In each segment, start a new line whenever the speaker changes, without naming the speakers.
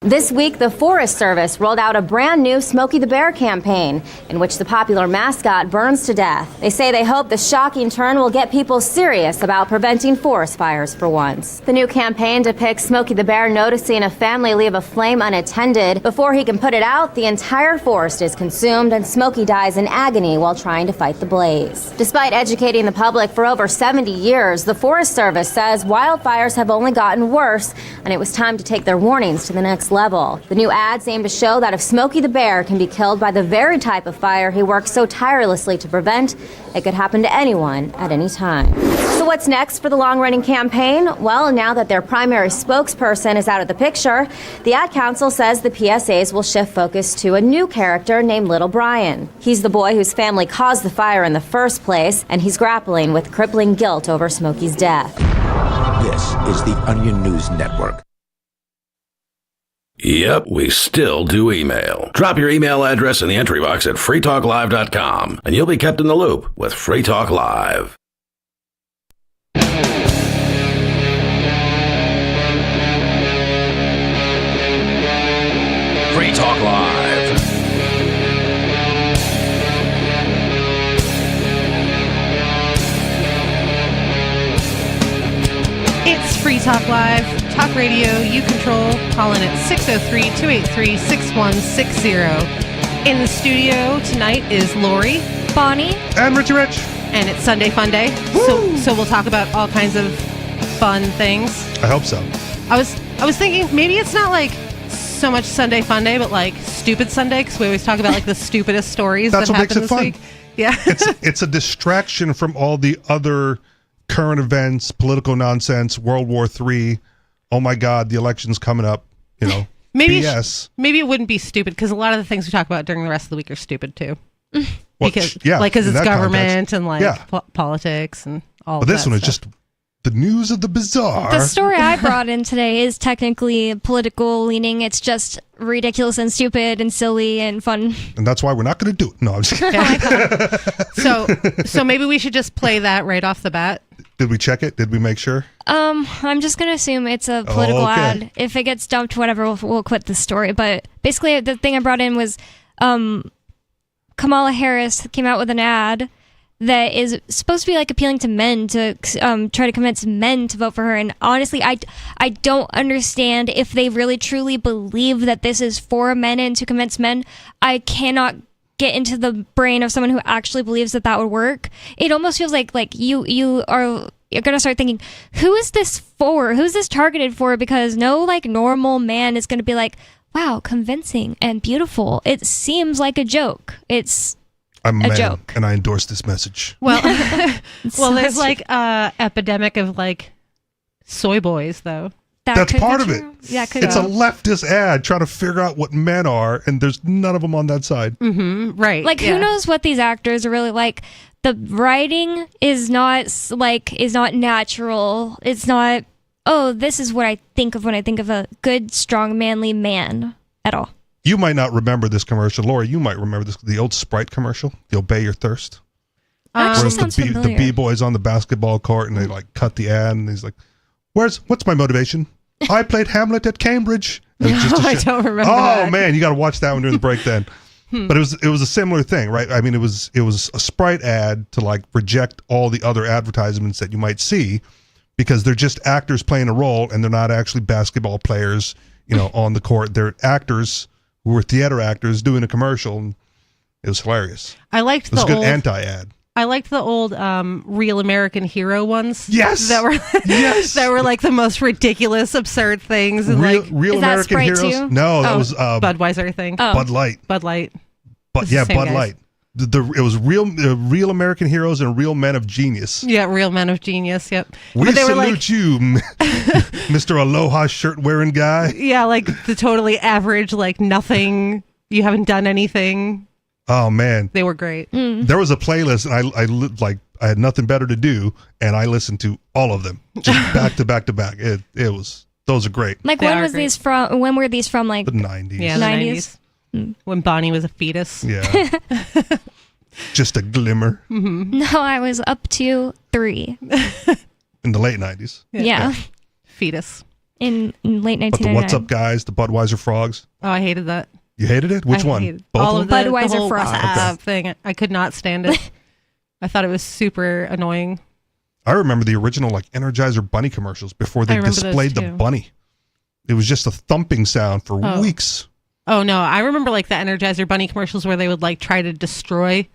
This week, the Forest Service rolled out a brand new Smokey the Bear campaign in which the popular mascot burns to death. They say they hope the shocking turn will get people serious about preventing forest fires for once. The new campaign depicts Smokey the Bear noticing a family leave a flame unattended. Before he can put it out, the entire forest is consumed and Smokey dies in agony while trying to fight the blaze. Despite educating the public for over 70 years, the Forest Service says wildfires have only gotten worse and it was time to take their warnings to the next level. The new ads aim to show that if Smokey the Bear can be killed by the very type of fire he works so tirelessly to prevent, it could happen to anyone at any time. So what's next for the long-running campaign? Well, now that their primary spokesperson is out of the picture, the Ad Council says the PSAs will shift focus to a new character named Little Brian. He's the boy whose family caused the fire in the first place, and he's grappling with crippling guilt over Smokey's death.
This is the Onion News Network.
Yep, we still do email. Drop your email address in the entry box at freetalklive.com, and you'll be kept in the loop with Free Talk Live. Free Talk Live.
It's Free Talk Live. Talk radio you control. Call in at 603-283-6160. In the studio tonight is Lori,
Bonnie,
and Richie Rich.
And it's Sunday Fun Day. So we'll talk about all kinds of fun things.
I hope so.
I was thinking maybe it's not like so much Sunday Fun Day, but like Stupid Sunday, because we always talk about like the stupidest stories
That's
that
what makes
happened
it
this
fun.
week. Yeah.
It's a distraction from all the other current events, political nonsense, World War III. Oh my God, the election's coming up. You know,
maybe
BS.
Maybe it wouldn't be stupid because a lot of the things we talk about during the rest of the week are stupid too.
Well,
Because
yeah,
because
in
it's
that
government
context.
and like
Yeah.
politics and all.
But
of
this
that
one is
stuff.
just the news of the bizarre.
the story I brought in today is technically political leaning. It's just ridiculous and stupid and silly and fun.
And that's why we're not going to do it. No, I'm just kidding.
So maybe we should just play that right off the bat.
Did we check it? Did we make sure?
I'm just gonna assume it's a political
Okay.
ad. If it gets dumped, whatever, we'll quit the story. But basically, the thing I brought in was Kamala Harris came out with an ad that is supposed to be like appealing to men to try to convince men to vote for her. And honestly, I don't understand if they really truly believe that this is for men and to convince men. I cannot get into the brain of someone who actually believes that would work. It almost feels like you're gonna start thinking, who is this for? Who's this targeted for? Because no like normal man is gonna be like, wow, convincing and beautiful. It seems like a joke. It's
I'm
a
a man,
joke.
and I endorse this message.
Well,
so
there's like a epidemic of like soy boys though.
That's
could
part
be
of it.
true. Yeah, could
It's a
be.
leftist ad trying to figure out what men are, and there's none of them on that side.
Right.
Like
yeah.
who knows what these actors are really like. The writing is not natural. It's not, oh, this is what I think of when I think of a good, strong, manly man at all.
You might not remember this commercial. Laura, you might remember this, the old Sprite commercial, the Obey Your Thirst.
Actually
Whereas
sounds
the
familiar.
B-boys on the basketball court, and they like cut the ad, and he's like, what's my motivation? I played Hamlet at Cambridge. And it's just a
I
shit.
don't remember
Oh
that.
man, you got to watch that one during the break then. But it was a similar thing, right? I mean, it was a Sprite ad to like reject all the other advertisements that you might see, because they're just actors playing a role, and they're not actually basketball players, on the court. They're actors who were theater actors doing a commercial, and it was hilarious.
I liked
It was
the
a good
old
anti-ad.
I liked the old Real American Hero ones.
Yes!
That were
Yes!
that were like the most ridiculous, absurd things and
Real
Is that
American
Sprite
Heroes?
too?
No, that
Oh,
was
Budweiser thing.
Oh.
Bud Light.
Bud Light.
But
It's the
yeah,
same
Bud
guys.
Light. It was real American Heroes and Real Men of Genius.
Yeah, Real Men of Genius. Yep.
We
But they were
salute
like,
you, Mr. Aloha shirt wearing guy.
yeah, like the totally average, like nothing. You haven't done anything.
Oh man,
They were great.
there was a playlist, and I had nothing better to do, and I listened to all of them just back to back to back. Those are great.
Like
They
when
are
was
great.
these from? When were these from? Like
The 90s.
Yeah, the
90s.
90s. When Bonnie was a fetus.
Yeah. Just a glimmer
no, I was up to 3.
in the late 90s.
Yeah.
Fetus.
in late
But the
1999.
What's Up Guys, the Budweiser Frogs.
Oh, I hated that.
You hated it? Which
I
one?
hated
Both
all
of
of
them?
the
Budweiser
whole
Frogs.
thing. I could not stand it. I thought it was super annoying.
I remember the original like Energizer Bunny commercials before they
remember those
displayed the
too.
bunny. It was just a thumping sound for
Oh.
weeks.
Oh no, I remember like the Energizer Bunny commercials where they would like try to destroy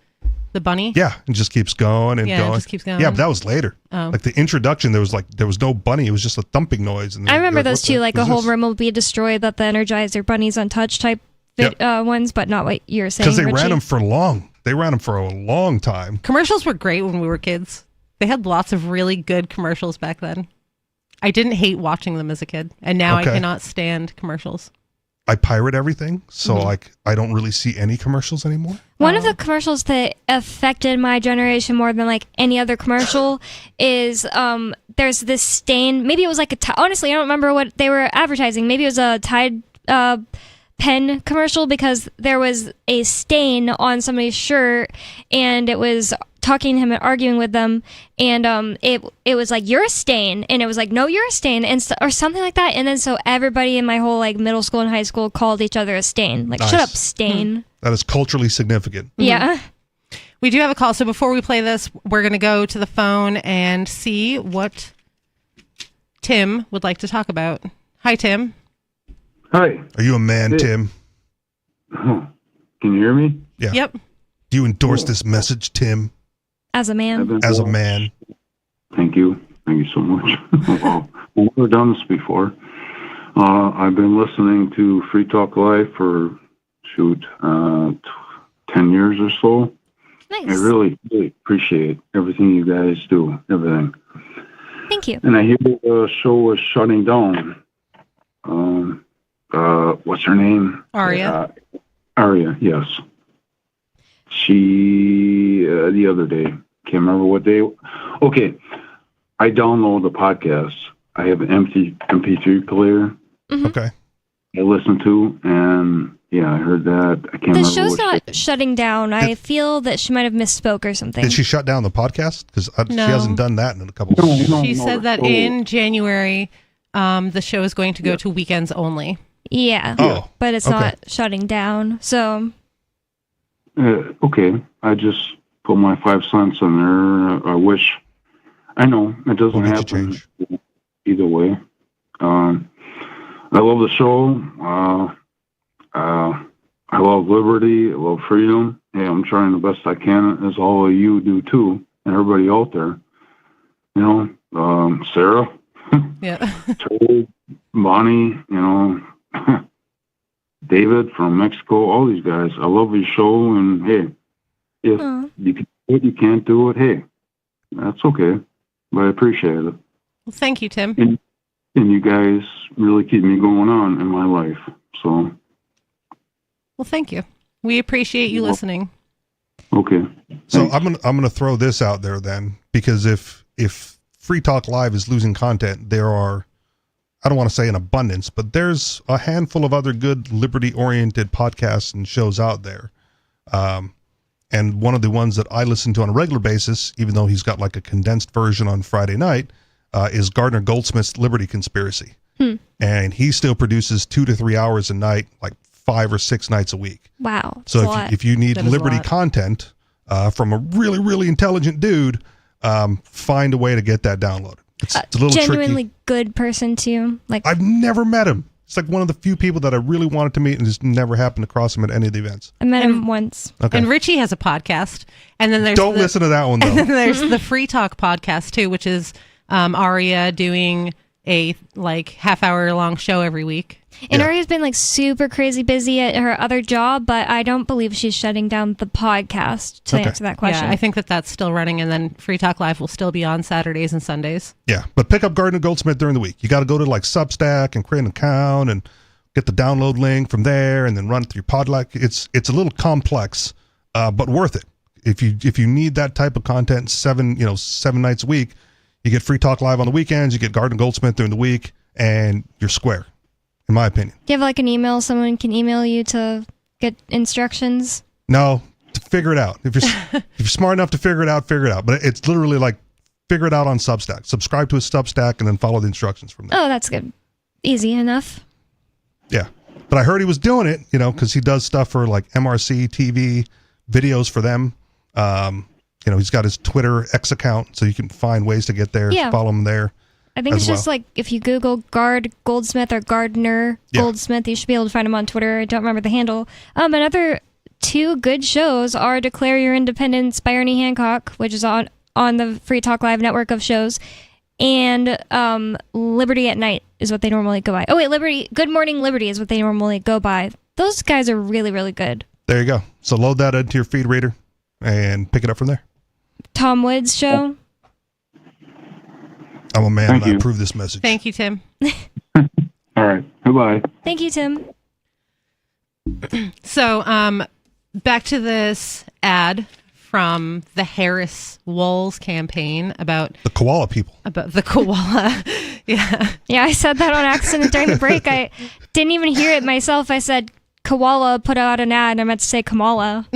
the bunny.
Yeah, it just keeps going and
Yeah, it
going.
just keeps going.
Yeah, but that was later.
Oh.
Like the introduction, there was no bunny. It was just a thumping noise. And
I remember
like,
those
what
too,
the-
like
what
a
is
whole
this?
room will be destroyed, that the Energizer Bunnies Untouched type ones, but not what you're saying.
Because they
Richie.
ran them for long. They ran them for a long time.
Commercials were great when we were kids. They had lots of really good commercials back then. I didn't hate watching them as a kid, and now I
Okay.
cannot stand commercials.
I pirate everything, so
Mm-hmm.
like I don't really see any commercials anymore.
One of the commercials that affected my generation more than like any other commercial is there's this stain. Maybe it was like honestly, I don't remember what they were advertising. Maybe it was a Tide pen commercial, because there was a stain on somebody's shirt and it was talking to him and arguing with them, and it was like, you're a stain, and it was like, no, you're a stain, and or something like that. And then so everybody in my whole like middle school and high school called each other a stain, like,
Nice.
shut up, stain.
That is culturally significant.
Yeah.
We do have a call, so before we play this, we're going to go to the phone and see what Tim would like to talk about. Hi, Tim.
Hi.
Are you a man,
Hey.
Tim?
Can you hear me?
Yeah.
Yep.
Do you endorse this message, Tim,
As a
I've
man.
been-
as a man?
Thank you. Thank you so much. Wow. We've never done this before. I've been listening to Free Talk Live for, 10 years or so. I
Nice.
really, really appreciate everything you guys do, everything.
Thank you.
And I hear the show was shutting down. What's her name?
Aria.
Aria, yes. She, the other day, can't remember what day. Okay, I download the podcast. I have an MP3 player
Okay.
I listen to, and yeah, I heard that. I can't
The
remember
show's
what
not shutting down. I feel that she might have misspoke or something.
Did she shut down the podcast? Because she
No.
hasn't done that in a couple
No,
of
no.
She said that
Oh.
in January, the show is going to go to weekends only.
Yeah.
Oh,
But it's
okay.
not shutting down. So
Okay, I just put my 5 cents in there. I wish. I know it doesn't
What made you
happen
change?
either way. I love the show. I love liberty. I love freedom. Hey, I'm trying the best I can, as all of you do too, and everybody out there. You know, Sarah,
Yeah.
Terry, Bonnie, you know, David from Mexico, all these guys. I love your show, and hey, if
Aw.
you can do it, you can't do it. Hey, that's okay, but I appreciate it.
Well, thank you, Tim.
And you guys really keep me going on in my life. So,
Well, thank you. We appreciate you listening.
okay.
So I'm gonna throw this out there then, because if Free Talk Live is losing content, there are, I don't want to say an abundance, but there's a handful of other good liberty-oriented podcasts and shows out there. And one of the ones that I listen to on a regular basis, even though he's got like a condensed version on Friday night, is Gardner Goldsmith's Liberty Conspiracy. And he still produces 2 to 3 hours a night, like 5 or 6 nights a week.
wow.
So
that's a lot.
if you need
That is a
liberty
lot.
content from a really, really intelligent dude, find a way to get that downloaded. It's a little
genuinely
tricky.
good person too. Like
I've never met him. It's like one of the few people that I really wanted to meet and just never happened across him at any of the events.
I met him once.
Okay.
And Richie has a podcast. And then there's
Don't listen to that one
And then
though.
there's the Free Talk podcast too, which is Aria doing a like half-hour long show every week.
And
Yeah.
Aria's been like super crazy busy at her other job, but I don't believe she's shutting down the podcast to
Okay.
answer that question.
Yeah, I think that that's still running, and then Free Talk Live will still be on Saturdays and Sundays.
Yeah, but pick up Gardner Goldsmith during the week. You got to go to like Substack and create an account and get the download link from there, and then run it through Podlike. It's a little complex, but worth it. If you need that type of content 7 nights a week, you get Free Talk Live on the weekends. You get Gardner Goldsmith during the week, and you're square, in my opinion.
Do you have like an email someone can email you to get instructions?
No, to figure it out. If you're smart enough to figure it out, figure it out. But it's literally like figure it out on Substack. Subscribe to a Substack and then follow the instructions from there.
Oh, that's good. Easy enough.
Yeah. But I heard he was doing it, because he does stuff for like MRC TV, videos for them. He's got his Twitter X account, so you can find ways to get there, follow him there.
I think it's just like if you Google Gard Goldsmith or Gardner Goldsmith, you should be able to find him on Twitter. I don't remember the handle. Another 2 good shows are Declare Your Independence by Ernie Hancock, which is on the Free Talk Live network of shows, and Liberty at Night is what they normally go by. Oh wait, Good Morning Liberty is what they normally go by. Those guys are really, really good.
There you go. So load that into your feed reader and pick it up from there.
Tom Woods show.
I'm a man
Thank
and I
you.
approve this message.
Thank you, Tim.
All right. Goodbye.
Thank you, Tim.
So, back to this ad from the Harris Walls campaign about
The koala people.
the koala. Yeah.
Yeah, I said that on accident during the break. I didn't even hear it myself. I said koala put out an ad. I meant to say Kamala.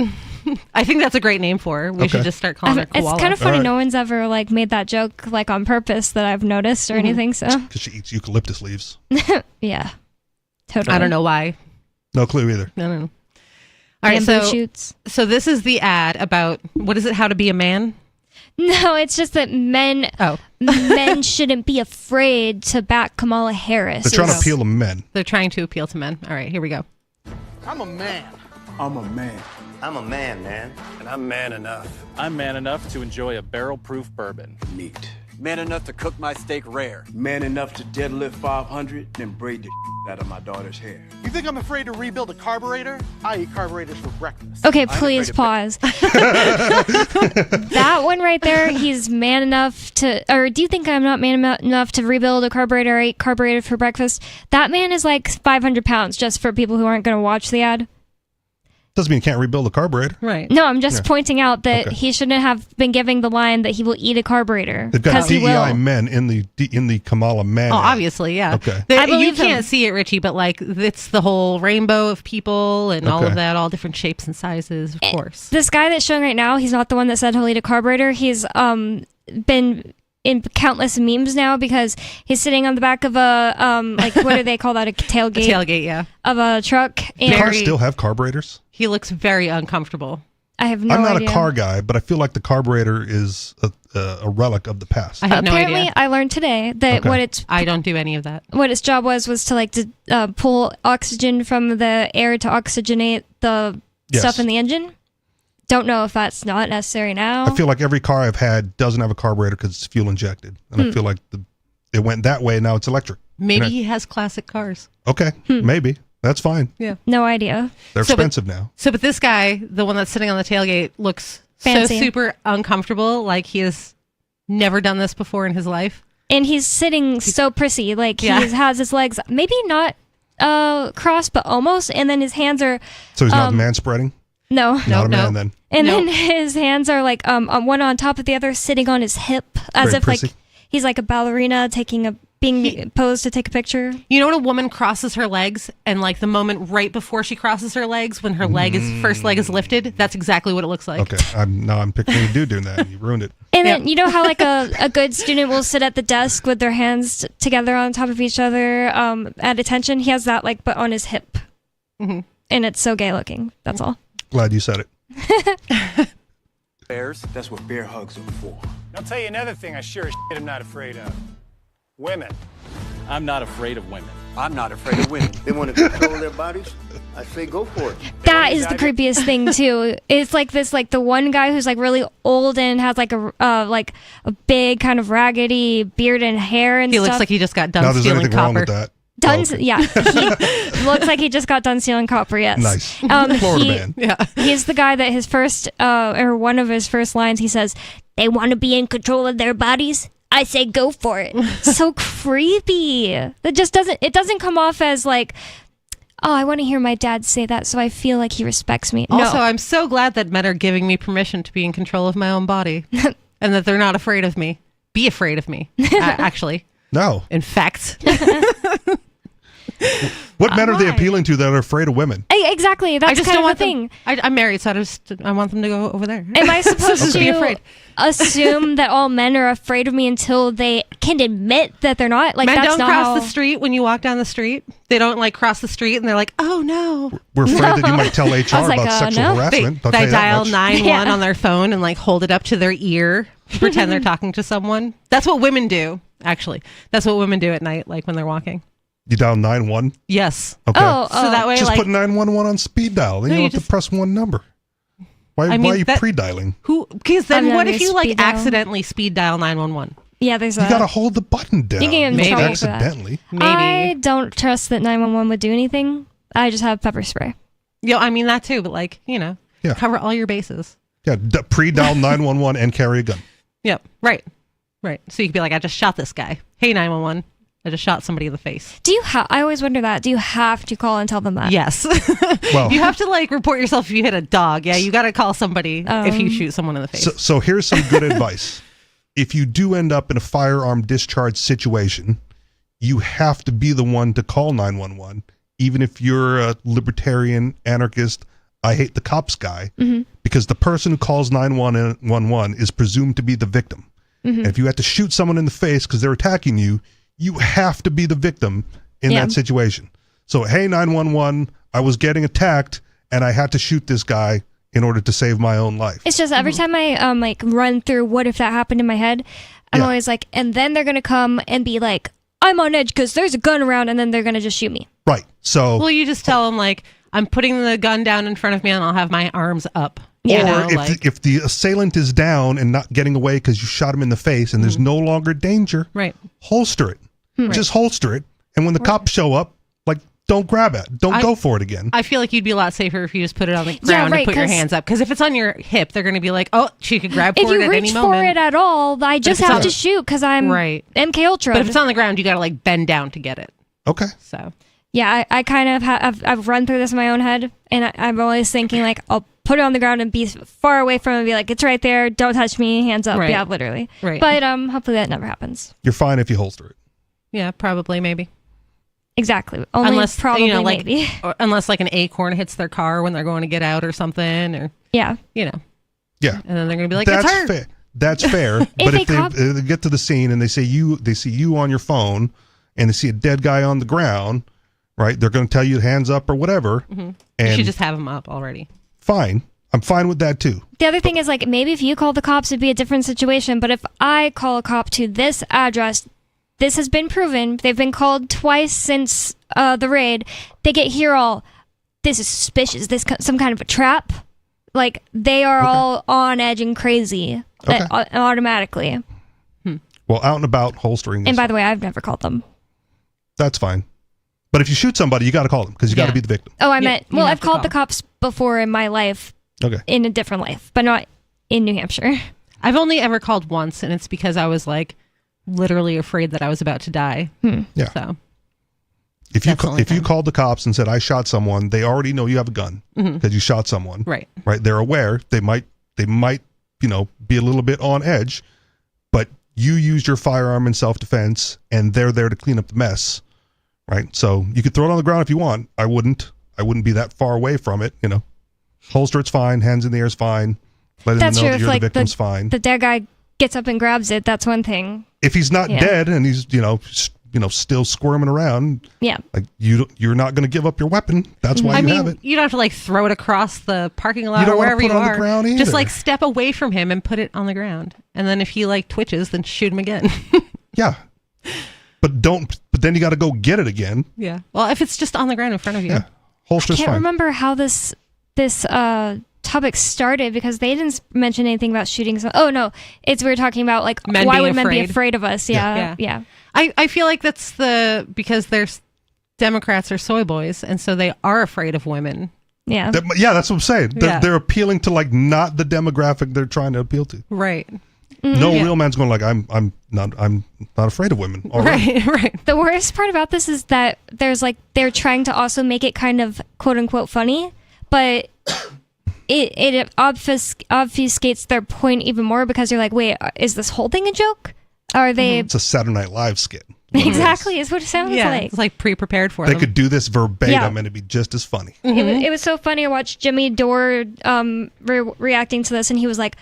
I think that's a great name for her. We should just start calling her koala.
It's kind of funny.
All right.
No one's ever made that joke on purpose that I've noticed or anything. So
Because she eats eucalyptus leaves.
yeah, totally.
I don't know why.
No clue either.
I don't know. All right,
Bamboo shoots.
so this is the ad about, what is it, how to be a man?
No, it's just that men shouldn't be afraid to back Kamala Harris.
They're trying to appeal to men.
They're trying to appeal to men. All right, here we go.
I'm a man.
I'm a man.
I'm a man, man. And I'm man enough.
I'm man enough to enjoy a barrel-proof bourbon.
Neat.
Man enough to cook my steak rare.
Man enough to deadlift 500, then braid the out of my daughter's hair.
You think I'm afraid to rebuild a carburetor? I eat carburetors for breakfast.
Okay, please pause. That one right there, he's man enough to, or do you think I'm not man enough to rebuild a carburetor or eat carburetor for breakfast? That man is like 500 pounds, just for people who aren't going to watch the ad.
Doesn't mean you can't rebuild a carburetor.
Right.
No, I'm just pointing out that he shouldn't have been giving the line that he will eat a carburetor.
They've got
he
DEI
will.
men in the Kamala man.
Oh,
ad.
obviously, yeah.
Okay.
I
You
believe
can't
him.
see it, Richie, but it's the whole rainbow of people and all
Okay.
of that, all different shapes and sizes, of course.
This guy that's showing right now, he's not the one that said he'll eat a carburetor. He's been in countless memes now because he's sitting on the back of a what do they call that, a tailgate,
Tailgate, yeah.
of a truck.
Do
And
cars still have carburetors?
He looks very uncomfortable.
I have no
I'm not
idea.
a car guy, but I feel like the carburetor is a relic of the past.
I have no
Apparently,
idea.
I learned today that
Okay.
I don't do any of that.
what its job was to pull oxygen from the air to oxygenate the
Yes.
stuff in the engine. Don't know if that's not necessary now.
I feel like every car I've had doesn't have a carburetor because it's fuel injected, and I feel like it went that way. Now it's electric.
Maybe
And
he has classic cars.
Okay, maybe that's fine.
No idea.
They're
So, but-
expensive now.
But this guy, the one that's sitting on the tailgate, looks
Fancy.
so super uncomfortable, like he has never done this before in his life.
And he's sitting so prissy, like
Yeah.
he has his legs maybe not crossed, but almost, and then his hands are
So he's not man spreading.
no.
Not a
no.
man then.
And
No.
then his hands are one on top of the other, sitting on his hip, as
Very
if
prissy.
he's like a ballerina being posed to take a picture.
You know when a woman crosses her legs and the moment right before she crosses her legs, when her first leg is lifted, that's exactly what it looks like.
Okay, I'm picturing a dude doing that. You ruined it.
And then you know how a good student will sit at the desk with their hands together on top of each other at attention? He has that but on his hip.
Mhm.
And it's so gay looking. That's all.
Glad you said it.
Bears.
That's what bear hugs are for.
I'll tell you another thing I sure as shit am not afraid of. Women.
I'm not afraid of women.
I'm not afraid of women.
They want to control their bodies? I say go for it.
That is the creepiest thing too. It's the one guy who's really old and has a big kind of raggedy beard and hair and
He
stuff.
looks like he just got
Now
done
there's
stealing
anything wrong
copper.
with that.
Done.
Okay.
Yeah, he looks like he just got done stealing copper. Yes.
Nice. Florida man.
Yeah.
He's the guy that his first or one of his first lines, he says, "They want to be in control of their bodies. I say go for it." So creepy. That just doesn't come off as oh, I want to hear my dad say that, so I feel like he respects me.
Also,
No.
I'm so glad that men are giving me permission to be in control of my own body and that they're not afraid of me. Be afraid of me, actually.
No.
In fact.
What men are they
Why?
appealing to that are afraid of women?
Exactly. That's
I just
kind
don't
of
want
the thing.
them. I'm married, so I want them to go over there.
Am I supposed
Be
to
afraid.
assume that all men are afraid of me until they can admit that they're not? Like
Men
that's
don't
not
cross
how...
the street when you walk down the street. They don't like cross the street and they're like, "Oh no."
We're afraid that you might tell HR
like,
about sexual
no.
harassment. I'll
They
tell you that
dial
much.
911
Yeah.
on their phone and like hold it up to their ear, pretend they're talking to someone. That's what women do. Actually, that's what women do at night, like when they're walking.
You dial 911.
Yes.
Okay.
Oh,
So that way,
Just
like,
put 911 on speed dial. Then
No,
you
you
don't have
just-
to press one number. Why
I mean,
are you
that-
pre-dialing?
who? Because then
I've
what
never
if you like
speed dial.
accidentally speed dial 911?
Yeah, there's
You
a...
got to hold the button down.
You can get in
Maybe.
trouble for that.
Accidentally.
Maybe.
I don't trust that 911 would do anything. I just have pepper spray.
Yeah, I mean that too, but like
Yeah.
cover all your bases.
Yeah, pre-dial 911 and carry a gun.
Yep. Right. So you could be like, I just shot this guy. Hey, 911. I just shot somebody in the face.
Do you have... I always wonder that. Do you have to call and tell them that?
Yes.
Well,
You have to like report yourself if you hit a dog. Yeah, you got to call somebody if you shoot someone in the face.
so here's some good advice. If you do end up in a firearm discharge situation, you have to be the one to call 911, even if you're a libertarian, anarchist, I hate the cops guy, because the person who calls 911 is presumed to be the victim. And if you have to shoot someone in the face because they're attacking you, you have to be the victim in
Yeah.
that situation. So, hey, 911, I was getting attacked and I had to shoot this guy in order to save my own life.
It's just every time I like run through what if that happened in my head, I'm
Yeah.
always like, and then they're gonna come and be like, I'm on edge because there's a gun around, and then they're gonna just shoot me.
Right. So,
Well, you just tell them like, I'm putting the gun down in front of me and I'll have my arms up.
Yeah.
You know,
or if,
like,
if the assailant is down and not getting away because you shot him in the face and there's no longer danger,
right.
holster it. Just holster it. And when the cops show up, like, don't grab it. Don't go for it again.
I feel like you'd be a lot safer if you just put it on the ground
right,
and put your
'cause-
hands up. Because if it's on your hip, they're going to be like, oh, she could grab
If
for it
you
at any
reach for
moment.
it at all, I just
it's
have
on-
to shoot because I'm
Right.
MK Ultra.
But if it's on the ground, you got to like bend down to get it.
Okay.
So
Yeah, I kind of I've run through this in my own head, and I'm always thinking like I'll put it on the ground and be far away from it and be like, it's right there, don't touch me, hands up.
Right.
Yeah, literally.
Right.
But hopefully that never happens.
You're fine if you holster it.
yeah, probably, maybe.
Exactly. Only
Unless
probably
you know, like,
maybe.
or unless like an acorn hits their car when they're going to get out or something, or
Yeah.
you know,
Yeah.
and then they're going to be like,
That's
it's her.
fair. That's fair. But
a
if they get to the scene and they see you on your phone and they see a dead guy on the ground, right? They're going to tell you hands up or whatever.
You
And
should just have them up already.
fine. I'm fine with that too.
The other thing is like maybe if you call the cops it'd be a different situation, but if I call a cop to this address, this has been proven. They've been called twice since the raid. They get here all, this is suspicious. This some kind of a trap. Like they are all on edge and crazy
Okay.
automatically.
Well, out and about holstering.
And by the way, I've never called them.
That's fine. But if you shoot somebody, you got to call them because you got to
Yeah.
be the victim.
Oh, I
You-
meant,
you
well,
have
I've
to
called
call.
the cops before in my life,
Okay.
in a different life, but not in New Hampshire.
I've only ever called once, and it's because I was like literally afraid that I was about to die.
Yeah.
So
If you
That's the only
if you
thing.
called the cops and said I shot someone, they already know you have a gun because you shot someone.
right.
Right? They're aware. They might be a little bit on edge, but you used your firearm in self-defense and they're there to clean up the mess. Right? So you could throw it on the ground if you want. I wouldn't be that far away from it, Holster it's fine, hands in the air is fine. Letting
That's
them know
true.
that
If
you're
like
the victim's fine.
the dead guy gets up and grabs it, that's one thing.
If he's not
Yeah.
dead and he's, still squirming around,
Yeah.
like you're not going to give up your weapon. That's why
I
you
mean,
have it.
you don't have to like throw it across the parking lot
don't
or
wanna
wherever
put
you
it on the
are.
ground either.
Just like step away from him and put it on the ground, and then if he like twitches, then shoot him again.
Yeah. But then you got to go get it again.
yeah. Well, if it's just on the ground in front of you.
Yeah. Holster's
Can't
fine.
remember how this topic started because they didn't mention anything about shooting. Oh no, we were talking about like
Men
why
being
would men be
afraid.
afraid of us?
Yeah.
Yeah.
I feel like that's because there's Democrats are soy boys, and so they are afraid of women.
Yeah.
Yeah, that's what I'm saying.
Yeah.
They're appealing to like not the demographic they're trying to appeal to.
Right.
No
Yeah.
real man's going like I'm not afraid of women. All right.
Right.
The worst part about this is that there's like they're trying to also make it kind of quote unquote funny, but it obfuscates their point even more because you're like, wait, is this whole thing a joke? Are they?
It's a Saturday Night Live skit.
Exactly, is what it sounds like.
It's like pre-prepared for
They
them.
could do this verbatim
Yeah.
and it'd be just as funny.
It was so funny to watch Jimmy Dore reacting to this, and he was like,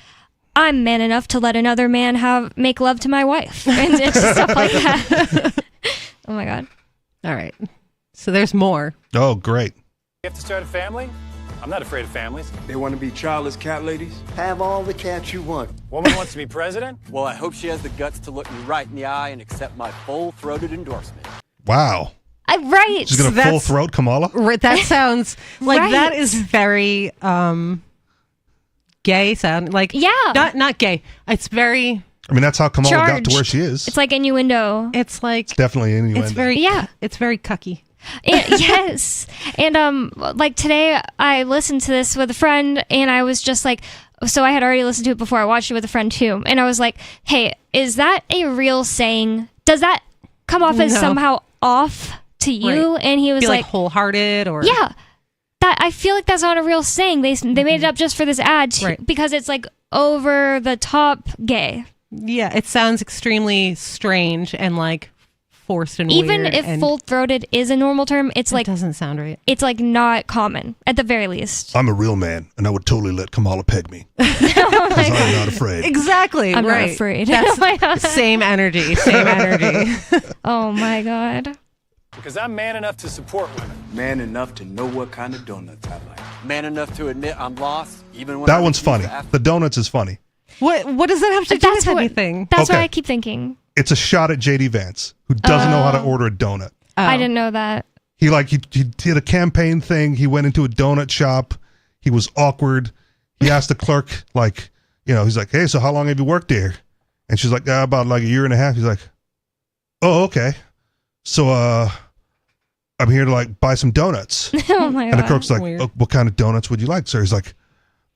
I'm man enough to let another man make love to my wife. And it's just stuff like that. Oh my God.
All right. So there's more.
Oh, great.
You have to start a family? I'm not afraid of families.
They want to be childless cat ladies?
Have all the cats you want.
Woman wants to be president?
Well, I hope she has the guts to look me right in the eye and accept my full-throated endorsement.
Wow.
Right.
She's going to full throat Kamala?
Right, that sounds like
Right.
that is very gay sound. Like not gay. It's very
I mean, that's how Kamala got
Charged.
to where she is.
It's like innuendo.
it's like
Definitely innuendo.
it's very
Yeah.
it's very cucky.
Yes. And like today I listened to this with a friend, and I was just like, so I had already listened to it before. I watched it with a friend too, and I was like, hey, is that a real saying? Does that come off as
No.
somehow off to you?
Right.
And he was
Be like
like,
wholehearted or
yeah, that I feel like that's not a real saying. They made it up just for this ad
Right.
because it's like over the top gay.
Yeah, it sounds extremely strange and like forced and
Even
weird.
if
and
full-throated is a normal term, it's
it
like
doesn't sound right.
it's like not common at the very least.
I'm a real man, and I would totally let Kamala peg me. Because I'm not afraid.
Exactly.
I'm
right.
not afraid.
That's
Oh my God.
same energy. Same energy.
Oh my God.
Because I'm man enough to support women.
Man enough to know what kind of donuts I like.
Man enough to admit I'm lost, even when
That
I
one's
refuse
funny.
to ask-
The donuts is funny.
What does that have to do with anything?
That's
Okay.
what I keep thinking.
It's a shot at JD Vance, who doesn't know how to order a donut.
I didn't know that.
He did a campaign thing. He went into a donut shop. He was awkward. He asked the clerk, like, he's like, hey, so how long have you worked here? And she's like, about like a year and a half. He's like, oh, okay. So I'm here to like buy some donuts.
Oh my
And the
God.
clerk's like, oh, what kind of donuts would you like, sir? He's like,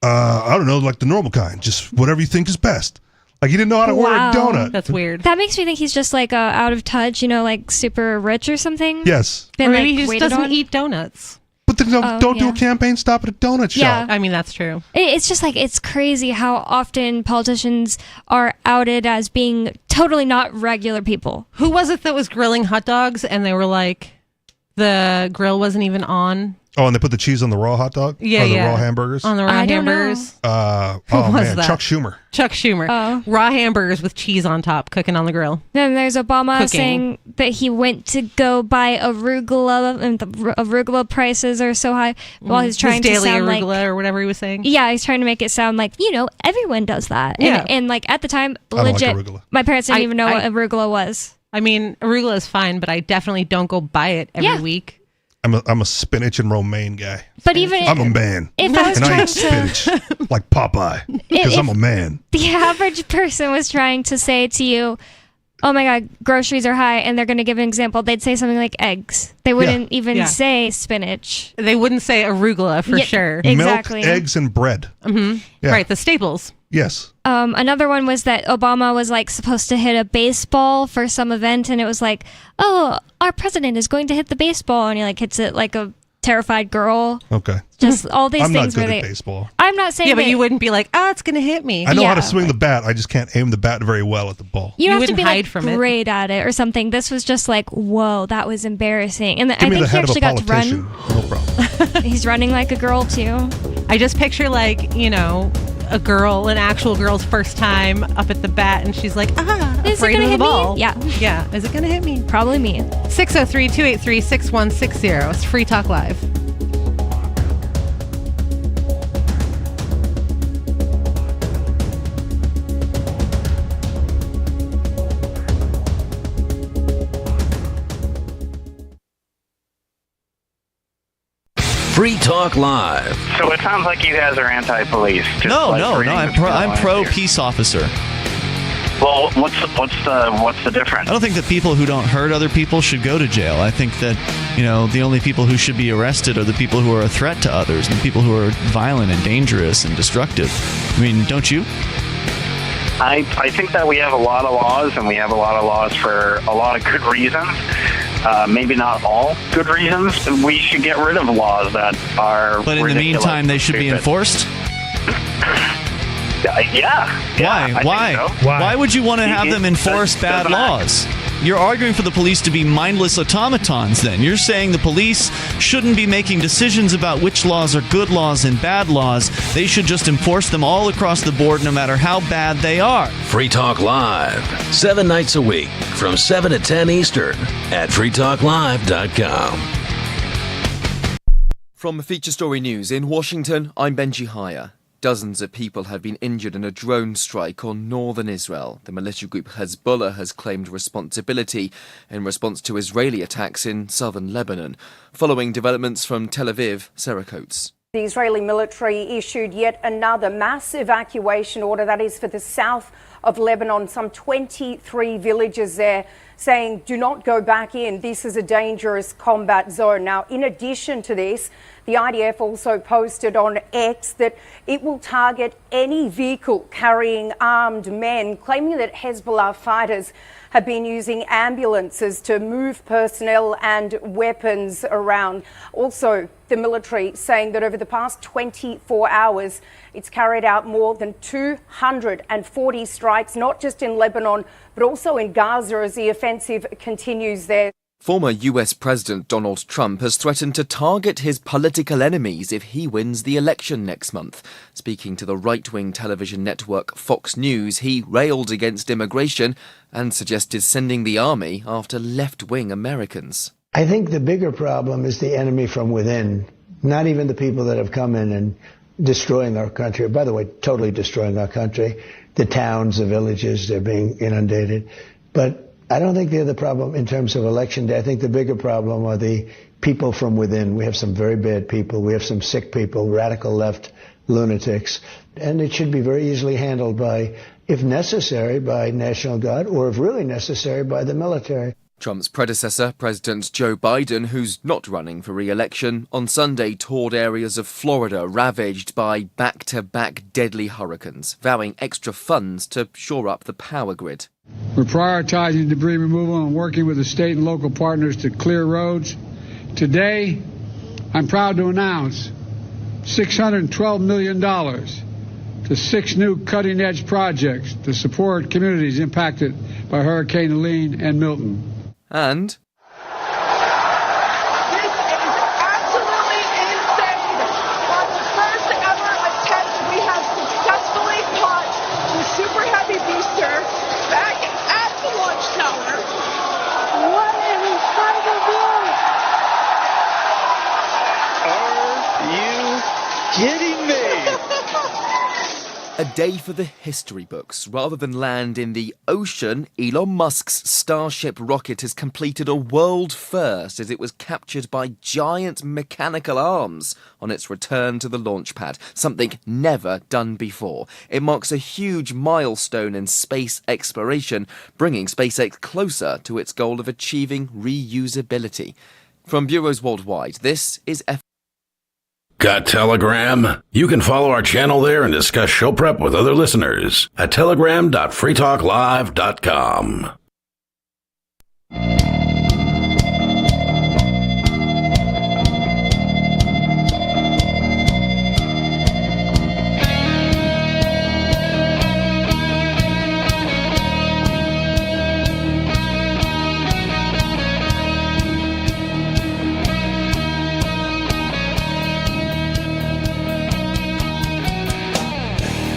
I don't know, like the normal kind, just whatever you think is best. Like he didn't know how to order a
Wow.
donut.
That's weird.
That makes me think he's just like out of touch, like super rich or something.
Yes.
Been,
Or maybe
like,
he just
waited
doesn't
on.
eat donuts.
But then don't do
yeah.
a campaign stop at a donut
Yeah.
shop.
I mean, that's true.
It's just like, it's crazy how often politicians are outed as being totally not regular people.
Who was it that was grilling hot dogs and they were like, the grill wasn't even on?
Oh, and they put the cheese on the raw hot dog?
Yeah,
or the
yeah.
raw hamburgers?
On the raw
I don't know.
hamburgers.
Oh,
was
man.
that?
Chuck Schumer.
Chuck Schumer.
Oh.
Raw hamburgers with cheese on top, cooking on the grill.
Then there's Obama
Cooking.
saying that he went to go buy arugula, and the arugula prices are so high while he's trying
His
to
daily
sound
arugula
like.
or whatever he was saying.
Yeah, he's trying to make it sound like, everyone does that.
Yeah.
And like at the time,
I don't like
legit,
arugula.
my parents didn't even know
I-
what arugula was.
I mean, arugula is fine, but I definitely don't go buy it every
Yeah.
week.
I'm a spinach and romaine guy.
But even
I'm a man.
if I was
And I
trying
eat
to,
spinach like Popeye. Because I'm a man.
the average person was trying to say to you, oh my God, groceries are high, and they're going to give an example, they'd say something like eggs. They wouldn't even
Yeah.
say spinach.
They wouldn't say arugula for
Yeah,
sure.
Exactly.
Milk, eggs, and bread. Yeah.
Right, the staples.
Yes.
Another one was that Obama was like supposed to hit a baseball for some event, and it was like, oh, our president is going to hit the baseball, and he like hits it like a terrified girl.
Okay.
Just all these
I'm not
things
good
where
at
they.
baseball.
I'm not saying
Yeah, but
that
you wouldn't be like, it's going to hit me.
I know how to
Yeah,
swing the bat. I just can't aim the bat very well at the ball.
you
You
don't have to
wouldn't
be
hide
like
from it.
great at it or something. This was just like, whoa, that was embarrassing. And I
Give me
think
the
he
head of a
actually got to
politician.
run.
No problem.
He's running like a girl too.
I just picture like, a girl, an actual girl's first time up at the bat, and she's like,
Is it
afraid
gonna
of the
hit me?
ball.
Yeah.
Yeah. Is it going to hit me?
Probably me.
603-283-6160. It's Free Talk Live.
Free Talk Live.
So it sounds like you guys are anti-police. just
No,
like
no.
reading
I'm
between the
I'm
lines
pro
here.
peace officer.
Well, what's the difference?
I don't think that people who don't hurt other people should go to jail. I think that, the only people who should be arrested are the people who are a threat to others and the people who are violent and dangerous and destructive. I mean, don't you?
I think that we have a lot of laws, and we have a lot of laws for a lot of good reasons. Maybe not all good reasons. We should get rid of laws that are.
But in the
ridiculous
meantime, they
and
should be
stupid.
enforced?
Yeah.
Why?
I
Why?
think so.
Why would you want to have them enforce bad
doesn't
laws? You're arguing for the police to be mindless automatons then. You're saying the police shouldn't be making decisions about which laws are good laws and bad laws. They should just enforce them all across the board no matter how bad they are.
Free Talk Live, 7 nights a week from 7 to 10 Eastern at freetalklive.com.
From Feature Story News in Washington, I'm Benji Haya. Dozens of people have been injured in a drone strike on northern Israel. The militia group Hezbollah has claimed responsibility in response to Israeli attacks in southern Lebanon. Following developments from Tel Aviv, Sarah Coates.
The Israeli military issued yet another mass evacuation order, that is for the south of Lebanon, some 23 villages there, saying do not go back in. This is a dangerous combat zone. Now, in addition to this, the IDF also posted on X that it will target any vehicle carrying armed men, claiming that Hezbollah fighters have been using ambulances to move personnel and weapons around. Also, the military saying that over the past 24 hours, it's carried out more than 240 strikes, not just in Lebanon, but also in Gaza as the offensive continues there.
Former US President Donald Trump has threatened to target his political enemies if he wins the election next month. Speaking to the right-wing television network Fox News, he railed against immigration and suggested sending the army after left-wing Americans.
I think the bigger problem is the enemy from within, not even the people that have come in and destroying our country. By the way, totally destroying our country. The towns, the villages, they're being inundated. But I don't think they're the problem in terms of election day. I think the bigger problem are the people from within. We have some very bad people. We have some sick people, radical left lunatics. And it should be very easily handled by, if necessary, by National Guard, or if really necessary, by the military.
Trump's predecessor, President Joe Biden, who's not running for re-election, on Sunday toured areas of Florida ravaged by back-to-back deadly hurricanes, vowing extra funds to shore up the power grid.
We're prioritizing debris removal and working with the state and local partners to clear roads. Today, I'm proud to announce $612 million to 6 new cutting-edge projects to support communities impacted by Hurricane Helene and Milton.
And
this is absolutely insane. On the first ever attempt, we have successfully caught the super heavy booster back at the launch tower. What an incredible view!
Are you kidding me? A day for the history books. Rather than land in the ocean, Elon Musk's Starship rocket has completed a world first as it was captured by giant mechanical arms on its return to the launch pad, something never done before. It marks a huge milestone in space exploration, bringing SpaceX closer to its goal of achieving reusability. From bureaus worldwide, this is
Got Telegram? You can follow our channel there and discuss show prep with other listeners at telegram.freetalklive.com.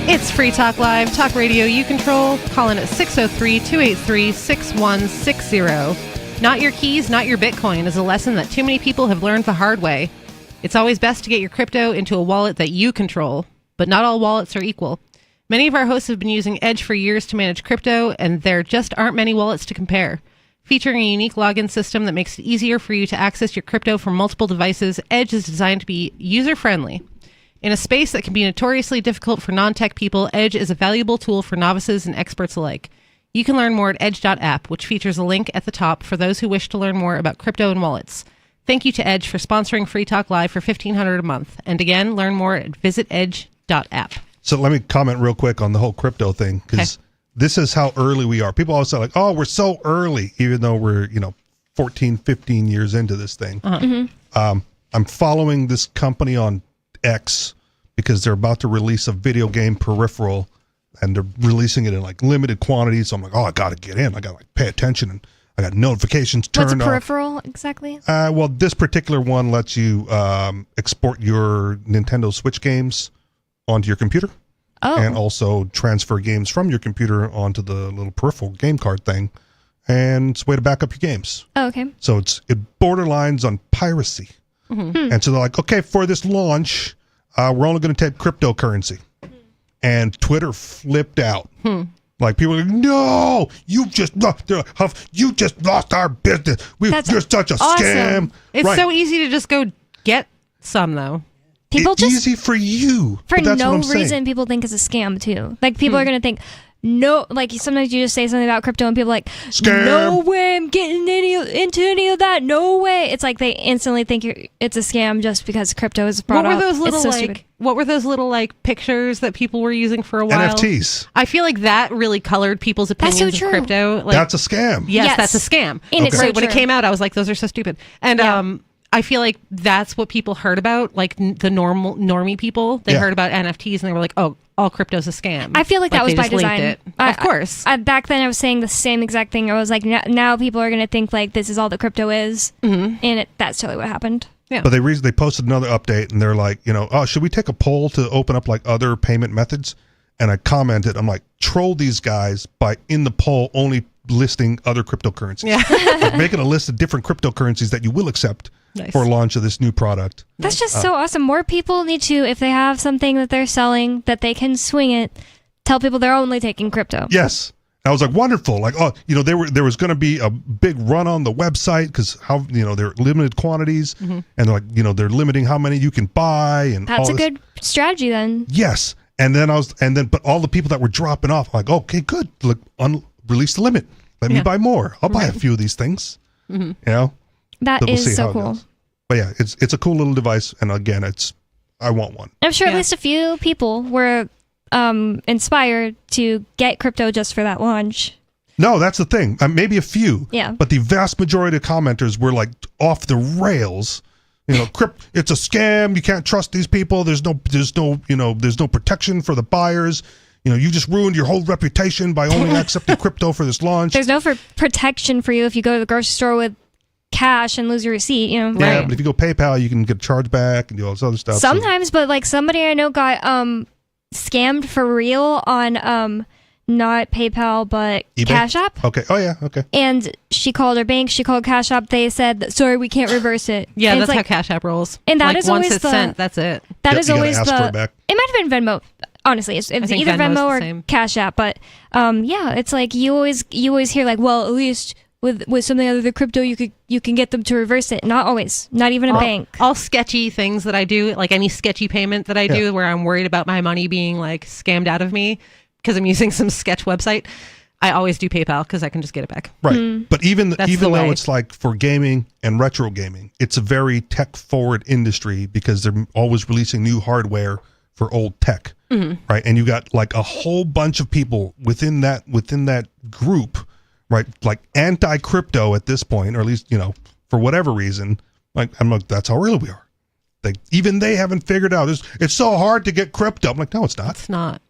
It's Free Talk Live, talk radio you control. Call in at 603-283-6160. Not your keys, not your Bitcoin is a lesson that too many people have learned the hard way. It's always best to get your crypto into a wallet that you control, but not all wallets are equal. Many of our hosts have been using Edge for years to manage crypto, and there just aren't many wallets to compare. Featuring a unique login system that makes it easier for you to access your crypto from multiple devices, Edge is designed to be user-friendly. In a space that can be notoriously difficult for non-tech people, Edge is a valuable tool for novices and experts alike. You can learn more at edge.app, which features a link at the top for those who wish to learn more about crypto and wallets. Thank you to Edge for sponsoring Free Talk Live for $1,500 a month. And again, learn more at visitedge.app.
So let me comment real quick on the whole crypto thing, because this is how early we are. People always say like, oh, we're so early, even though we're, 14, 15 years into this thing. I'm following this company on X because they're about to release a video game peripheral, and they're releasing it in like limited quantities. So I'm like, oh, I got to get in. I got to pay attention. And I got notifications
What's
turned
a
off.
peripheral exactly?
Well, this particular one lets you export your Nintendo Switch games onto your computer.
Oh.
And also transfer games from your computer onto the little peripheral game card thing. And it's a way to back up your games.
Oh, okay.
So it borderlines on piracy.
Mm-hmm.
And so they're like, okay, for this launch, we're only going to take cryptocurrency. And Twitter flipped out. Like people are like, no, you just lost our business. You're such a scam.
It's
Right.
so easy to just go get some, though.
People just
easy for you.
for
but that's
no
what I'm saying.
reason people think it's a scam too. Like people are gonna think no, like sometimes you just say something about crypto and people are like
Scam.
no way I'm getting into any of that, no way. It's like they instantly think it's a scam just because crypto is brought
What were
up.
those little
It's so
like?
stupid.
What were those little like pictures that people were using for a while?
NFTs.
I feel like that really colored people's
That's
opinions
so
of
true.
crypto. Like,
That's a scam.
Yes, that's a scam.
And it's so
Right, when it
true.
came out, I was like, those are so stupid. And I feel like that's what people heard about, like the normie people. They
Yeah.
heard about NFTs and they were like, oh, all crypto's a scam.
I feel like that was
they
by
just linked
design.
it. Of course.
Back then, I was saying the same exact thing. I was like, now people are going to think like this is all that crypto is, and that's totally what happened.
Yeah.
But they posted another update and they're like, oh, should we take a poll to open up like other payment methods? And I commented, I'm like, troll these guys by in the poll only listing other cryptocurrencies.
Yeah.
Like making a list of different cryptocurrencies that you will accept for launch of this new product.
That's just so awesome. More people need to, if they have something that they're selling that they can swing it, tell people they're only taking crypto.
Yes. I was like, wonderful. Like, there was going to be a big run on the website because they're limited quantities and they're like, they're limiting how many you can buy and
That's
all
a
this.
good strategy then.
Yes. And then but all the people that were dropping off, I'm like, okay, good. Look, release the limit. Let me buy more. I'll buy a few of these things. That
That
But we'll see
is
how
so
it
cool.
goes. But yeah, it's a cool little device. And again, I want one.
I'm sure at least a few people were inspired to get crypto just for that launch.
No, that's the thing. Maybe a few.
Yeah.
But the vast majority of commenters were like off the rails. It's a scam. You can't trust these people. There's no protection for the buyers. You just ruined your whole reputation by only accepting crypto for this launch.
There's no protection for you if you go to the grocery store with cash and lose your receipt.
Yeah, but if you go PayPal, you can get charged back and do all this other stuff.
Sometimes, but like somebody I know got scammed for real on not PayPal but
eBay?
Cash App.
Okay. Oh yeah. Okay.
And she called her bank. She called Cash App. They said, "Sorry, we can't reverse it."
Yeah,
And
that's
it's
how
like,
Cash App rolls.
And that
like,
is
once
always
it's
the
sent, that's it.
That is
you gotta
always
ask for it back.
It might have been Venmo. Honestly, it's
I think
either
Venmo's
Venmo
the
or
same.
Cash App. But yeah, it's like you always hear like, well, at least with something other than crypto, you can get them to reverse it. Not always. Not even a bank.
All sketchy things that I do, like any sketchy payment that I do, where I'm worried about my money being like scammed out of me because I'm using some sketch website. I always do PayPal because I can just get it back.
Right. But even
That's
though
the way.
it's like for gaming and retro gaming, it's a very tech forward industry because they're always releasing new hardware for old tech. Right. And you got like a whole bunch of people within that group, right? Like anti-crypto at this point, or at least, for whatever reason, like I'm like, that's how real we are. Even they haven't figured out it's so hard to get crypto. I'm like, no, it's not.
It's not.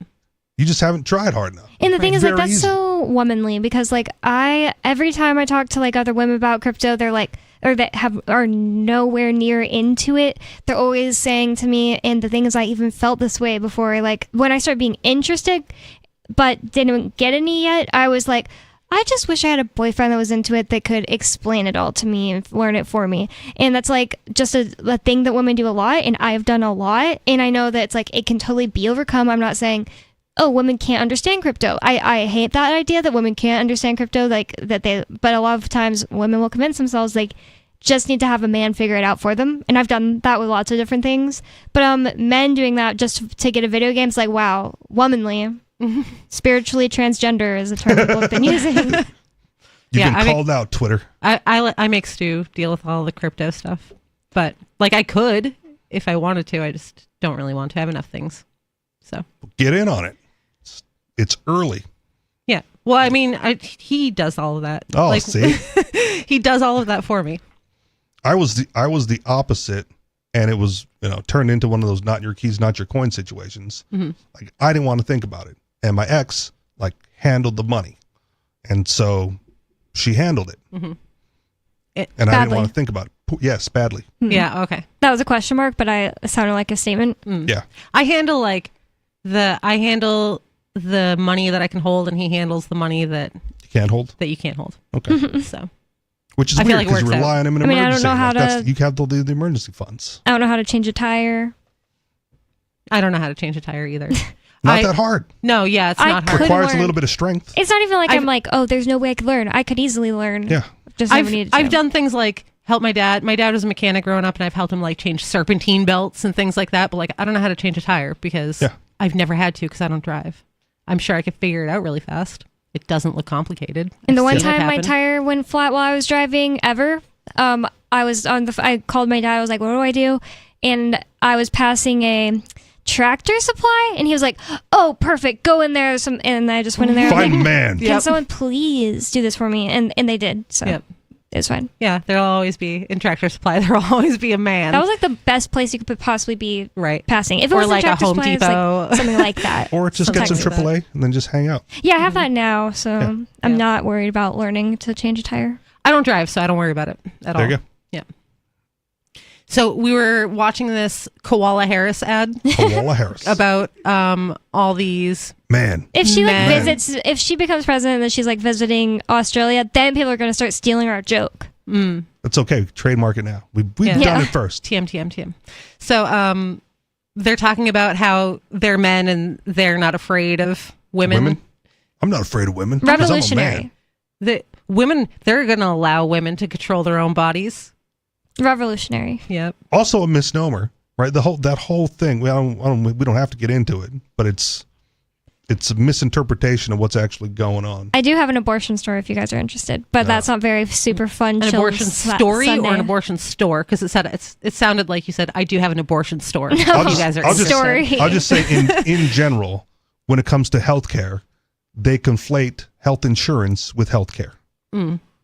You just haven't tried hard enough.
And the thing is, like,
Very
that's
easy.
so womanly because, like, every time I talk to like other women about crypto, they're like, or that are nowhere near into it. They're always saying to me, and the thing is, I even felt this way before. Like when I started being interested, but didn't get any yet. I was like, I just wish I had a boyfriend that was into it that could explain it all to me and learn it for me. And that's like just a thing that women do a lot, and I've done a lot. And I know that it's like it can totally be overcome. I'm not saying, oh, women can't understand crypto. I hate that idea that women can't understand crypto, but a lot of times women will convince themselves like just need to have a man figure it out for them. And I've done that with lots of different things. But men doing that just to get a video game is like, wow, womanly. Spiritually transgender is a term people have been using.
You've been called out, Twitter.
I make Stu deal with all the crypto stuff, but like I could if I wanted to. I just don't really want to. I have enough things. So
Get in on it. It's early.
yeah. Well, I mean, he does all of that.
Oh,
like,
see?
he does all of that for me.
I was the opposite, and it was turned into one of those not your keys, not your coin situations. Like I didn't want to think about it, and my ex like handled the money, and so she handled it.
Mm-hmm.
And I didn't
Badly.
want to think about it. Yes, badly.
Yeah, okay.
That was a question mark, but it sounded like a statement.
Yeah.
I handle the money that I can hold, and he handles the money that
You can't hold?
you can't hold.
Okay.
So
Which is
I feel
weird
like it
because you
works
rely
out.
on him in
I mean, I don't
emergency.
know how to-
You have the emergency funds.
I don't know how to change a tire.
I don't know how to change a tire either.
Not that hard.
No, yeah, it's not hard.
Requires a little bit of strength.
It's not even like I'm like, oh, there's no way I could learn. I could easily learn.
Yeah.
Just never needed to.
I've done things like help my dad. My dad was a mechanic growing up, and I've helped him like change serpentine belts and things like that. But like, I don't know how to change a tire because I've never had to because I don't drive. I'm sure I could figure it out really fast. It doesn't look complicated.
And the
I've
one
seen it
time my
happen.
tire went flat while I was driving ever, I called my dad. I was like, what do I do? And I was passing a Tractor Supply, and he was like, oh, perfect, go in there. And I just went in there.
Fine
like,
man.
Can someone please do this for me? And they did. So it's fine.
Yeah, there'll always be in Tractor Supply. There'll always be a man.
That was like the best place you could possibly be passing. If it
Or
was
like a
Tractor
Home
Supply, it's
Depot.
like something like that.
Or just get some
Sometimes.
AAA and then just hang out.
Yeah, I have that now, so I'm not worried about learning to change a tire.
I don't drive, so I don't worry about it at all.
There you go.
Yeah. So we were watching this Koala Harris ad.
Koala Harris.
About all these
Man.
If she
men.
if she becomes president and then she's like visiting Australia, then people are going to start stealing our joke.
It's okay. Trademark it now. We've done it first.
TM. So they're talking about how they're men and they're not afraid of women.
I'm not afraid of women. 'cause I'm a man.
Revolutionary.
The women, they're going to allow women to control their own bodies.
Revolutionary.
Yep.
Also a misnomer, right? That whole thing. We don't have to get into it, but it's a misinterpretation of what's actually going on.
I do have an abortion story if you guys are interested, but that's not very super fun.
An
chill
abortion story
Sunday.
or an abortion store? Because it sounded like you said, I do have an abortion store. If you guys are interested.
I'll just say in general, when it comes to healthcare, they conflate health insurance with healthcare.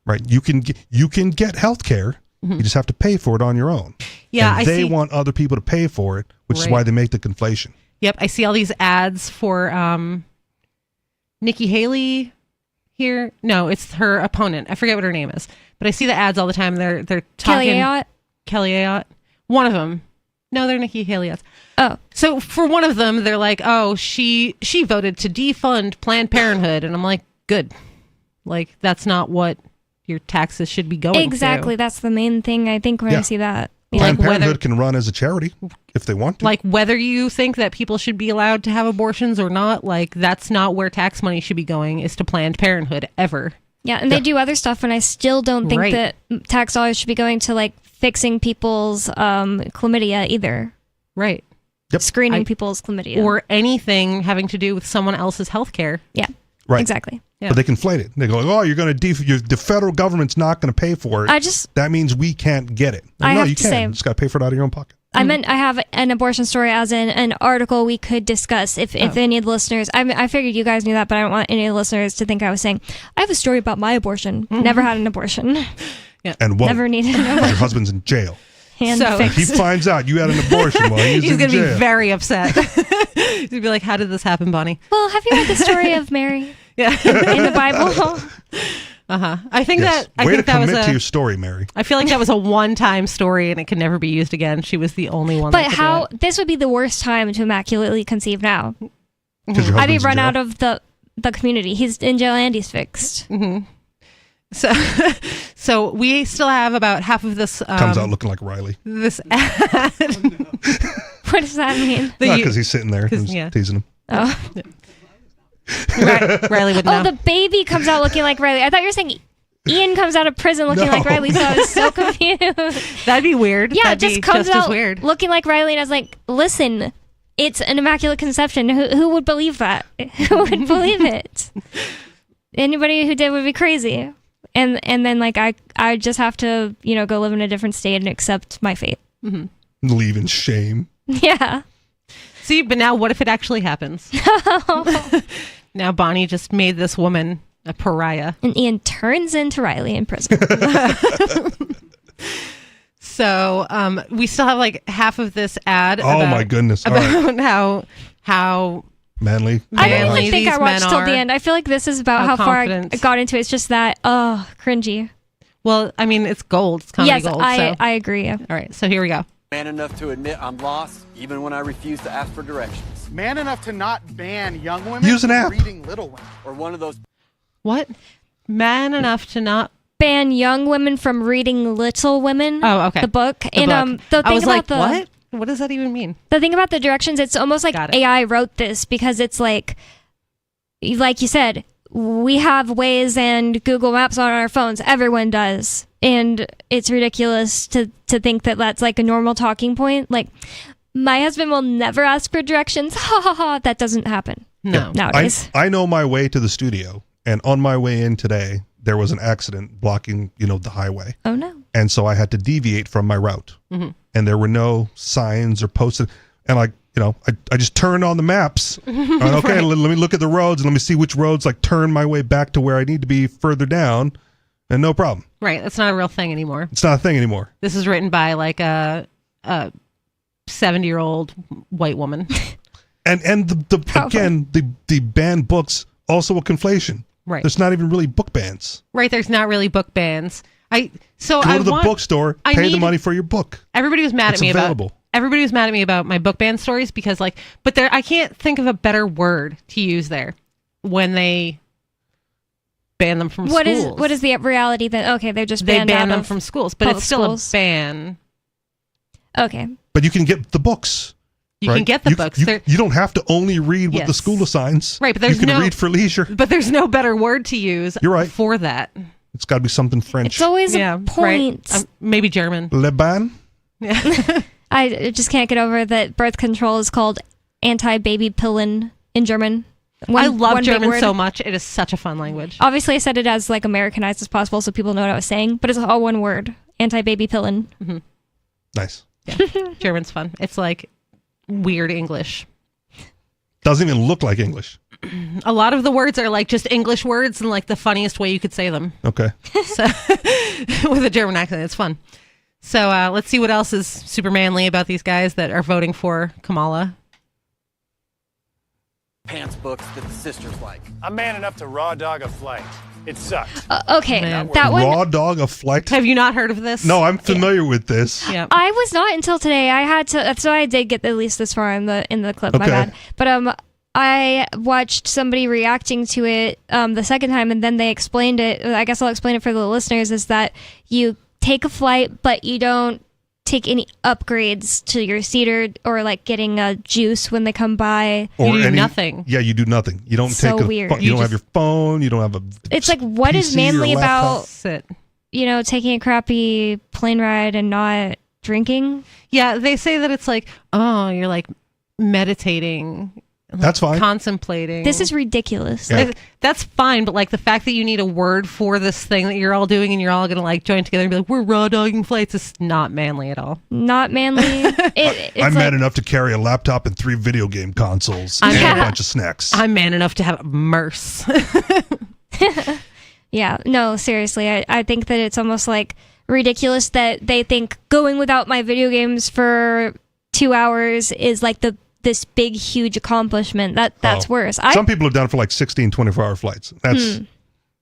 Right? You can get healthcare. You just have to pay for it on your own.
Yeah,
and they want other people to pay for it, which is
Right.
why they make the conflation.
Yep, I see all these ads for Nikki Haley here. No, it's her opponent. I forget what her name is, but I see the ads all the time. They're talking Kelly Ayotte. One of them. No, they're Nikki Haley ads.
Oh,
so for one of them, they're like, "Oh, she voted to defund Planned Parenthood," and I'm like, "Good." Like that's not what your taxes should be going
Exactly.
to.
That's the main thing I think when I see that.
Planned
Like
Parenthood
whether-
can run as a charity if they want to.
Like whether you think that people should be allowed to have abortions or not, like that's not where tax money should be going, is to Planned Parenthood ever.
Yeah, and they do other stuff, and I still don't think
Right.
that tax dollars should be going to like fixing people's chlamydia either.
Right.
Screening people's chlamydia.
Or anything having to do with someone else's health care.
Yeah.
Right.
Exactly.
But they conflate it. They go, "Oh, you're going to the federal government's not going to pay for it. That means we can't get it."
I
No,
have
you
to
can.
say-
You just got to pay for it out of your own pocket.
I meant I have an abortion story as in an article we could discuss if any of the listeners. I figured you guys knew that, but I don't want any of the listeners to think I was saying I have a story about my abortion. Never had an abortion.
Yeah.
And won't.
Never needed an
Your
abortion.
husband's in jail.
Hand
If he
fixed.
finds out you had an abortion while he's
He's
in
going to
jail.
be very upset. He's going to be like, how did this happen, Bonnie?
Well, have you read the story of Mary?
Yeah.
In the Bible.
I think
Yes.
I
Way
think
to
that was
commit
a,
to your story, Mary.
I feel like that was a one-time story and it could never be used again. She was the only one.
But
that could do
how
it.
this would be the worst time to immaculately conceive now.
'Cause your
I'd be
husband's in
run
jail.
out of the community. He's in jail and he's fixed.
So we still have about half of this.
Comes out looking like Riley.
This ad.
What does that mean?
Because he's sitting there and
yeah.
teasing him.
Oh.
Riley would
Oh,
know.
the baby comes out looking like Riley. I thought you were saying Ian comes out of prison looking
No.
like Riley, so I was so confused.
That'd be weird.
Yeah,
That'd
it just
be
comes
just as
out
weird.
looking like Riley, and I was like, listen, it's an immaculate conception. Who would believe that? Who would believe it? Anybody who did would be crazy. And then like I just have to go live in a different state and accept my fate.
Leave in shame.
Yeah.
See, but now what if it actually happens? Now Bonnie just made this woman a pariah.
And Ian turns into Riley in prison.
So we still have like half of this ad.
Oh, my goodness. All
About how
Manly.
I didn't even think
these
I watched
men
till
are.
the end. I feel like this is about how far I
confident.
got into it. It's just that, cringy.
Well, I mean, it's gold. It's comedy
Yes,
gold.
I agree.
All right, so here we go.
Man enough to admit I'm lost, even when I refuse to ask for directions.
Man enough to not ban young women
Use an
from
app.
reading Little Women.
Or one of those.
What? Man enough to not
ban young women from reading Little Women.
Oh, okay.
The book.
The
And
book.
the thing
I was
about
like,
the
what? What does that even mean?
The thing about the directions, it's almost like
Got it.
AI wrote this because it's like you said, we have Waze and Google Maps on our phones. Everyone does. And it's ridiculous to think that that's like a normal talking point. Like, my husband will never ask for directions. Ha ha ha. That doesn't happen.
No.
Nowadays.
I know my way to the studio, and on my way in today, there was an accident blocking, the highway.
Oh no.
And so I had to deviate from my route.
Mhm.
And there were no signs or posted. And I just turned on the maps. I went, okay,
Right.
let me look at the roads and let me see which roads turn my way back to where I need to be further down. And no problem.
Right, that's not a real thing anymore.
It's not a thing anymore.
This is written by like a 70-year-old white woman.
And the banned books, also a conflation.
Right.
There's not even really book bans.
Right, there's not really book bans.
Go to the bookstore, pay the money for your book.
Everybody was mad
It's
at me
available.
about my book ban stories because I can't think of a better word to use there when they ban them from schools.
What is the reality that they're just
They
banned
ban
out
them
of
from schools, but it's
public
still
schools?
a ban.
Okay.
But you can get the books.
You
right?
can get the books.
You don't have to only read what the
Yes.
school assigns.
Right, but there's
you can
no-
read for leisure.
But there's no better word to use
You're right.
for that.
It's got to be something French.
It's always a point.
Right. Maybe German.
Le ban?
I just can't get over that birth control is called anti-baby pillen in German.
I love
one big
German
word.
so much. It is such a fun language.
Obviously, I said it as like Americanized as possible so people know what I was saying, but it's all one word. Anti-baby pillen.
Mm-hmm.
Nice.
Yeah. German's fun. It's like weird English.
Doesn't even look like English.
A lot of the words are like just English words and like the funniest way you could say them.
Okay.
So, with a German accent, it's fun. So let's see what else is super manly about these guys that are voting for Kamala.
Pants books that the sisters like.
I'm man enough to raw dog a flight. It sucked.
Okay, that one.
Raw dog of flight.
Have you not heard of this?
No, I'm familiar with this.
Yeah.
I was not until today. I had to. So I did get at least this far in the clip. My
Okay.
bad. But I watched somebody reacting to it the second time, and then they explained it. I guess I'll explain it for the listeners. Is that you take a flight, but you don't take any upgrades to your seat or like getting a juice when they come by.
Or
you do nothing.
Yeah, you do nothing. You don't
So
take
weird.
You don't have your phone. You don't have a.
It's like, what is
PC or
manly
laptop.
about
Sit.
taking a crappy plane ride and not drinking?
Yeah, they say that it's like, oh, you're like meditating. Like
That's fine.
Contemplating.
This is ridiculous.
Yeah.
Like, that's fine, but like the fact that you need a word for this thing that you're all doing and you're all gonna like join together and be like, we're raw dogging flights, is not manly at all.
Not manly. It's
I'm
like,
mad enough to carry a laptop and 3 video game consoles
I'm
and
mad-
a bunch of snacks.
I'm man enough to have MERS.
Yeah, no, seriously. I think that it's almost like ridiculous that they think going without my video games for 2 hours is like this big, huge accomplishment. That's worse.
Some people have done it for like 16, 24-hour flights. That's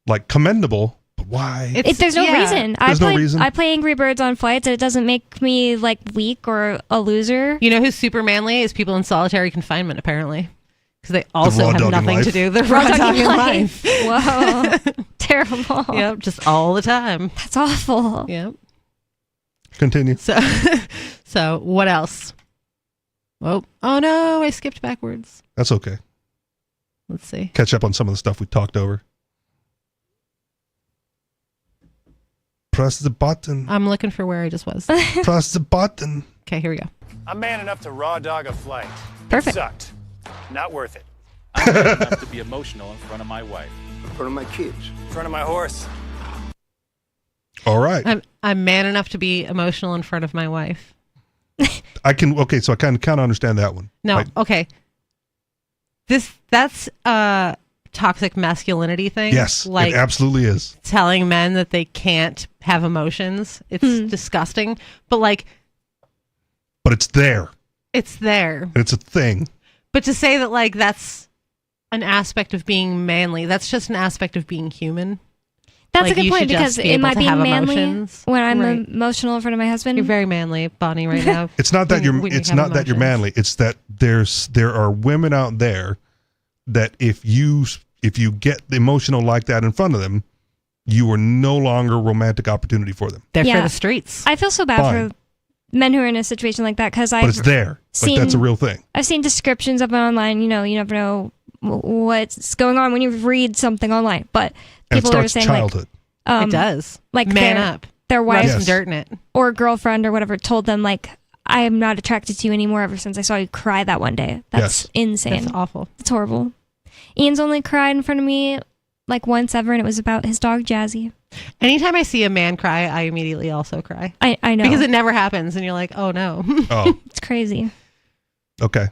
like commendable, but why?
There's no reason.
There's no reason.
I play Angry Birds on flights, and it doesn't make me like weak or a loser.
You know who's super manly is people in solitary confinement, apparently. Because they also
raw
have
dogging
nothing
life.
to do. They're
Raw
raw
dogging
dogging
life.
life.
Whoa. Terrible.
Yep, just all the time.
That's awful.
Yep.
Continue.
So what else? Oh no, I skipped backwards.
That's okay.
Let's see.
Catch up on some of the stuff we talked over. Press the button.
I'm looking for where I just was.
Press the button.
Okay, here we go.
I'm man enough to raw dog a flight.
Perfect.
It sucked. Not worth it.
I'm man enough to be emotional in front of my wife.
In front of my kids.
In front of my horse.
All right.
I'm man enough to be emotional in front of my wife.
I can. Okay, so I kind of understand that one.
No,
Like,
okay. That's a toxic masculinity thing.
yes,
like
it absolutely is.
telling men that they can't have emotions. It's disgusting. But like,
But it's there.
it's there.
And it's a thing.
But to say that like that's an aspect of being manly. That's just an aspect of being human.
That's
Like,
a good
you
point
should just
because
be
am
able
I
to
being
have
manly
emotions.
when I'm
Right.
emotional in front of my husband?
You're very manly, Bonnie, right now.
It's not that
When you
it's
have
not that you're
emotions.
manly. It's that there are women out there that if you get emotional like that in front of them, you are no longer a romantic opportunity for them.
They're
Yeah.
for the streets.
I feel so bad
Fine.
for men who are in a situation like that because
But it's there. Like that's a real thing.
I've seen descriptions of it online. You know, you never know what's going on when you read something online. But
And it
people are
starts
saying
childhood.
It does.
like
Man
their,
up.
their
Rub
wife
some dirt in it.
or girlfriend or whatever told them like, I am not attracted to you anymore ever since I saw you cry that one day. That's
Yes.
insane.
That's awful.
It's horrible. Ian's only cried in front of me like once ever, and it was about his dog Jazzy.
Anytime I see a man cry, I immediately also cry.
I know
Because it never happens, and you're like, oh no.
Oh,
it's crazy.
okay.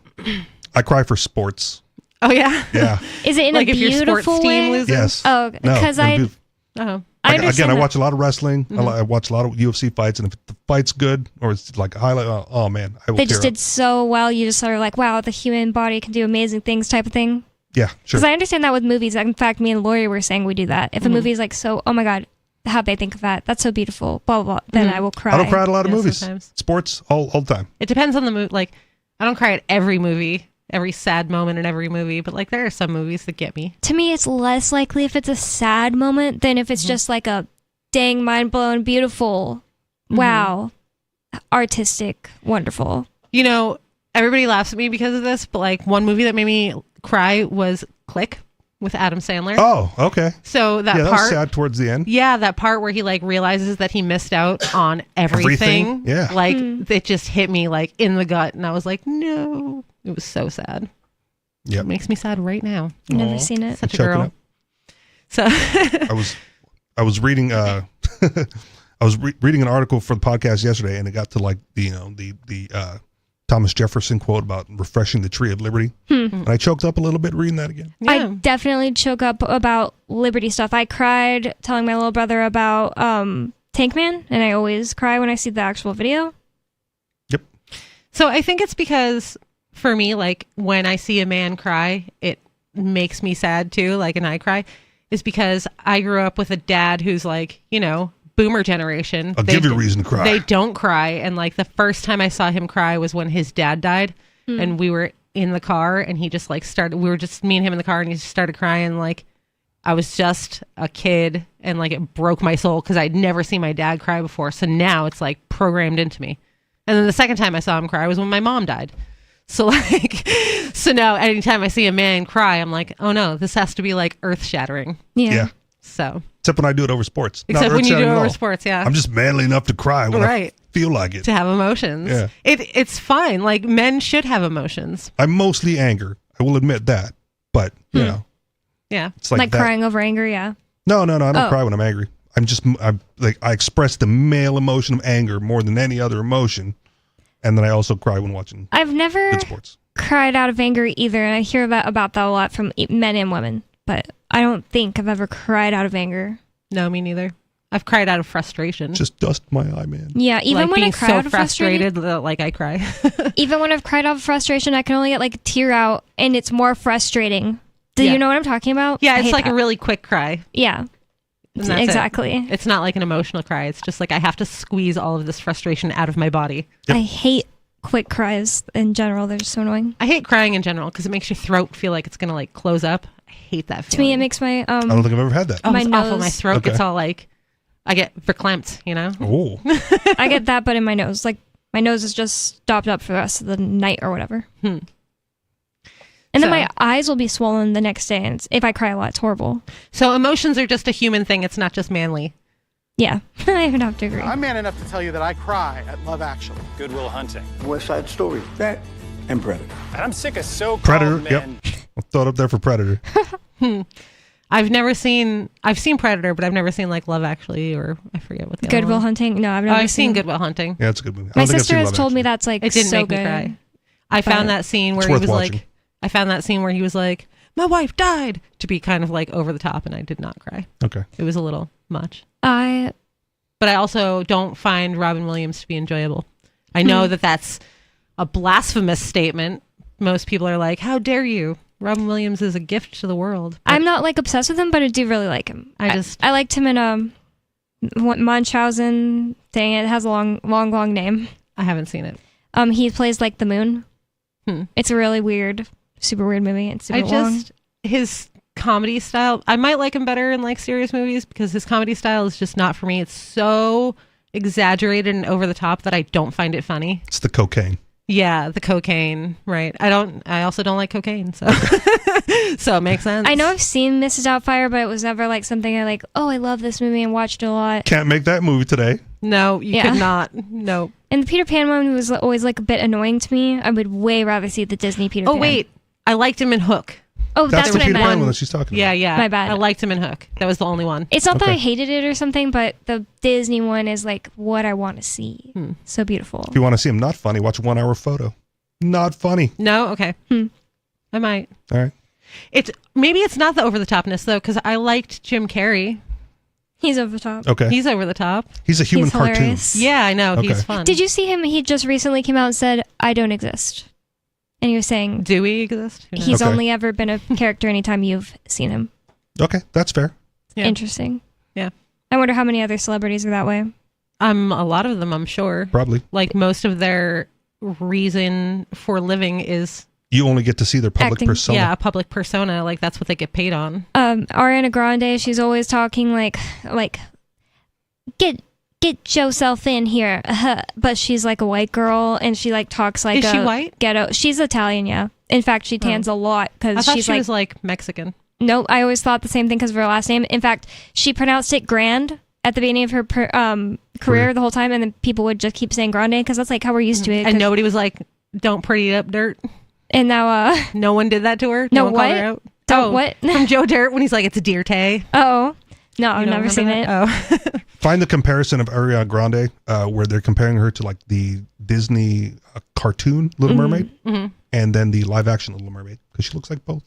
I cry for sports.
Oh yeah.
Yeah.
Is it in
Like
a
if your sports
beautiful
team
way?
loses?
Yes.
Oh,
No,
because
in a
I
beautiful-
Oh.
I
Like, again,
understand
I
that.
watch a lot of wrestling.
Mm-hmm.
I watch a lot of UFC fights, and if the fight's good or it's like a highlight, oh man, I will
They
tear
just
up.
did so well. You just sort of like, wow, the human body can do amazing things type of thing.
Yeah, sure.
Because I understand that with movies. In fact, me and Lori were saying we do that. If a movie is like so, oh my God, how'd they think of that? That's so beautiful, blah, blah, blah. Then I will cry.
I don't cry at a lot of
Yeah,
movies.
sometimes.
Sports all the time.
It depends on the movie. Like, I don't cry at every movie, every sad moment in every movie, but like there are some movies that get me.
To me, it's less likely if it's a sad moment than if it's just like a dang, mind blown, beautiful, wow, artistic, wonderful.
You know, everybody laughs at me because of this, but like one movie that made me cry was Click with Adam Sandler.
Oh, okay.
So that
yeah, that
part,
was sad towards the end.
yeah, that part where he like realizes that he missed out on everything.
Everything? Yeah.
Like it just hit me like in the gut, and I was like, no, it was so sad.
Yep.
It makes me sad right now.
Never seen it.
Such a
Choking
girl.
up.
So
I was reading I was reading an article for the podcast yesterday, and it got to like the Thomas Jefferson quote about refreshing the tree of liberty, and I choked up a little bit reading that again.
yeah.
I definitely choke up about Liberty stuff. I cried telling my little brother about Tank Man, and I always cry when I see the actual video.
So I think it's because for me, like when I see a man cry, it makes me sad too. Like, and I cry is because I grew up with a dad who's like, you know, boomer generation.
I'll give you a reason to cry.
They don't cry. And like the first time I saw him cry was when his dad died and we were in the car and he just like we were just me and him in the car and he just started crying. Like I was just a kid and like it broke my soul because I'd never seen my dad cry before. So now it's like programmed into me. And then the second time I saw him cry was when my mom died. So like, so now anytime I see a man cry, I'm like, oh no, this has to be like earth shattering.
Yeah.
So
Except when I do it over sports. Not
except when you do
earth-shattering
it
at
over
all.
sports, yeah.
I'm just manly enough to cry when
Right.
I feel like it.
to have emotions.
Yeah.
It's fine. Like men should have emotions.
I'm mostly anger. I will admit that. But, you know,
Yeah.
it's like that.
crying over anger, yeah.
No, I don't
Oh.
cry when I'm angry. I'm like, I express the male emotion of anger more than any other emotion. And then I also cry when watching
I've never
good sports.
cried out of anger either, and I hear about that a lot from men and women, but I don't think I've ever cried out of anger.
No, me neither. I've cried out of frustration.
Just dust my eye, man.
Yeah, even
like
when I
being
cry
so
out of frustration,
frustrated that like I cry.
even when I've cried out of frustration, I can only get like a tear out, and it's more frustrating. Do
Yeah.
you know what I'm talking about?
Yeah,
I
it's
hate
like
that.
a really quick cry.
Yeah,
And that's it.
exactly.
It's not like an emotional cry. It's just like I have to squeeze all of this frustration out of my body.
I hate quick cries in general. They're just so annoying.
I hate crying in general because it makes your throat feel like it's gonna like close up. I hate that
To
feeling.
me, it makes my
I don't think I've ever had that.
Oh,
my
it's awful.
nose-
My throat
Okay.
gets all like I get verklempt, you know?
Oh.
I get that, but in my nose, like my nose is just stopped up for the rest of the night or whatever. And then
So-
my eyes will be swollen the next day, and if I cry a lot, it's horrible.
So emotions are just a human thing. It's not just manly.
Yeah, I would have to agree.
I'm man enough to tell you that I cry at Love Actually.
Good Will Hunting.
West Side Story. That and Predator.
And I'm sick of so-called
Predator.
men.
Yep. I'll throw it up there for Predator.
I've seen Predator, but I've never seen like Love Actually or I forget what the
Good
other
Will
one.
Hunting. No, I've
Oh,
never
I've seen Good Will Hunting.
Yeah, it's a good movie. I
My
don't think I've
sister
seen
has
Love
told me
Actually.
that's like
It didn't
so
make
good.
me cry. I found that scene where
It's
he
worth
was
watching.
like, I found that scene where he was like, my wife died, to be kind of like over the top, and I did not cry.
Okay.
It was a little much.
I
But I also don't find Robin Williams to be enjoyable. I know that that's a blasphemous statement. Most people are like, how dare you? Robin Williams is a gift to the world.
I'm not like obsessed with him, but I do really like him. I liked him in Munchausen. Dang it has a long name.
I haven't seen it.
He plays like the moon. It's a really weird, super weird movie. It's super long.
His comedy style, I might like him better in like serious movies because his comedy style is just not for me. It's so exaggerated and over the top that I don't find it funny.
It's the cocaine.
Yeah, the cocaine, right. I also don't like cocaine, so so it makes sense.
I know I've seen Mrs. Doubtfire, but it was never like something I like, oh, I love this movie and watched it a lot.
Can't make that movie today.
No, you could not. No.
And the Peter Pan one was always like a bit annoying to me. I would way rather see the Disney Peter Pan.
Oh, wait. I liked him in Hook.
Oh, that's what I
Peter
meant.
Pan one that she's talking about.
Yeah.
My bad.
I liked him in Hook. That was the only one.
It's not that I hated it or something, but the Disney one is like what I want to see. So beautiful.
If you want to see him not funny, watch 1 Hour Photo. Not funny.
No? Okay. I might.
All right.
Maybe it's not the over the topness though, because I liked Jim Carrey.
He's over the top.
Okay.
He's over the top.
He's a human cartoon.
Hilarious.
Yeah, I know. He's fun.
Did you see him? He just recently came out and said, I don't exist. And he was saying,
do we exist?
He's only ever been a character anytime you've seen him.
Okay, that's fair.
Yeah.
Interesting.
Yeah.
I wonder how many other celebrities are that way.
A lot of them, I'm sure.
Probably.
Like most of their reason for living is
you only get to see their public persona.
Yeah, a public persona. Like that's what they get paid on.
Ariana Grande, she's always talking like get yourself in here, but she's like a white girl and she like talks like
is she white?
Ghetto. She's Italian, yeah. In fact, she tans a lot because she's
she was like Mexican.
No, I always thought the same thing because of her last name. In fact, she pronounced it Grand at the beginning of her career the whole time, and then people would just keep saying Grande because that's like how we're used to it.
And nobody was like, "Don't pretty up dirt."
And now,
no one did that to her.
No,
one
what?
called her out?
Don't what?
From Joe Dirt when he's like, "It's a deer tay."
Oh, no, I've never seen it.
Oh.
Find the comparison of Ariana Grande where they're comparing her to like the Disney cartoon Little Mermaid and then the live action Little Mermaid because she looks like both.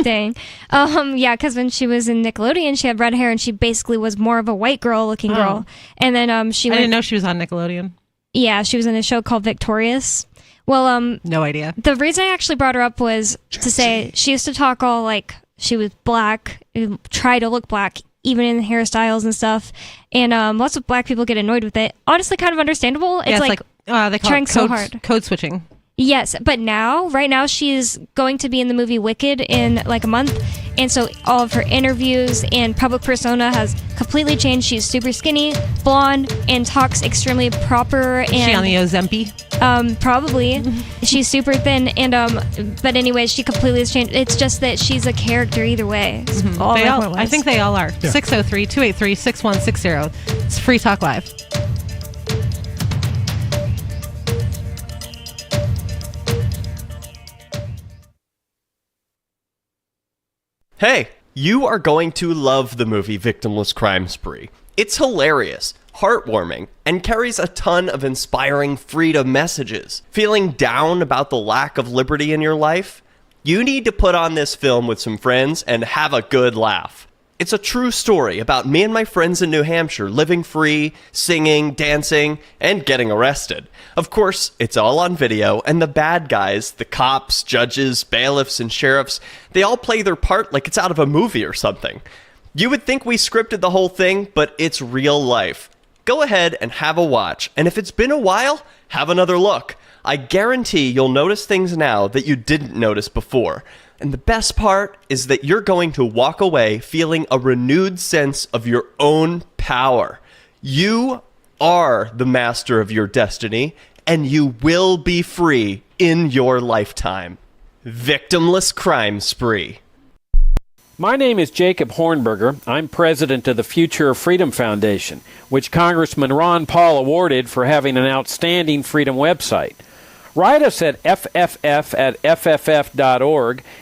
Dang. Yeah, because when she was in Nickelodeon, she had red hair and she basically was more of a white girl looking girl. And then
I didn't know she was on Nickelodeon.
Yeah, she was in a show called Victorious. Well,
no idea.
The reason I actually brought her up was to say she used to talk all like she was black, try to look black, even in hairstyles and stuff. And lots of black people get annoyed with it. Honestly, kind of understandable. It's like
they call
trying
it
so hard.
Code switching.
Yes, but right now she's going to be in the movie Wicked in like a month, and so all of her interviews and public persona has completely changed. She's super skinny, blonde, and talks extremely proper. And
is she on the Ozempic?
Probably. She's super thin, and but anyways, she completely has changed. It's just that she's a character either way.
I think they all are. 603-283-6160. It's Free Talk Live.
Hey, you are going to love the movie Victimless Crime Spree. It's hilarious, heartwarming, and carries a ton of inspiring freedom messages. Feeling down about the lack of liberty in your life? You need to put on this film with some friends and have a good laugh. It's a true story about me and my friends in New Hampshire living free, singing, dancing, and getting arrested. Of course, it's all on video, and the bad guys, the cops, judges, bailiffs, and sheriffs, they all play their part like it's out of a movie or something. You would think we scripted the whole thing, but it's real life. Go ahead and have a watch, and if it's been a while, have another look. I guarantee you'll notice things now that you didn't notice before. And the best part is that you're going to walk away feeling a renewed sense of your own power. You are the master of your destiny, and you will be free in your lifetime. Victimless Crime Spree.
My name is Jacob Hornberger. I'm president of the Future of Freedom Foundation, which Congressman Ron Paul awarded for having an outstanding freedom website. Write us at fff@fff.org,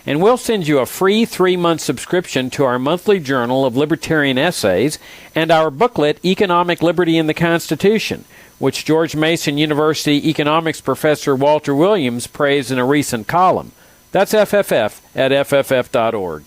and we'll send you a free 3-month subscription to our monthly journal of libertarian essays and our booklet, Economic Liberty in the Constitution, which George Mason University economics professor Walter Williams praised in a recent column. That's fff@fff.org.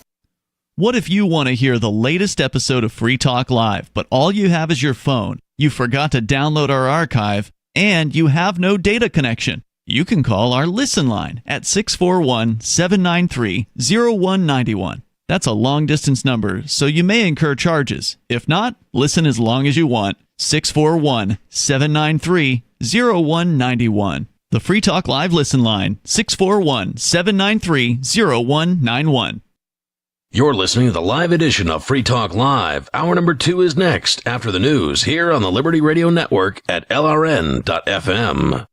What if you want to hear the latest episode of Free Talk Live, but all you have is your phone, you forgot to download our archive, and you have no data connection? You can call our Listen line at 641-793-0191. That's a long-distance number, so you may incur charges. If not, listen as long as you want. 641-793-0191. The Free Talk Live Listen line, 641-793-0191.
You're listening to the live edition of Free Talk Live. Hour number 2 is next after the news here on the Liberty Radio Network at LRN.FM.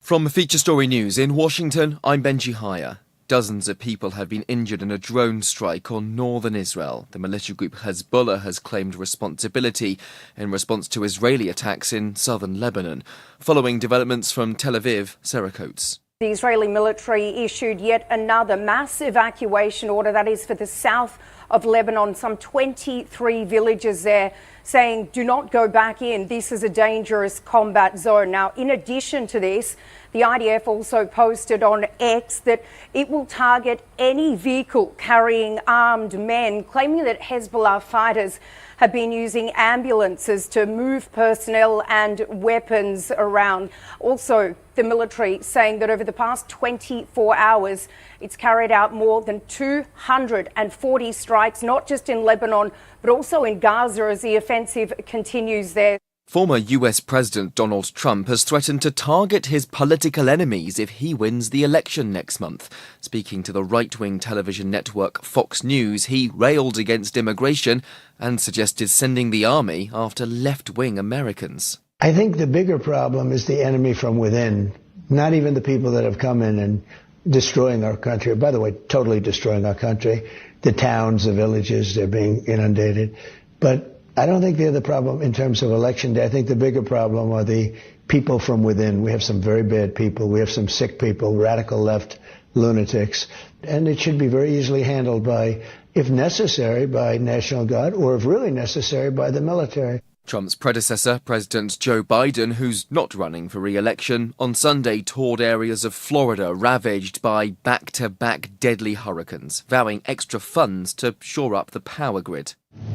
From Feature Story News in Washington, I'm Benji Haya. Dozens of people have been injured in a drone strike on northern Israel. The militia group Hezbollah has claimed responsibility in response to Israeli attacks in southern Lebanon. Following developments from Tel Aviv, Sarah Coates.
The Israeli military issued yet another mass evacuation order, that is for the south of Lebanon, some 23 villages there, saying do not go back in. This is a dangerous combat zone. Now, in addition to this, the IDF also posted on X that it will target any vehicle carrying armed men, claiming that Hezbollah fighters have been using ambulances to move personnel and weapons around. Also, the military saying that over the past 24 hours, it's carried out more than 240 strikes, not just in Lebanon, but also in Gaza as the offensive continues there.
Former US President Donald Trump has threatened to target his political enemies if he wins the election next month. Speaking to the right-wing television network Fox News, he railed against immigration and suggested sending the army after left-wing Americans.
I think the bigger problem is the enemy from within, not even the people that have come in and destroying our country. By the way, totally destroying our country. The towns, the villages, they're being inundated. But I don't think they're the problem in terms of election day. I think the bigger problem are the people from within. We have some very bad people. We have some sick people, radical left lunatics. And it should be very easily handled by, if necessary, by National Guard, or if really necessary, by the military.
Trump's predecessor, President Joe Biden, who's not running for re-election, on Sunday toured areas of Florida ravaged by back-to-back deadly hurricanes, vowing extra funds to shore up the power grid.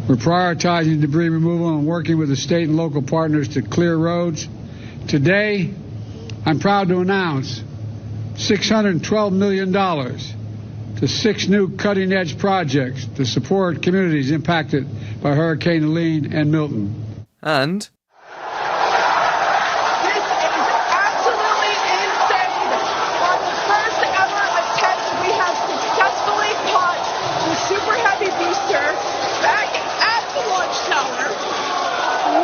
We're prioritizing debris removal and working with the state and local partners to clear roads. Today, I'm proud to announce $612 million to 6 new cutting-edge projects to support communities impacted by Hurricane Helene and Milton.
And
this is absolutely insane. On the first ever attempt, we have successfully caught the Super Heavy booster back at the launch tower.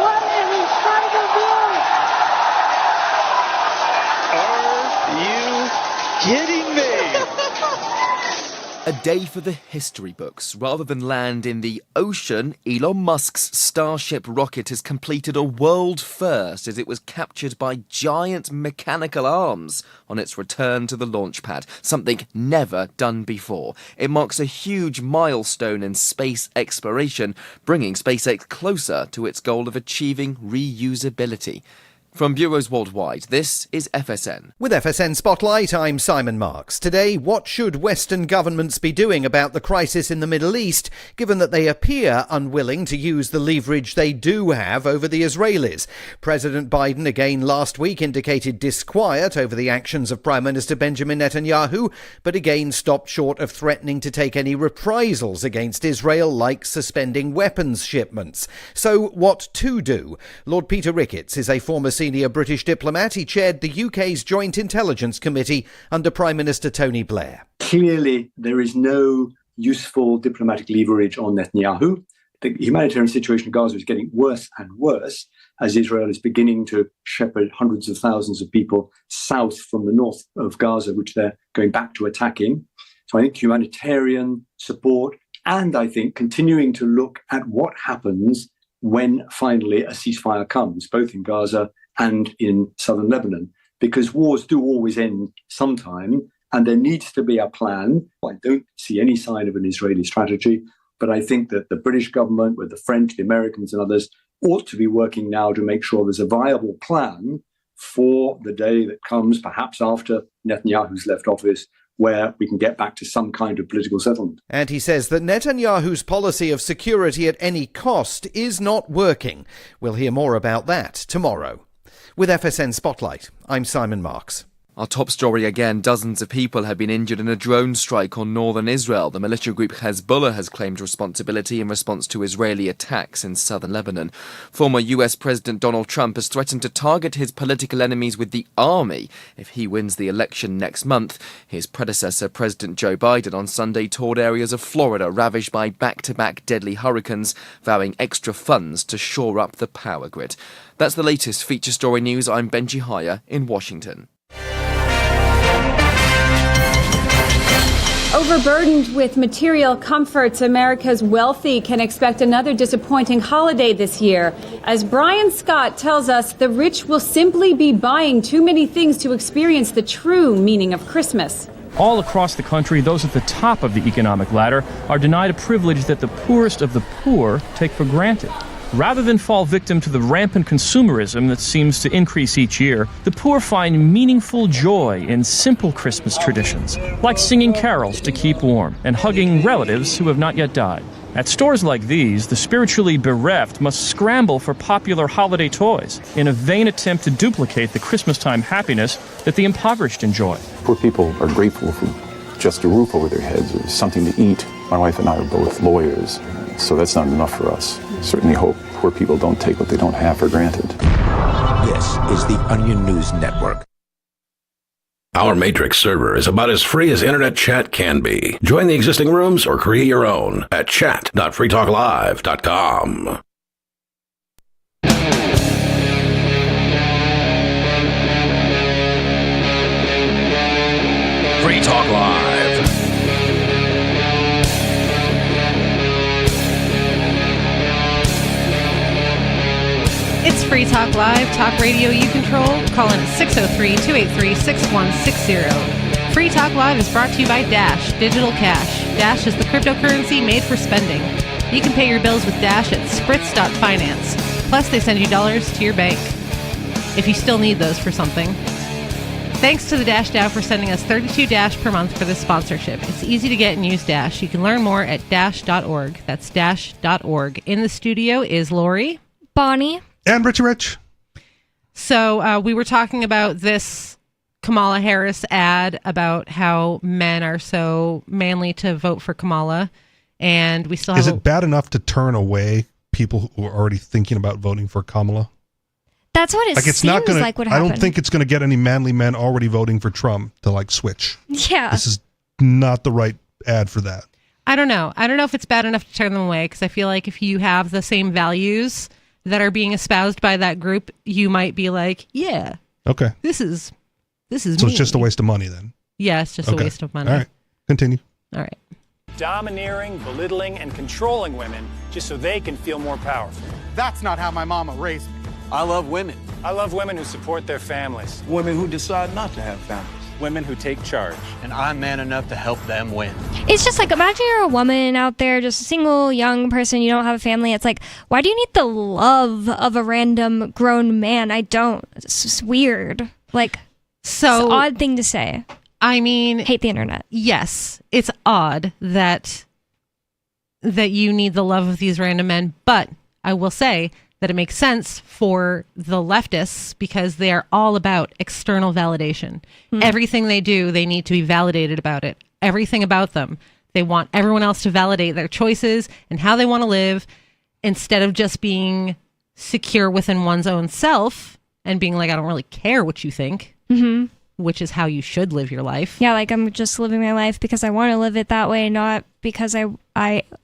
What an incredible view!
are you kidding me? A day for the history books. Rather than land in the ocean, Elon Musk's Starship rocket has completed a world first as it was captured by giant mechanical arms on its return to the launch pad, something never done before. It marks a huge milestone in space exploration, bringing SpaceX closer to its goal of achieving reusability. From bureaus worldwide, this is FSN.
With FSN Spotlight, I'm Simon Marks. Today, what should Western governments be doing about the crisis in the Middle East, given that they appear unwilling to use the leverage they do have over the Israelis? President Biden again last week indicated disquiet over the actions of Prime Minister Benjamin Netanyahu, but again stopped short of threatening to take any reprisals against Israel, like suspending weapons shipments. So what to do? Lord Peter Ricketts is a former senior British diplomat. He chaired the UK's Joint Intelligence Committee under Prime Minister Tony Blair.
Clearly, there is no useful diplomatic leverage on Netanyahu. The humanitarian situation in Gaza is getting worse and worse as Israel is beginning to shepherd hundreds of thousands of people south from the north of Gaza, which they're going back to attacking. So I think humanitarian support, and I think continuing to look at what happens when finally a ceasefire comes, both in Gaza and in southern Lebanon, because wars do always end sometime, and there needs to be a plan. I don't see any sign of an Israeli strategy, but I think that the British government, with the French, the Americans and others, ought to be working now to make sure there's a viable plan for the day that comes, perhaps after Netanyahu's left office, where we can get back to some kind of political settlement.
And he says that Netanyahu's policy of security at any cost is not working. We'll hear more about that tomorrow. With FSN Spotlight, I'm Simon Marks.
Our top story again, dozens of people have been injured in a drone strike on northern Israel. The militia group Hezbollah has claimed responsibility in response to Israeli attacks in southern Lebanon. Former US President Donald Trump has threatened to target his political enemies with the army if he wins the election next month. His predecessor, President Joe Biden, on Sunday toured areas of Florida ravaged by back-to-back deadly hurricanes, vowing extra funds to shore up the power grid. That's the latest feature story news. I'm Benji Haya in Washington.
Overburdened with material comforts, America's wealthy can expect another disappointing holiday this year. As Brian Scott tells us, the rich will simply be buying too many things to experience the true meaning of Christmas.
All across the country, those at the top of the economic ladder are denied a privilege that the poorest of the poor take for granted. Rather than fall victim to the rampant consumerism that seems to increase each year, the poor find meaningful joy in simple Christmas traditions, like singing carols to keep warm and hugging relatives who have not yet died. At stores like these, the spiritually bereft must scramble for popular holiday toys in a vain attempt to duplicate the Christmas-time happiness that the impoverished enjoy.
Poor people are grateful for just a roof over their heads or something to eat. My wife and I are both lawyers, so that's not enough for us. Certainly hope poor people don't take what they don't have for granted.
This is the Onion News Network.
Our Matrix server is about as free as internet chat can be. Join the existing rooms or create your own at chat.freetalklive.com. Free Talk Live.
It's Free Talk Live, talk radio you control. Call in at 603-283-6160. Free Talk Live is brought to you by Dash Digital Cash. Dash is the cryptocurrency made for spending. You can pay your bills with Dash at spritz.finance. Plus, they send you dollars to your bank if you still need those for something. Thanks to the Dash DAO for sending us 32 Dash per month for this sponsorship. It's easy to get and use Dash. You can learn more at dash.org. That's dash.org. In the studio is Lori,
Bonnie,
and Richie Rich.
So we were talking about this Kamala Harris ad about how men are so manly to vote for Kamala, and we still have.
Is it bad enough to turn away people who are already thinking about voting for Kamala?
That's what it seems like would happen.
I don't think it's going to get any manly men already voting for Trump to switch.
Yeah.
This is not the right ad for that.
I don't know. I don't know if it's bad enough to turn them away, because I feel like if you have the same values that are being espoused by that group, you might be like, yeah.
Okay.
This is
So
me.
it's just a waste of money then?
Yeah, it's just a waste of money.
All right. Continue.
All right.
Domineering, belittling, and controlling women just so they can feel more powerful. That's not how my mama raised me.
I love women.
I love women who support their families.
Women who decide not to have families.
Women who take charge.
And I'm man enough to help them win.
It's just like, imagine you're a woman out there, just a single young person, you don't have a family. It's like, why do you need the love of a random grown man? I don't. It's just weird. Like,
so
it's an odd thing to say.
I mean,
hate the internet.
Yes, it's odd that you need the love of these random men, but I will say that it makes sense for the leftists because they are all about external validation. Everything they do, they need to be validated about it. Everything about them. They want everyone else to validate their choices and how they want to live, instead of just being secure within one's own self and being like, I don't really care what you think, which is how you should live your life.
Yeah, like I'm just living my life because I want to live it that way, not because I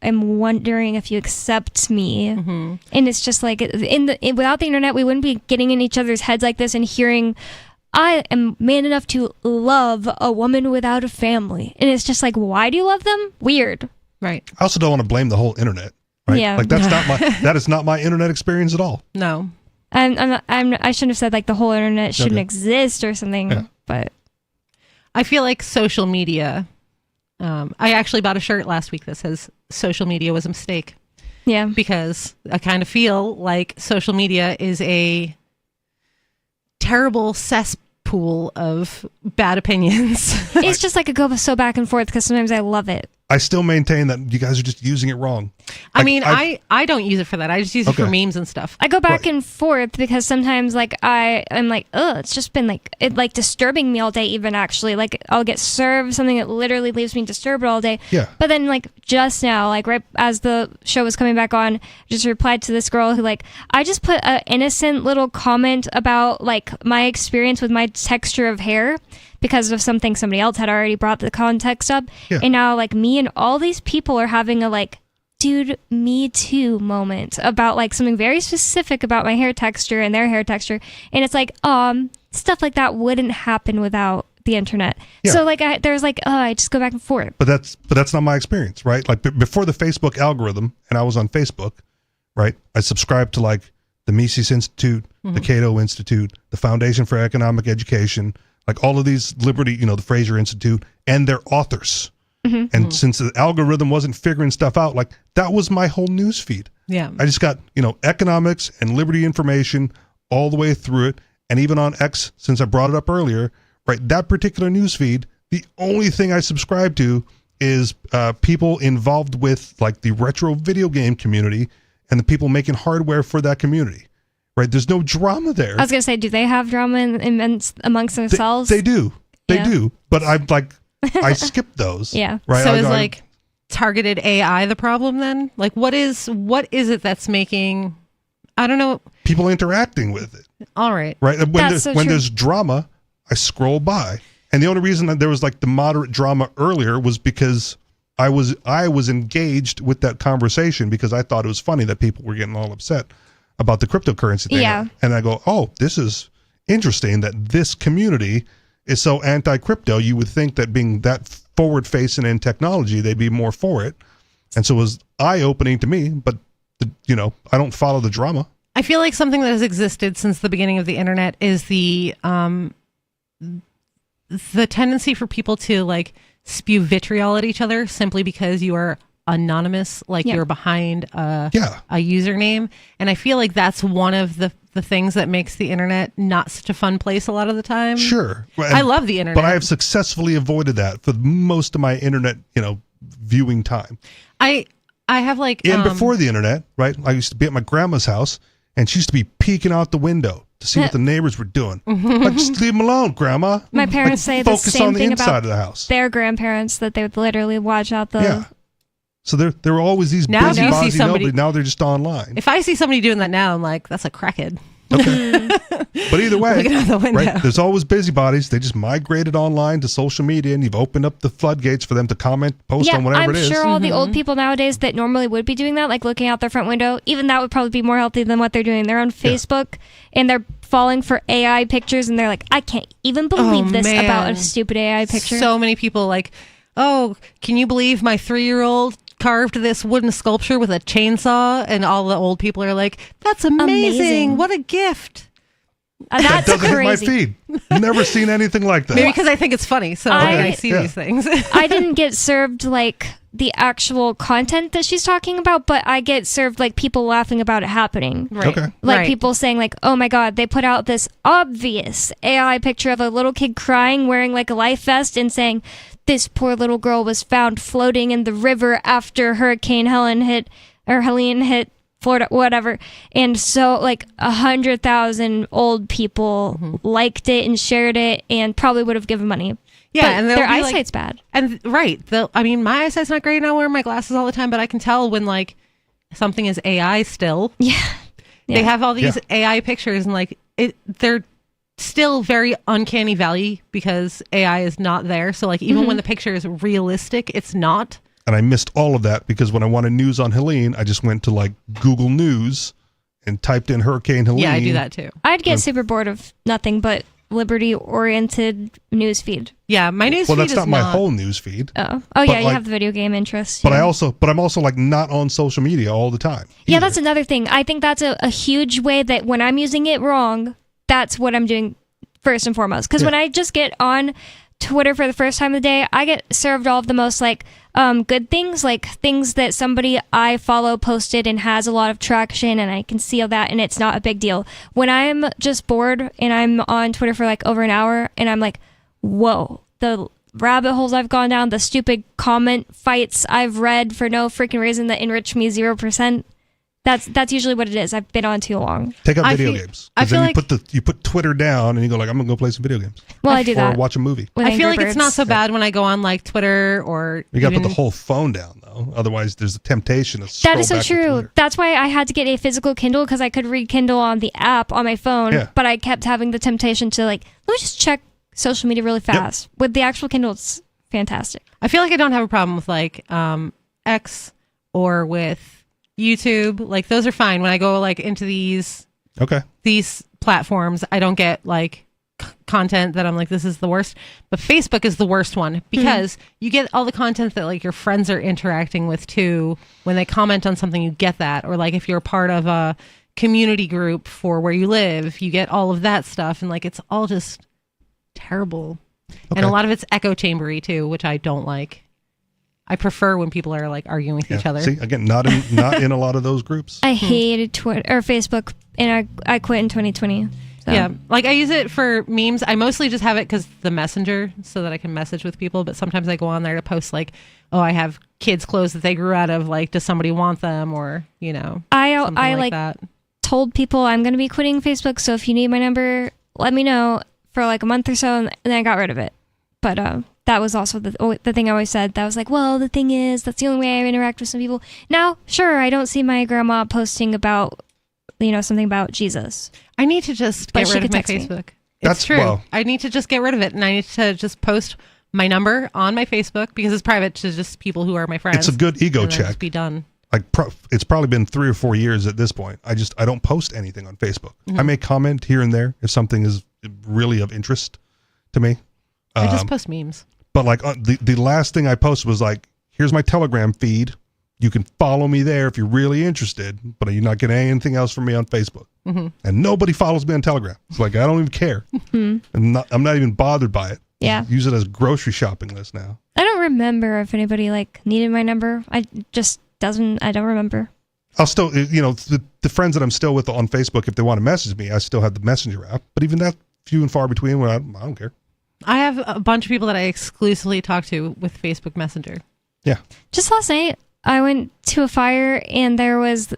am wondering if you accept me. And it's just like without the internet, we wouldn't be getting in each other's heads like this and hearing, I am man enough to love a woman without a family. And it's just like, why do you love them? Weird.
Right.
I also don't want to blame the whole internet. Right?
Yeah.
Like that is not my internet experience at all.
No.
I shouldn't have said like the whole internet shouldn't exist or something, but
I feel like social media. I actually bought a shirt last week that says social media was a mistake.
Yeah.
Because I kind of feel like social media is a terrible cesspool of bad opinions.
It's just like it goes so back and forth because sometimes I love it
I still maintain that you guys are just using it wrong.
I mean, I don't use it for that. I just use it for memes and stuff.
I go back and forth because sometimes like I'm like, oh, it's just been like disturbing me all day. Even actually, like I'll get served something that literally leaves me disturbed all day.
Yeah.
But then like just now, like right as the show was coming back on, I just replied to this girl who like I just put an innocent little comment about like my experience with my texture of hair, because of something somebody else had already brought the context up. Yeah. And now like me and all these people are having a like, dude, me too moment about like something very specific about my hair texture and their hair texture. And it's like, stuff like that wouldn't happen without the internet. Yeah. So like there's like, I just go back and forth.
But that's not my experience, right? Like before the Facebook algorithm and I was on Facebook, right? I subscribed to like the Mises Institute, the Cato Institute, the Foundation for Economic Education, like all of these Liberty, the Fraser Institute, and their authors. And since the algorithm wasn't figuring stuff out, like that was my whole news feed.
Yeah.
I just got, economics and liberty information all the way through it. And even on X, since I brought it up earlier, right, that particular news feed, the only thing I subscribe to is people involved with like the retro video game community and the people making hardware for that community. Right, there's no drama there.
I was gonna say, do they have drama amongst themselves?
They do, But I'm like, I skip those.
Yeah.
Right.
So is like targeted AI the problem then? Like, what is it that's making? I don't know.
People interacting with it.
All right.
Right. When there's drama, I scroll by, and the only reason that there was like the moderate drama earlier was because I was engaged with that conversation because I thought it was funny that people were getting all upset about the cryptocurrency thing.
Yeah.
And I go, oh, this is interesting that this community is so anti-crypto. You would think that being that forward-facing in technology, they'd be more for it. And so it was eye-opening to me, but, I don't follow the drama.
I feel like something that has existed since the beginning of the internet is the tendency for people to, like, spew vitriol at each other simply because you are anonymous, like you're behind a username. And I feel like that's one of the things that makes the internet not such a fun place a lot of the time.
Sure.
I love the internet.
But I have successfully avoided that for most of my internet, viewing time.
I have like...
And before the internet, right, I used to be at my grandma's house and she used to be peeking out the window to see what the neighbors were doing. Like, just leave them alone, Grandma.
My parents say the same thing about
of the house.
Their grandparents, that they would literally watch out the...
Yeah. So there were always these
now
busy nobody. Now they're just online.
If I see somebody doing that now, I'm like, that's a crackhead.
Okay. But either way,
looking out the window.
Right, there's always busybodies. They just migrated online to social media, and you've opened up the floodgates for them to comment, post on whatever it is.
I'm sure all the old people nowadays that normally would be doing that, like looking out their front window, even that would probably be more healthy than what they're doing. They're on Facebook, and they're falling for AI pictures, and they're like, I can't even believe this about a stupid AI picture.
So many people like, oh, can you believe my 3-year-old carved this wooden sculpture with a chainsaw? And all the old people are like, that's amazing. What a gift.
That's
that doesn't
crazy.
hit my feed. Never seen anything like that.
Maybe because I think it's funny, so I see these things.
I didn't get served like the actual content that she's talking about, but I get served like people laughing about it happening.
Right. Okay.
Like people saying like, oh my God, they put out this obvious AI picture of a little kid crying wearing like a life vest and saying, this poor little girl was found floating in the river after Hurricane Helene hit Florida, whatever. And so like 100,000 old people liked it and shared it and probably would have given money.
Yeah,
but
and
their eyesight's bad.
And I mean, my eyesight's not great. I wear my glasses all the time, but I can tell when like something is AI still.
Yeah.
They have all these AI pictures and like they're still very uncanny valley because AI is not there. So like even when the picture is realistic, it's not.
And I missed all of that because when I wanted news on Helene, I just went to like Google News and typed in Hurricane Helene.
Yeah, I do that too.
I'd get super bored of nothing but liberty-oriented news feed.
Yeah, my news feed is
Well, that's not my whole news feed.
Oh yeah, you have the video game interest.
But I'm also like not on social media all the time.
Yeah, that's another thing. I think that's a huge way that when I'm using it wrong, that's what I'm doing first and foremost. Because when I just get on Twitter for the first time of the day, I get served all of the most like good things, like things that somebody I follow posted and has a lot of traction, and I can see all that, and it's not a big deal. When I'm just bored and I'm on Twitter for like over an hour, and I'm like, whoa, the rabbit holes I've gone down, the stupid comment fights I've read for no freaking reason that enrich me 0%. That's usually what it is. I've been on too long.
Take out video games.
I
Because
feel
then you put Twitter down and you go like, I'm gonna go play some video games.
Well, I do that.
Or watch a movie.
with
I feel
Angry
like it's not
Birds.
so bad when I go on like Twitter or
You gotta
even,
put the whole phone down though. Otherwise, there's a temptation to scroll
That is so
back to
true.
Twitter.
That's why I had to get a physical Kindle, because I could read Kindle on the app on my phone,
Yeah.
but I kept having the temptation to like, let me just check social media really fast. With the actual Kindle, it's fantastic.
I feel like I don't have a problem with like X or with YouTube. Like those are fine. When I go like into these platforms, I don't get like content that I'm like, this is the worst. But Facebook is the worst one because you get all the content that like your friends are interacting with too. When they comment on something, you get that. Or like if you're part of a community group for where you live, you get all of that stuff. And like it's all just terrible. And a lot of it's echo chambery too, which I don't like. I prefer when people are like arguing with each other.
See, again, not in a lot of those groups.
I hated Twitter or Facebook, and I quit in 2020. So.
Yeah, like I use it for memes. I mostly just have it because the messenger, so that I can message with people. But sometimes I go on there to post like, oh, I have kids' clothes that they grew out of. Like, does somebody want them? Or
I like
that.
Told people I'm going to be quitting Facebook. So if you need my number, let me know for like a month or so, and then I got rid of it. But that was also the thing I always said. That was like, well, the thing is, that's the only way I interact with some people. Now, sure, I don't see my grandma posting about, something about Jesus.
I need to just get rid of my Facebook. It's true. I need to just get rid of it, and I need to just post my number on my Facebook because it's private to just people who are my friends.
It's a good ego
and then
check.
just be done.
Like it's probably been 3 or 4 years at this point. I don't post anything on Facebook. I may comment here and there if something is really of interest to me.
I just post memes.
But like the last thing I posted was like, here's my Telegram feed. You can follow me there if you're really interested, but you're not getting anything else from me on Facebook.
Mm-hmm.
And nobody follows me on Telegram. It's like, I don't even care. I'm not even bothered by it.
Yeah.
Use it as grocery shopping list now.
I don't remember if anybody like needed my number. I don't remember.
I'll still, the friends that I'm still with on Facebook, if they want to message me, I still have the Messenger app. But even that, few and far between, I don't care.
I have a bunch of people that I exclusively talk to with Facebook Messenger.
Yeah.
Just last night, I went to a fire and there's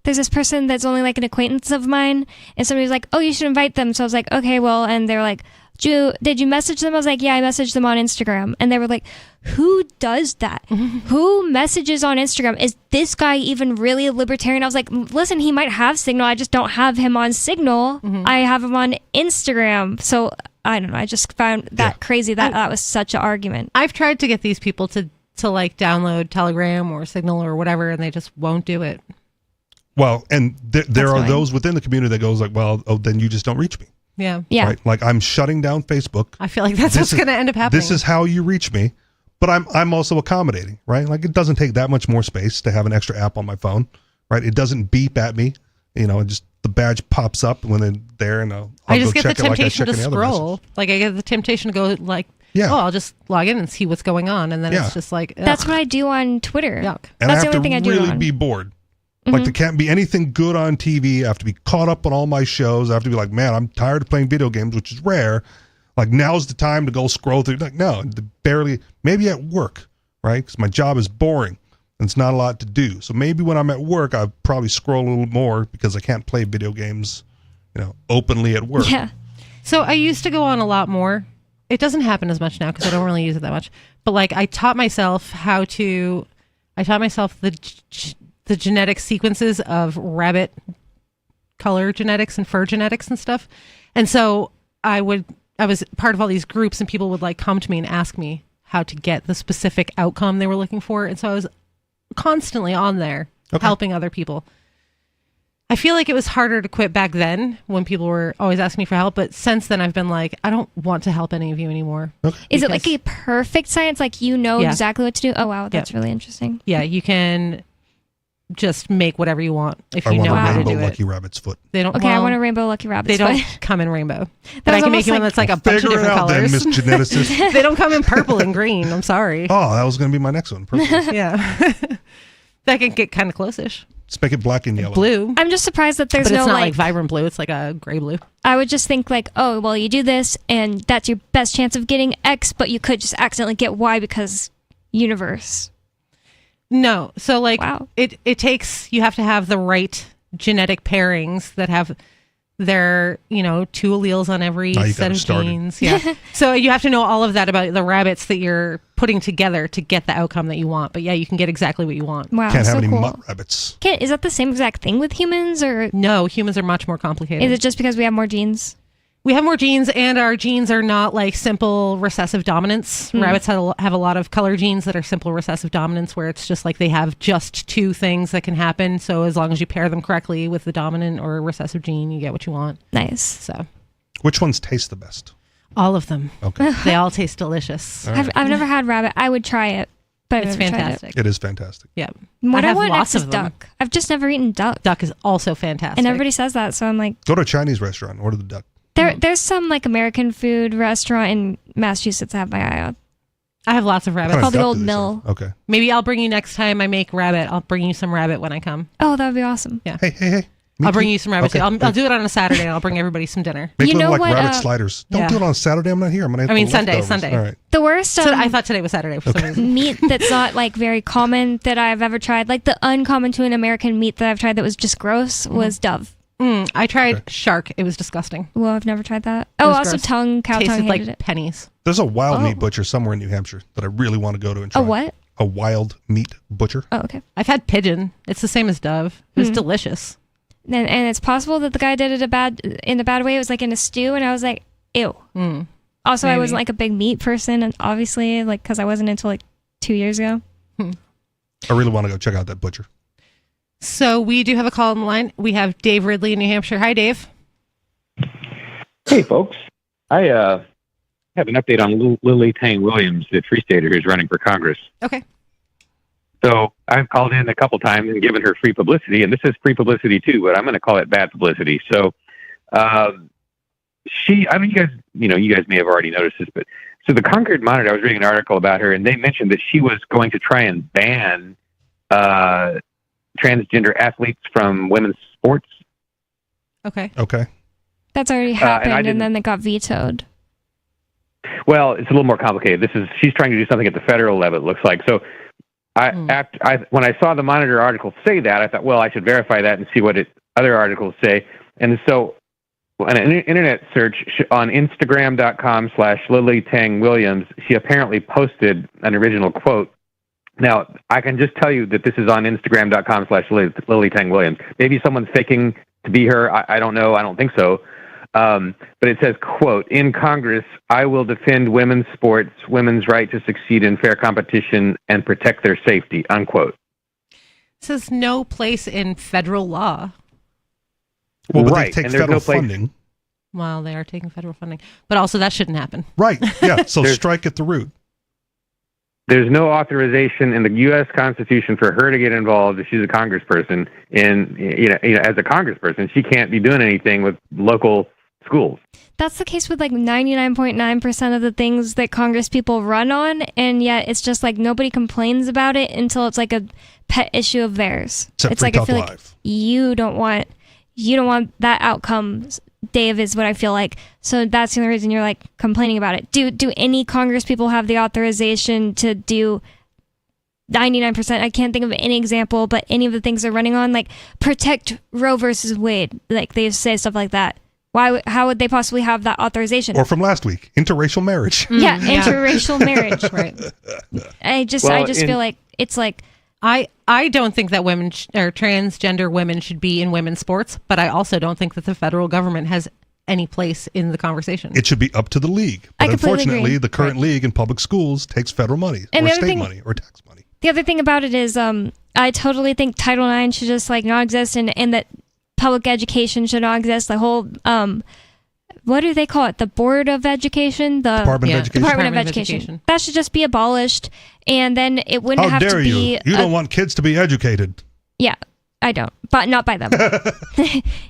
this person that's only like an acquaintance of mine, and somebody was like, oh, you should invite them. So I was like, okay, well, and they're like, did you message them? I was like, yeah, I messaged them on Instagram. And they were like, who does that? Who messages on Instagram? Is this guy even really a libertarian? I was like, listen, he might have Signal. I just don't have him on Signal. I have him on Instagram. So I don't know. I just found that crazy that was such an argument.
I've tried to get these people to like download Telegram or Signal or whatever, and they just won't do it.
Well, and there are those within the community that goes like, well, then you just don't reach me.
Yeah.
Right? Like I'm shutting down Facebook.
I feel like that's what's going to end up happening.
This is how you reach me. But I'm also accommodating, right? Like it doesn't take that much more space to have an extra app on my phone, right? It doesn't beep at me. Just the badge pops up when they're there, and I'll
just
go
get the
check it like I
temptation
check
to
any other
scroll.
message.
Like I get the temptation to go like, oh, I'll just log in and see what's going on, and then it's just like, ugh.
That's what I do on Twitter.
Yuck.
And
That's
I have
the only thing I
to
do
really
on.
be bored. Like there can't be anything good on TV. I have to be caught up on all my shows. I have to be like, man, I'm tired of playing video games, which is rare. Like now's the time to go scroll through. Like no, barely. Maybe at work, right? Because my job is boring and it's not a lot to do. So maybe when I'm at work, I probably scroll a little more because I can't play video games, openly at work.
Yeah.
So I used to go on a lot more. It doesn't happen as much now because I don't really use it that much. But like I taught myself the genetic sequences of rabbit color genetics and fur genetics and stuff. And so I was part of all these groups, and people would like come to me and ask me how to get the specific outcome they were looking for. And so I was constantly on there helping other people. I feel like it was harder to quit back then when people were always asking me for help. But since then I've been like, I don't want to help any of you anymore.
Is it like a perfect science? Like exactly what to do? Oh, wow. That's really interesting.
Yeah. You can just make whatever you want if
I
you
want
know
a
how to
rainbow
do
Lucky
it.
Rabbit's foot.
They don't.
Okay, I want a rainbow Lucky Rabbit's
They don't
foot.
come in rainbow, but I can make you one that's like a bunch of
Figure it
different
out
colors.
then, Miss Geneticist.
They don't come in purple and green. I'm sorry.
Oh, that was going to be my next one.
Yeah. That can get kind of close-ish.
Let's make it black and yellow.
Blue.
I'm just surprised that there's
But it's
no
not like vibrant blue. It's like a gray blue.
I would just think like, oh, well, you do this and that's your best chance of getting X, but you could just accidentally get Y because universe.
No. So like
Wow.
it takes, you have to have the right genetic pairings that have their, two alleles on every
Now you
set
got
of
it started.
genes. Yeah. So you have to know all of that about the rabbits that you're putting together to get the outcome that you want. But yeah, you can get exactly what you want.
Wow,
Can't have
so
any
cool.
mutt rabbits.
Is that the same exact thing with humans, or
No, humans are much more complicated.
is it just because we have more genes?
We have more genes, and our genes are not like simple recessive dominance. Rabbits have a lot of color genes that are simple recessive dominance, where it's just like they have just two things that can happen. So as long as you pair them correctly with the dominant or recessive gene, you get what you want.
Nice.
So
Which ones taste the best?
all of them.
Okay.
They all taste delicious.
All right.
I've never had rabbit. I would try it, but I've
It's
never tried
fantastic.
It is fantastic.
Yeah.
What I
have
want
lots
next is
of them.
duck. I've just never eaten duck,
Duck is also fantastic.
and everybody says that, so I'm like,
Go to a Chinese restaurant, order the duck.
there's some like American food restaurant in Massachusetts I have my eye on.
I have lots of rabbits.
What kind
Called
of
the
duck
Old
do they
Mill.
serve? Okay.
Maybe I'll bring you next time I make rabbit. I'll bring you some rabbit when I come.
Oh, that would be awesome.
Yeah.
Hey.
I'll bring you some rabbit.
Okay.
I'll do it on a Saturday. And I'll bring everybody some dinner.
Make
You
them
know
like
what,
rabbit sliders. Don't
yeah.
do it on Saturday. I'm not here. I'm gonna.
I mean Sunday.
All right.
The worst
So I thought today was Saturday for some reason.
meat that's not like very common that I've ever tried, like the uncommon to an American meat that I've tried that was just gross, was dove.
I tried shark. It was disgusting.
Well, I've never tried that.
It
Oh,
was
also
gross.
cow
Tasted
tongue,
like
hated it.
pennies.
There's a wild
Oh.
meat butcher somewhere in New Hampshire that I really want to go to and try.
A what?
A wild meat butcher.
Oh, okay.
I've had pigeon. It's the same as dove. It was delicious.
And it's possible that the guy did it in a bad way. It was like in a stew, and I was like, ew. Also, I
Maybe.
wasn't like a big meat person, and obviously, like, because I wasn't until like 2 years ago.
I really want to go check out that butcher.
So we do have a call on the line. We have Dave Ridley in New Hampshire. Hi, Dave.
Hey, folks. I have an update on Lily Tang Williams, the Free Stater who's running for Congress.
Okay.
So I've called in a couple times and given her free publicity, and this is free publicity too, but I'm going to call it bad publicity. So I mean, you guys may have already noticed this, but so the Concord Monitor, I was reading an article about her, and they mentioned that she was going to try and ban transgender athletes from women's sports.
Okay.
That's already
and
happened,
I
and then it got vetoed.
Well, it's a little more complicated. She's trying to do something at the federal level, it looks like. So when I saw the Monitor article say that, I thought, well, I should verify that and see what other articles say. And so an internet search on Instagram.com/Lily Tang Williams, she apparently posted an original quote. Now, I can just tell you that this is on Instagram.com/Lily Tang Williams. Maybe someone's faking to be her. I don't know. I don't think so. But it says, quote, "In Congress, I will defend women's sports, women's right to succeed in fair competition, and protect their safety," unquote.
It says no place in federal law.
Well, but
right.
they take
And there's
federal
no place.
funding.
Well, they are taking federal funding. But also that shouldn't happen.
Right. Yeah. So strike at the root.
There's no authorization in the U.S. Constitution for her to get involved if she's a congressperson. And as a congressperson, she can't be doing anything with local schools.
That's the case with like 99.9% of the things that Congress people run on, and yet it's just like nobody complains about it until it's like a pet issue of theirs.
Except
it's
Free
like I
Talk
feel
Live.
like you don't want that outcome, Dave, is what I feel like. So that's the only reason you're like complaining about it. Do any Congress people have the authorization to do 99%? I can't think of any example, but any of the things they're running on, like protect Roe versus Wade, like they say stuff like that. How would they possibly have that authorization?
Or from last week, interracial marriage.
Yeah, interracial marriage.
Right.
I just feel like it's like
I don't think that women or transgender women should be in women's sports, but I also don't think that the federal government has any place in the conversation.
It should be up to the league.
I
But
completely
unfortunately,
agree.
the current league in public schools takes federal money
And
or
the other
state
thing-
money or tax money.
the other thing about it is I totally think Title IX should just like not exist, and that public education should not exist. The whole what do they call it? The Board of Education? The
Department of Education.
Department of Education. That should just be abolished, and then it wouldn't
How
have
dare
to be.
you? You don't want kids to be educated.
Yeah, I don't, but not by them.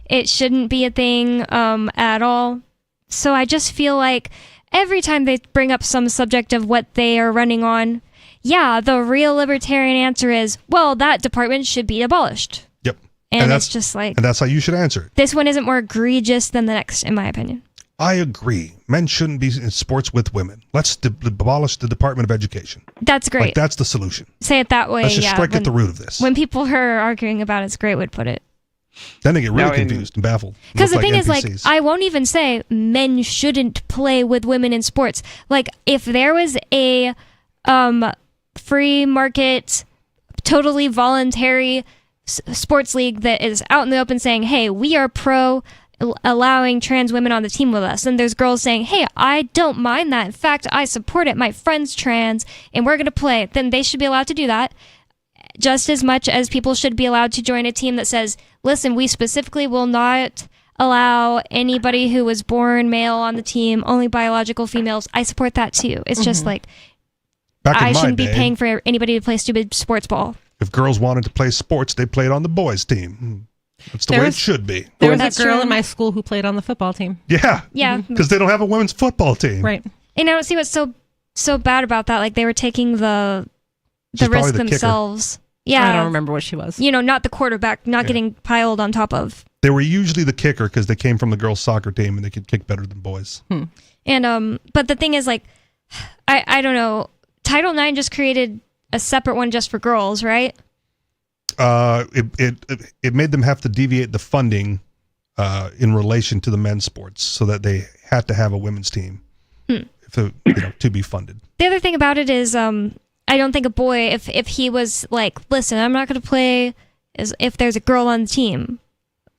It shouldn't be a thing at all. So I just feel like every time they bring up some subject of what they are running on, yeah, the real libertarian answer is, well, that department should be abolished.
Yep.
And it's just like,
and that's how you should answer it.
this one isn't more egregious than the next, in my opinion.
I agree. Men shouldn't be in sports with women. Let's abolish the Department of Education.
That's great.
Like, that's the solution.
Say it that way.
Let's just
yeah,
strike at the root of this.
When people are arguing about it, it's a great way to put it.
Then they get really confused and baffled.
Because the
Look
thing is, like,
NPCs.
I won't even say men shouldn't play with women in sports. Like, if there was a free market, totally voluntary sports league that is out in the open saying, hey, we are pro allowing trans women on the team with us, and there's girls saying, hey, I don't mind that. In fact, I support it. My friend's trans, and we're going to play. Then they should be allowed to do that. Just as much as people should be allowed to join a team that says, listen, we specifically will not allow anybody who was born male on the team, only biological females. I support that too. It's just like,
Back in
I
my
shouldn't be
day,
paying for anybody to play stupid sports ball.
If girls wanted to play sports, they played on the boys' team. That's the way it should be.
There was a girl in my school who played on the football team.
Yeah.
Yeah.
Because they don't have a women's football team.
Right.
And I don't see what's so bad about that. Like, they were taking the
She's probably
risk
the kicker.
themselves. Yeah.
I don't remember what she was.
You know, not the quarterback, not getting piled on top of.
They were usually the kicker because they came from the girls' soccer team and they could kick better than boys.
And but the thing is, like, I don't know. Title IX just created a separate one just for girls, right?
It made them have to deviate the funding in relation to the men's sports so that they had to have a women's team to be funded.
The other thing about it is, I don't think a boy, if he was like, listen, I'm not going to play if there's a girl on the team.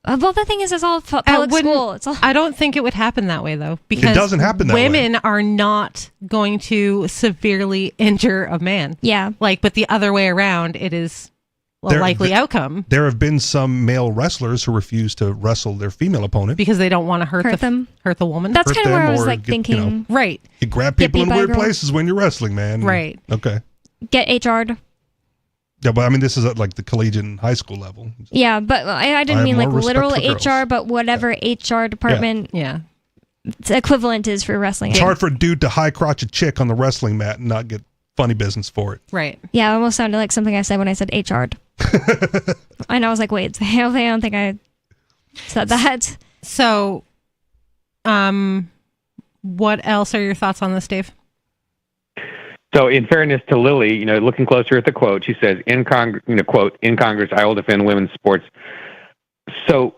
Well, the thing is, it's all public school. It's all.
I don't think it would happen that way, though, because
It doesn't happen that way.
women are not going to severely injure a man.
Yeah.
But the other way around, it is a likely outcome.
There have been some male wrestlers who refuse to wrestle their female opponent
Because they don't want to hurt the woman.
That's
Hurt
kind of where
them
I was
or
like
get,
thinking.
Right.
You grab
Get
people
beat
in
by a
weird
girl.
places when you're wrestling, man.
Right.
Okay.
Get HR'd.
Yeah, but I mean, this is at like the collegiate and high school level.
Yeah, but I
I
didn't
have
mean like
more respect
literal
for girls.
HR, but whatever HR department equivalent is for wrestling.
It's hard for a dude to high crotch a chick on the wrestling mat and not get funny business for it.
Right.
Yeah, it almost sounded like something I said when I said HR'd. And I was like, wait, I don't think I said that.
So, what else are your thoughts on this, Dave?
So, in fairness to Lily, looking closer at the quote, she says, quote, in Congress, I will defend women's sports. So,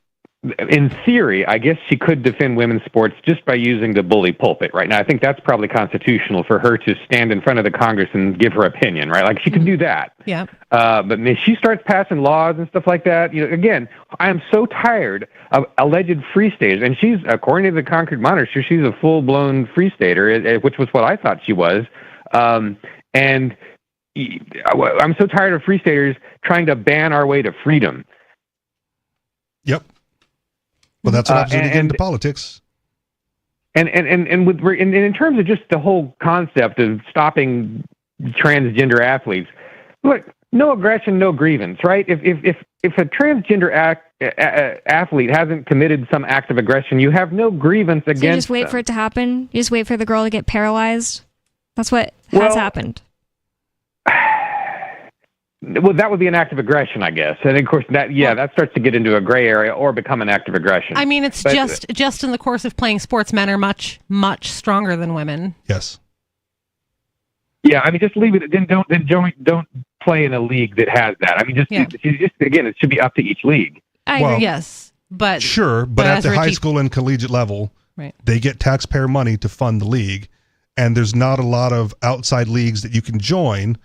in theory, I guess she could defend women's sports just by using the bully pulpit, right? Now, I think that's probably constitutional for her to stand in front of the Congress and give her opinion, right? Like, she can do that.
Yeah.
But if she starts passing laws and stuff like that, again, I am so tired of alleged free staters. And she's, according to the Concord Monitor, she's a full-blown free stater, which was what I thought she was. And I'm so tired of free staters trying to ban our way to freedom.
Yep. Well, that's what happens when you get into politics.
And in terms of just the whole concept of stopping transgender athletes, look, no aggression, no grievance, right? If a transgender athlete hasn't committed some act of aggression, you have no grievance against
So you just wait
them.
for it to happen? You just wait for the girl to get paralyzed? That's what has happened.
Well, that would be an act of aggression, I guess. And of course, that starts to get into a gray area or become an act of aggression.
I mean, it's just in the course of playing sports, men are much, much stronger than women.
Yes.
Yeah, I mean, just leave it. Then don't play in a league that has that. I mean, just again, it should be up to each league.
I agree.
Yes, but
sure, but at
as
the high
Richie-
school and collegiate level,
Right.
they get taxpayer money to fund the league, and there's not a lot of outside leagues that you can join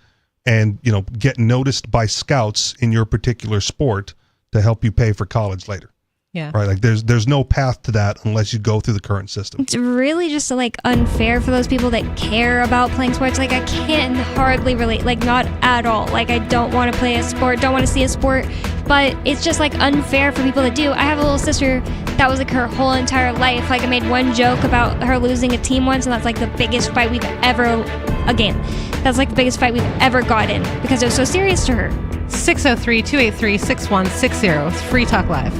and get noticed by scouts in your particular sport to help you pay for college later.
Yeah.
Right. Like there's no path to that unless you go through the current system.
It's really just like unfair for those people that care about playing sports. Like, I can't hardly relate, like, not at all. Like, I don't want to play a sport, don't want to see a sport, but it's just like unfair for people that do. I have a little sister that was like her whole entire life. Like, I made one joke about her losing a team once, and that's like the biggest fight we've ever, that's like the biggest fight we've ever gotten because it was so serious to her.
603-283-6160. It's Free Talk Live.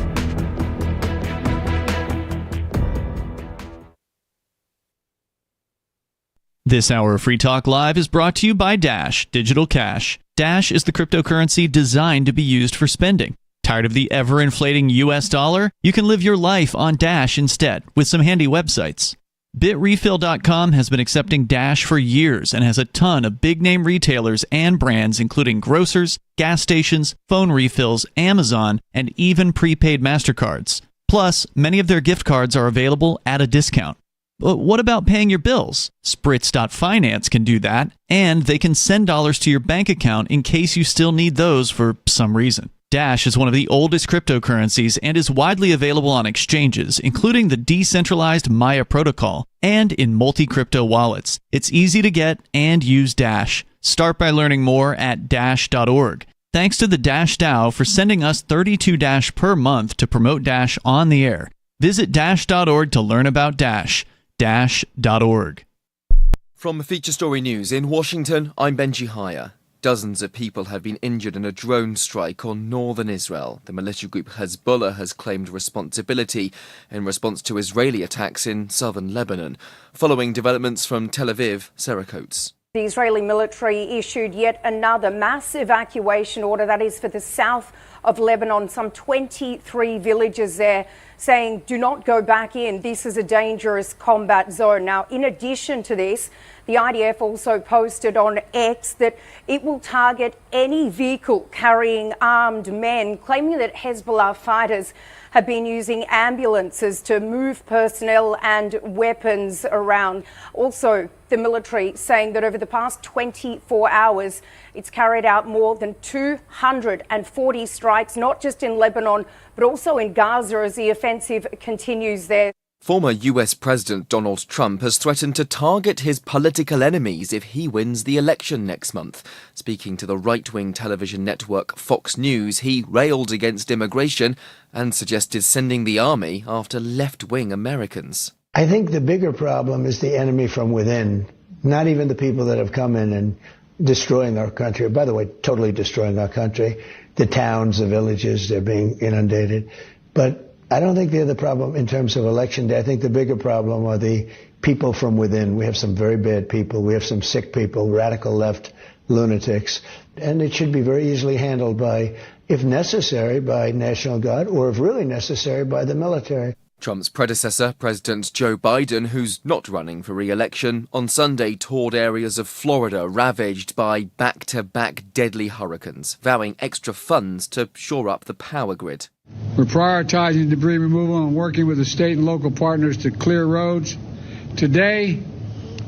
This hour of Free Talk Live is brought to you by Dash Digital Cash. Dash is the cryptocurrency designed to be used for spending. Tired of the ever-inflating US dollar? You can live your life on Dash instead with some handy websites. BitRefill.com has been accepting Dash for years and has a ton of big-name retailers and brands including grocers, gas stations, phone refills, Amazon, and even prepaid MasterCards. Plus, many of their gift cards are available at a discount. But what about paying your bills? Spritz.finance can do that, and they can send dollars to your bank account in case you still need those for some reason. Dash is one of the oldest cryptocurrencies and is widely available on exchanges, including the decentralized Maya protocol, and in multi-crypto wallets. It's easy to get and use Dash. Start by learning more at Dash.org. Thanks to the Dash DAO for sending us 32 Dash per month to promote Dash on the air. Visit Dash.org to learn about Dash. Dash.org.
From Feature Story News in Washington, I'm Benji Haya. Dozens of people have been injured in a drone strike on northern Israel. The militia group Hezbollah has claimed responsibility in response to Israeli attacks in southern Lebanon. Following developments from Tel Aviv, Sarah Coates.
The Israeli military issued yet another mass evacuation order, that is for the south of Lebanon, some 23 villages there, saying do not go back in. This is a dangerous combat zone. Now, in addition to this, the IDF also posted on X that it will target any vehicle carrying armed men, claiming that Hezbollah fighters have been using ambulances to move personnel and weapons around. Also, the military saying that over the past 24 hours, it's carried out more than 240 strikes, not just in Lebanon, but also in Gaza as the offensive continues there.
Former US President Donald Trump has threatened to target his political enemies if he wins the election next month. Speaking to the right-wing television network Fox News, he railed against immigration and suggested sending the army after left-wing Americans.
I think the bigger problem is the enemy from within, not even the people that have come in and destroying our country. By the way, totally destroying our country. The towns, the villages, they're being inundated. But I don't think they're the problem in terms of election day. I think the bigger problem are the people from within. We have some very bad people. We have some sick people, radical left lunatics. And it should be very easily handled by, if necessary, by National Guard, or if really necessary, by the military.
Trump's predecessor, President Joe Biden, who's not running for re-election, on Sunday toured areas of Florida ravaged by back-to-back deadly hurricanes, vowing extra funds to shore up the power grid.
We're prioritizing debris removal and working with the state and local partners to clear roads. Today,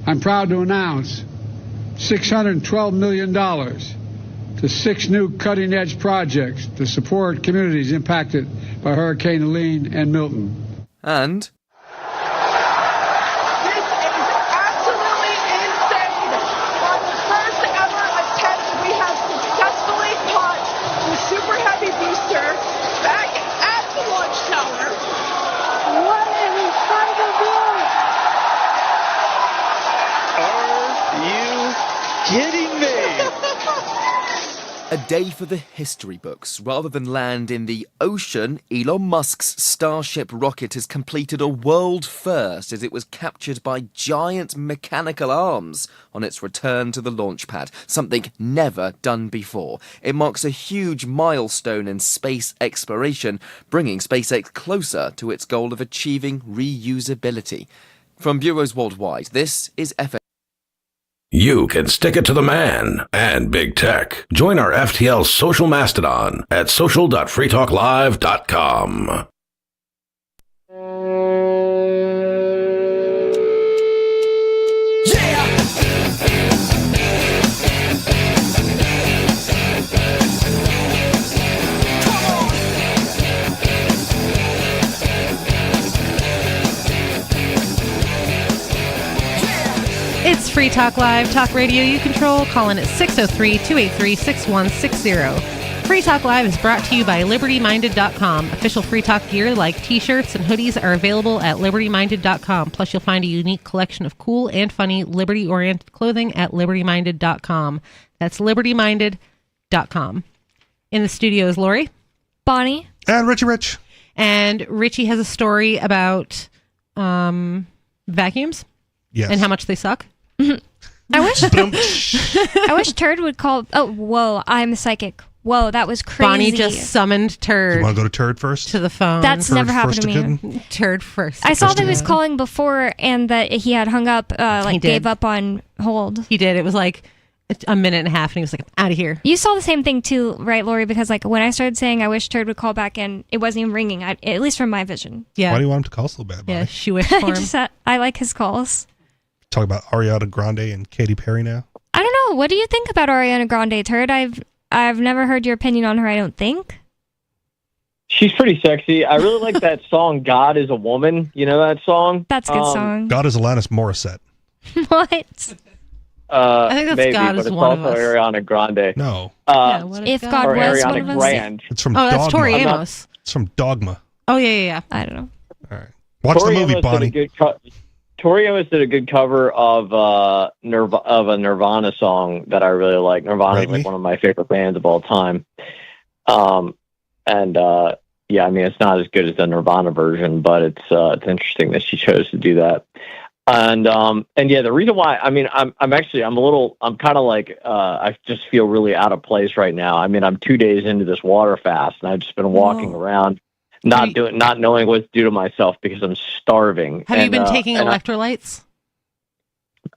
I'm proud to announce $612 million to 6 new cutting-edge projects to support communities impacted by Hurricane Helene and Milton.
And
this is absolutely insane. On the first ever attempt, we have successfully launched the Super Heavy booster back at the launch tower. What an incredible view!
Are you kidding me? A day for the history books. Rather than land in the ocean, Elon Musk's Starship rocket has completed a world first as it was captured by giant mechanical arms on its return to the launch pad, something never done before. It marks a huge milestone in space exploration, bringing SpaceX closer to its goal of achieving reusability. From bureaus worldwide, this is FM.
You can stick it to the man and big tech. Join our FTL social mastodon at social.freetalklive.com.
It's Free Talk Live, talk radio you control. Call in at 603-283-6160. Free Talk Live is brought to you by LibertyMinded.com. Official Free Talk gear like t-shirts and hoodies are available at LibertyMinded.com. Plus, you'll find a unique collection of cool and funny liberty-oriented clothing at LibertyMinded.com. That's LibertyMinded.com. In the studio is Lori,
Bonnie,
and Richie Rich.
And Richie has a story about vacuums.
Yes.
And how much they suck.
I wish Turd would call. Oh, whoa! I'm psychic. Whoa, that was crazy.
Bonnie just summoned Turd.
You want to go to Turd first?
To the phone.
That's never happened to me.
Turd first.
I saw that he was calling before and that he had hung up, gave up on hold.
He did. It was like a minute and a half, and he was like, "I'm out of here."
You saw the same thing too, right, Lori? Because like when I started saying I wish Turd would call back, and it wasn't even ringing. At least from my vision.
Yeah.
Why do you want him to call so bad?
Yeah, she wished for him.
I like his calls.
Talk about Ariana Grande and Katy Perry now.
I don't know. What do you think about Ariana Grande, Turd? I've never heard your opinion on her. I don't think.
She's pretty sexy. I really like that song, God is a Woman. You know that song?
That's a good song.
God is Alanis Morissette.
What?
I think that's
maybe,
God
but
is
it's
one of
also
us.
Ariana Grande.
No.
If God
or
was
Ariana
one of us.
Grande.
It's from
Oh,
Dogma.
that's Tori Amos.
It's from Dogma.
Oh, yeah.
I don't know.
All right. Watch
Tori
the movie,
Amos
Bonnie.
Tori Amos did a good cover of a Nirvana song that I really like. Nirvana is like one of my favorite bands of all time. Yeah, I mean, it's not as good as the Nirvana version, but it's interesting that she chose to do that. And yeah, the reason why, I mean, I'm kind of like, I just feel really out of place right now. I mean, I'm 2 days into this water fast, and I've just been walking around, not knowing what to do to myself because I'm starving.
Have you been taking electrolytes?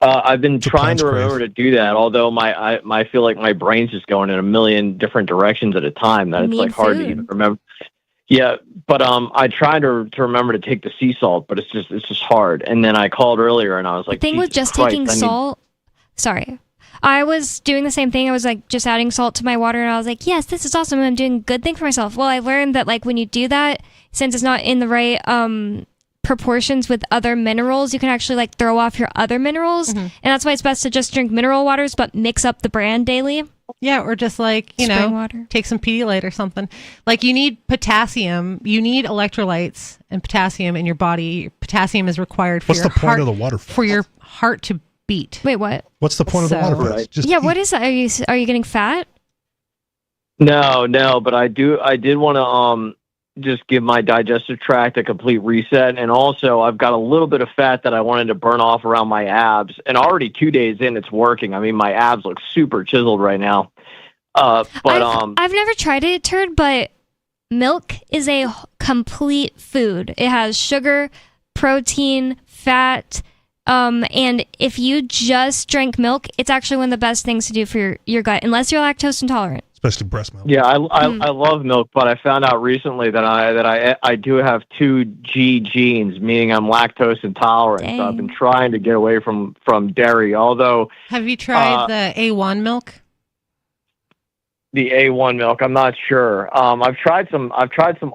I've been trying to remember to do that, although I feel like my brain's just going in a million different directions at a time that it's like hard to even remember. Yeah, but I tried to remember to take the sea salt, but it's just hard. And then I called earlier and I was like,
The thing with just taking salt, sorry. I was doing the same thing. I was like just adding salt to my water and I was like, yes, this is awesome. I'm doing a good thing for myself. Well, I learned that like when you do that, since it's not in the right proportions with other minerals, you can actually like throw off your other minerals. And that's why it's best to just drink mineral waters, but mix up the brand daily.
Yeah, or just like,
Spring water.
Take some Pedialyte or something. Like you need potassium, you need electrolytes and potassium in your body. Potassium is required for
What's the point of the water fast?
For your heart to beat.
Wait, what?
What's the point of the water fast? Just
what is that? Are you getting fat?
No, but I did want to just give my digestive tract a complete reset, and also I've got a little bit of fat that I wanted to burn off around my abs, and already 2 days in it's working. I mean, my abs look super chiseled right now. But
I've never tried it, Turd, but milk is a complete food. It has sugar, protein, fat, and if you just drink milk, it's actually one of the best things to do for your gut, unless you're lactose intolerant.
Especially breast milk.
Yeah, I love milk, but I found out recently that I do have 2G genes, meaning I'm lactose intolerant.
Dang.
So I've been trying to get away from dairy. Although,
Have you tried the A1 milk?
The A1 milk, I'm not sure. I've tried some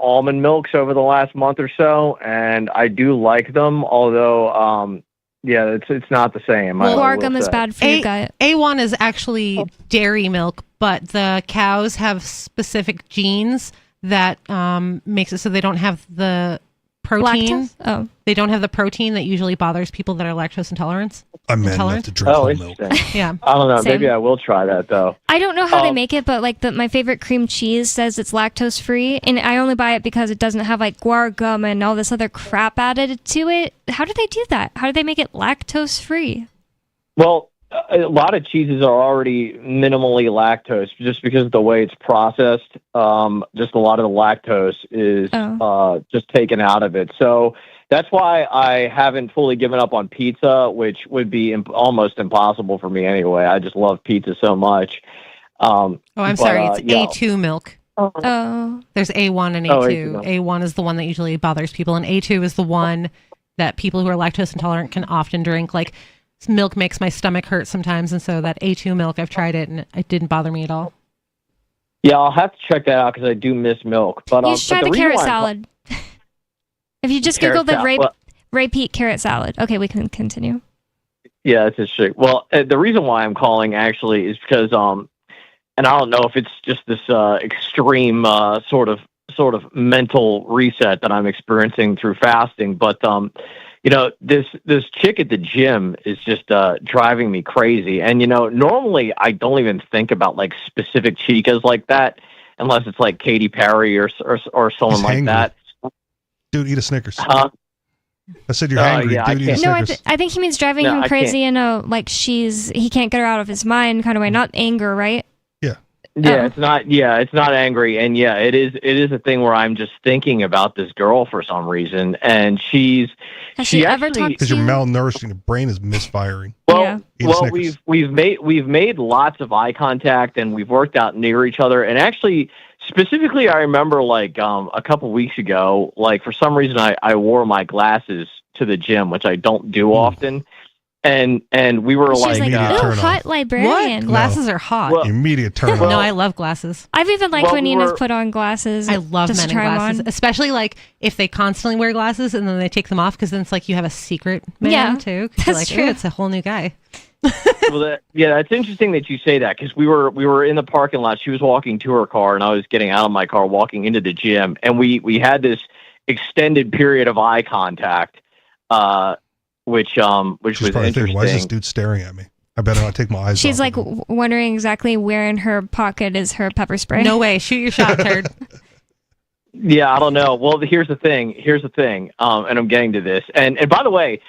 almond milks over the last month or so, and I do like them. Although, yeah, it's not the same.
Guar gum is bad for your gut.
A1 is actually dairy milk, but the cows have specific genes that makes it so they don't have the protein.
Lactose? Oh.
They don't have the protein that usually bothers people that are lactose intolerant.
I'm man enough to drink whole milk.
Yeah.
I don't know.
Same.
Maybe I will try that though.
I don't know how they make it, but like my favorite cream cheese says it's lactose free, and I only buy it because it doesn't have like guar gum and all this other crap added to it. How do they do that? How do they make it lactose free?
Well, a lot of cheeses are already minimally lactose just because of the way it's processed. Just a lot of the lactose is just taken out of it. So that's why I haven't fully given up on pizza, which would be almost impossible for me anyway. I just love pizza so much.
I'm sorry. It's A2 milk.
Oh.
There's A1 and A2. A1 is the one that usually bothers people, and A2 is the one that people who are lactose intolerant can often drink. Like, milk makes my stomach hurt sometimes, and so that A2 milk, I've tried it, and it didn't bother me at all.
Yeah, I'll have to check that out because I do miss milk. But
you should try the carrot salad. If you just Google the Ray Peat carrot salad. Okay, we can continue.
Yeah, it's interesting. Well, the reason why I'm calling actually is because, and I don't know if it's just this extreme sort of mental reset that I'm experiencing through fasting, but you know, this chick at the gym is just driving me crazy. And you know, normally I don't even think about like specific chicas like that unless it's like Katy Perry or someone like that.
Dude, eat a Snickers. I said you're angry.
yeah, I
Dude,
can't.
No, I think he means driving
No,
him
I
crazy in a like he can't get her out of his mind kind of way, not anger, right?
Yeah, it's not angry, and yeah, it is a thing where I'm just thinking about this girl for some reason, and she
ever talked
because you're malnourished and your brain is misfiring.
Well, we've made lots of eye contact, and we've worked out near each other, and actually, specifically, I remember like a couple weeks ago, like for some reason, I wore my glasses to the gym, which I don't do often. And we were
She's like, ooh, hot librarian.
What? Glasses are hot.
Well,
immediate turn
No, I love glasses.
I've even liked when Nina's put on glasses.
I love
just
men
to
in
try 'em
glasses,
on.
especially like if they constantly wear glasses and then they take them off because then it's like you have a secret man
Yeah,
too.
that's
You're like,
true.
"Ooh, it's a whole new guy."
Well, that's interesting that you say that because we were in the parking lot. She was walking to her car, and I was getting out of my car, walking into the gym, and we had this extended period of eye contact, which
She's
was
probably
interesting.
thinking, why is this dude staring at me? I better not take my eyes
She's
off.
like wondering exactly where in her pocket is her pepper spray.
No way, shoot your shot, turd.
Yeah, I don't know. Well, here's the thing, and I'm getting to this. And by the way,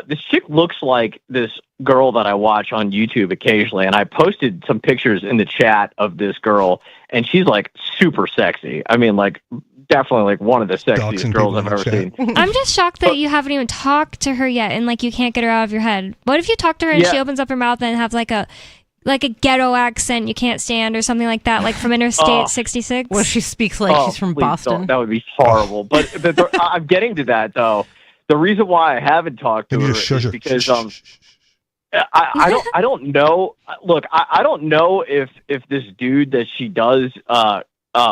this chick looks like this girl that I watch on YouTube occasionally, and I posted some pictures in the chat of this girl, and she's like super sexy. I mean, like definitely like one of the sexiest girls I've ever seen.
I'm just shocked that you haven't even talked to her yet, and like you can't get her out of your head. What if you talk to her and she opens up her mouth and have like a ghetto accent you can't stand or something like that, like from Interstate 66?
Where she speaks like she's from
please
Boston.
don't. That would be horrible. But I'm getting to that though. The reason why I haven't talked to her is because I don't know. Look, I don't know if this dude that she does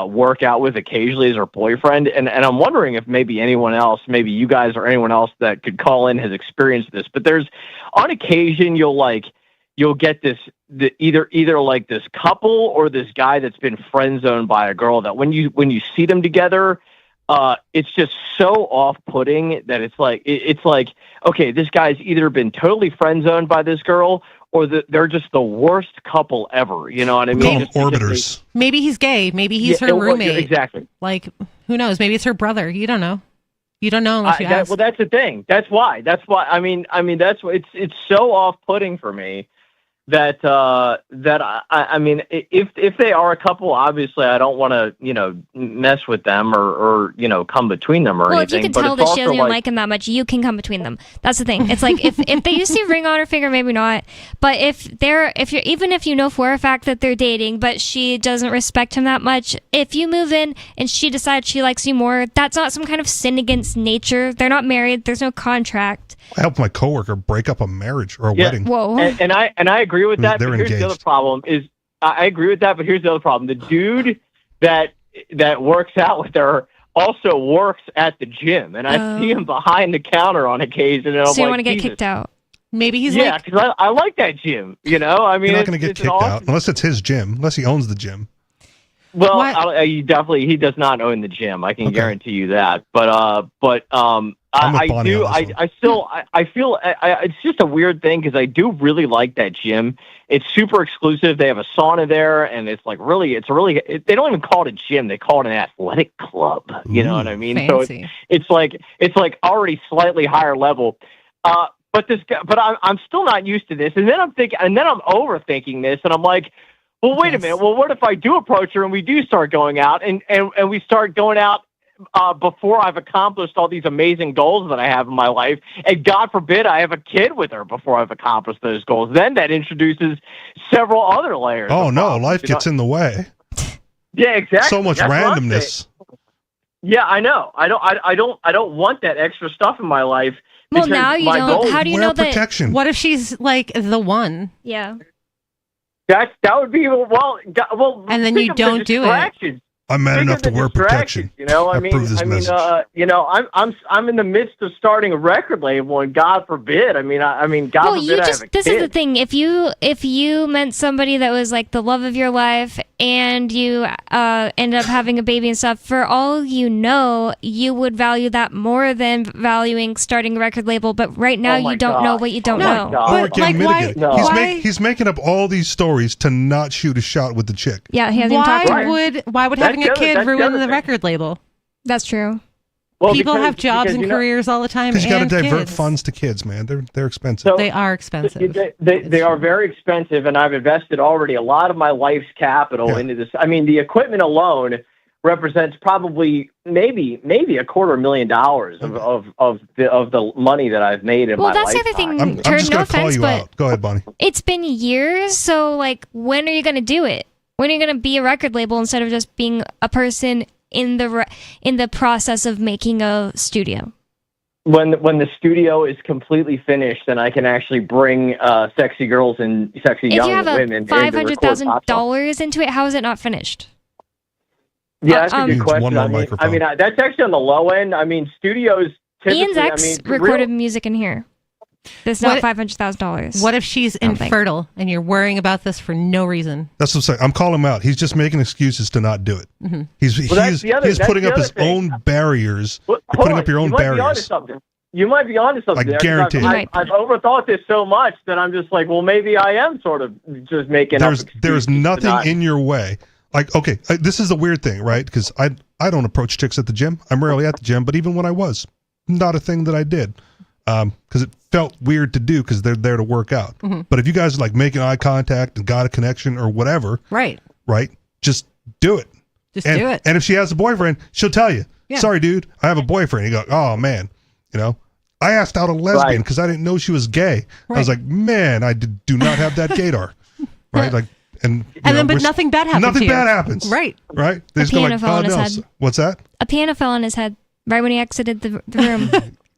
work out with occasionally is her boyfriend, and I'm wondering if maybe anyone else, maybe you guys or anyone else that could call in has experienced this. But there's on occasion you'll get this either like this couple or this guy that's been friend zoned by a girl that when you see them together, it's just so off-putting that it's like okay, this guy's either been totally friend zoned by this girl or they're just the worst couple ever. You know what I mean?
Call them orbiters.
Maybe he's gay. Maybe he's her roommate.
Exactly.
Like, who knows? Maybe it's her brother. You don't know. You don't know unless you ask.
Well, that's the thing. That's why. I mean, that's what it's so off-putting for me. That I mean, if they are a couple, obviously I don't want to mess with them or come between them or
well,
anything.
if you can
but
tell
it's
that she
also
doesn't like him that much, you can come between them. That's the thing. It's like if they used to ring on her finger, maybe not. But if you know for a fact that they're dating, but she doesn't respect him that much, if you move in and she decides she likes you more, that's not some kind of sin against nature. They're not married. There's no contract.
I helped my coworker break up a marriage or a wedding.
Whoa.
And I agree with that.
They're
But here's the
engaged.
other problem is I agree with that. But here's the other problem: the dude that works out with her also works at the gym, and I see him behind the counter on occasion. And
So you
I'm
want to
like,
get
Jesus.
kicked out?
Maybe he's
Yeah, because I like that gym. I mean,
You're not going to get
it's
kicked
an awesome-
out unless it's his gym, unless he owns the gym.
Well, he does not own the gym. I can guarantee you that. But
I'm with
I
Bonnie
do.
on this one.
I still feel it's just a weird thing because I do really like that gym. It's super exclusive. They have a sauna there, and it's like really. They don't even call it a gym. They call it an athletic club. You know what I mean?
Fancy.
So it's like already slightly higher level. But I'm still not used to this. And then I'm overthinking this, and I'm like, well, wait a minute. Well, what if I do approach her and we do start going out and we start going out before I've accomplished all these amazing goals that I have in my life, and God forbid I have a kid with her before I've accomplished those goals? Then that introduces several other layers.
Oh
of
no,
problems,
life gets in the way.
Yeah, exactly.
So much
That's what I'm
randomness.
saying. Yeah, I know. I don't want that extra stuff in my life.
Well,
because
now you
my
don't.
goal-
How do you
Wear
know that?
protection.
What if she's like the one?
Yeah.
That would be well.
And then
think
you
of the
don't do it.
distractions.
I'm man
Think
enough
of
to
the
wear
distractions,
protection.
I
approve this message.
I'm in the midst of starting a record label, and God forbid. God
Well,
forbid I have a
this
kid.
is the thing. If you met somebody that was like the love of your life and you end up having a baby and stuff, for all you know, you would value that more than valuing starting a record label. But right now,
Oh my
you don't know
God.
what you don't
Oh my
know.
God.
Or
But,
get
like,
mitigated.
why-
why-
He's making up all these stories to not shoot a shot with the chick.
Yeah, he hasn't even talked to her.
Why would having a
That's the
kid
other
ruin the
thing.
record label?
That's true.
People have jobs and careers all the time.
Because you got to divert
kids.
funds to kids, man. They're expensive.
So-
They are expensive.
They are very expensive, and I've invested already a lot of my life's capital into this. I mean, the equipment alone represents probably maybe $250,000 of the money that I've made in my
Well,
life.
that's the other thing.
I'm
Turd,
just
no
going to call
offense,
you
but
out. Go ahead, Bonnie.
it's been years. So, like, when are you going to do it? When are you going to be a record label instead of just being a person in the process of making a studio?
When the studio is completely finished, then I can actually bring sexy girls and sexy young women.
If you have
in to record
$500,000 into it, how is it not finished?
Yeah, that's a good
One
question.
more
I mean,
microphone.
that's actually on the low end. I mean, studios typically.
Ian's ex recorded music in here. That's not $500,000.
What if she's infertile and you're worrying about this for no reason?
That's what I'm saying. I'm calling him out. He's just making excuses to not do it.
Mm-hmm.
He's putting up his
thing.
own barriers.
Well,
You're putting up your own
you might be onto
barriers.
something. You might be onto something.
I
there, 'cause
guarantee it.
I've overthought this so much that I'm just like, well, maybe I am sort of just making up excuses
There's
to
nothing
not-
in your way. Like, okay, this is the weird thing, right? Because I don't approach chicks at the gym. I'm rarely at the gym, but even when I was, not a thing that I did. Because it felt weird to do because they're there to work out.
Mm-hmm.
But if you guys are like making eye contact and got a connection or whatever,
right,
just do it.
Just do it.
And if she has a boyfriend, she'll tell you,
Yeah.
sorry, dude, I have a boyfriend. You go, oh, man, I asked out a lesbian because I didn't know she was gay. I was like, man, I do not have that gaydar. Right? Like,
but nothing bad happens.
Nothing bad happens.
Right.
Right? They
A
just go
piano
like,
fell
oh,
on his
no.
head.
What's that?
A piano fell on his head right when he exited the room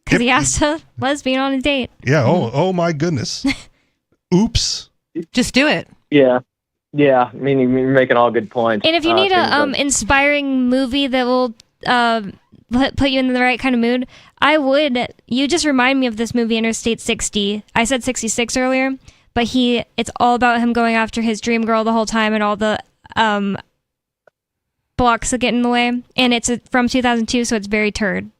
because he asked a lesbian on a date.
Yeah. Oh my goodness. Oops.
Just do it.
Yeah. I mean, you're making all good points.
And if you need a inspiring movie that will put you in the right kind of mood, you just remind me of this movie Interstate 60. I said 66 earlier, but it's all about him going after his dream girl the whole time and all the blocks that get in the way. And it's from 2002, so it's very turd.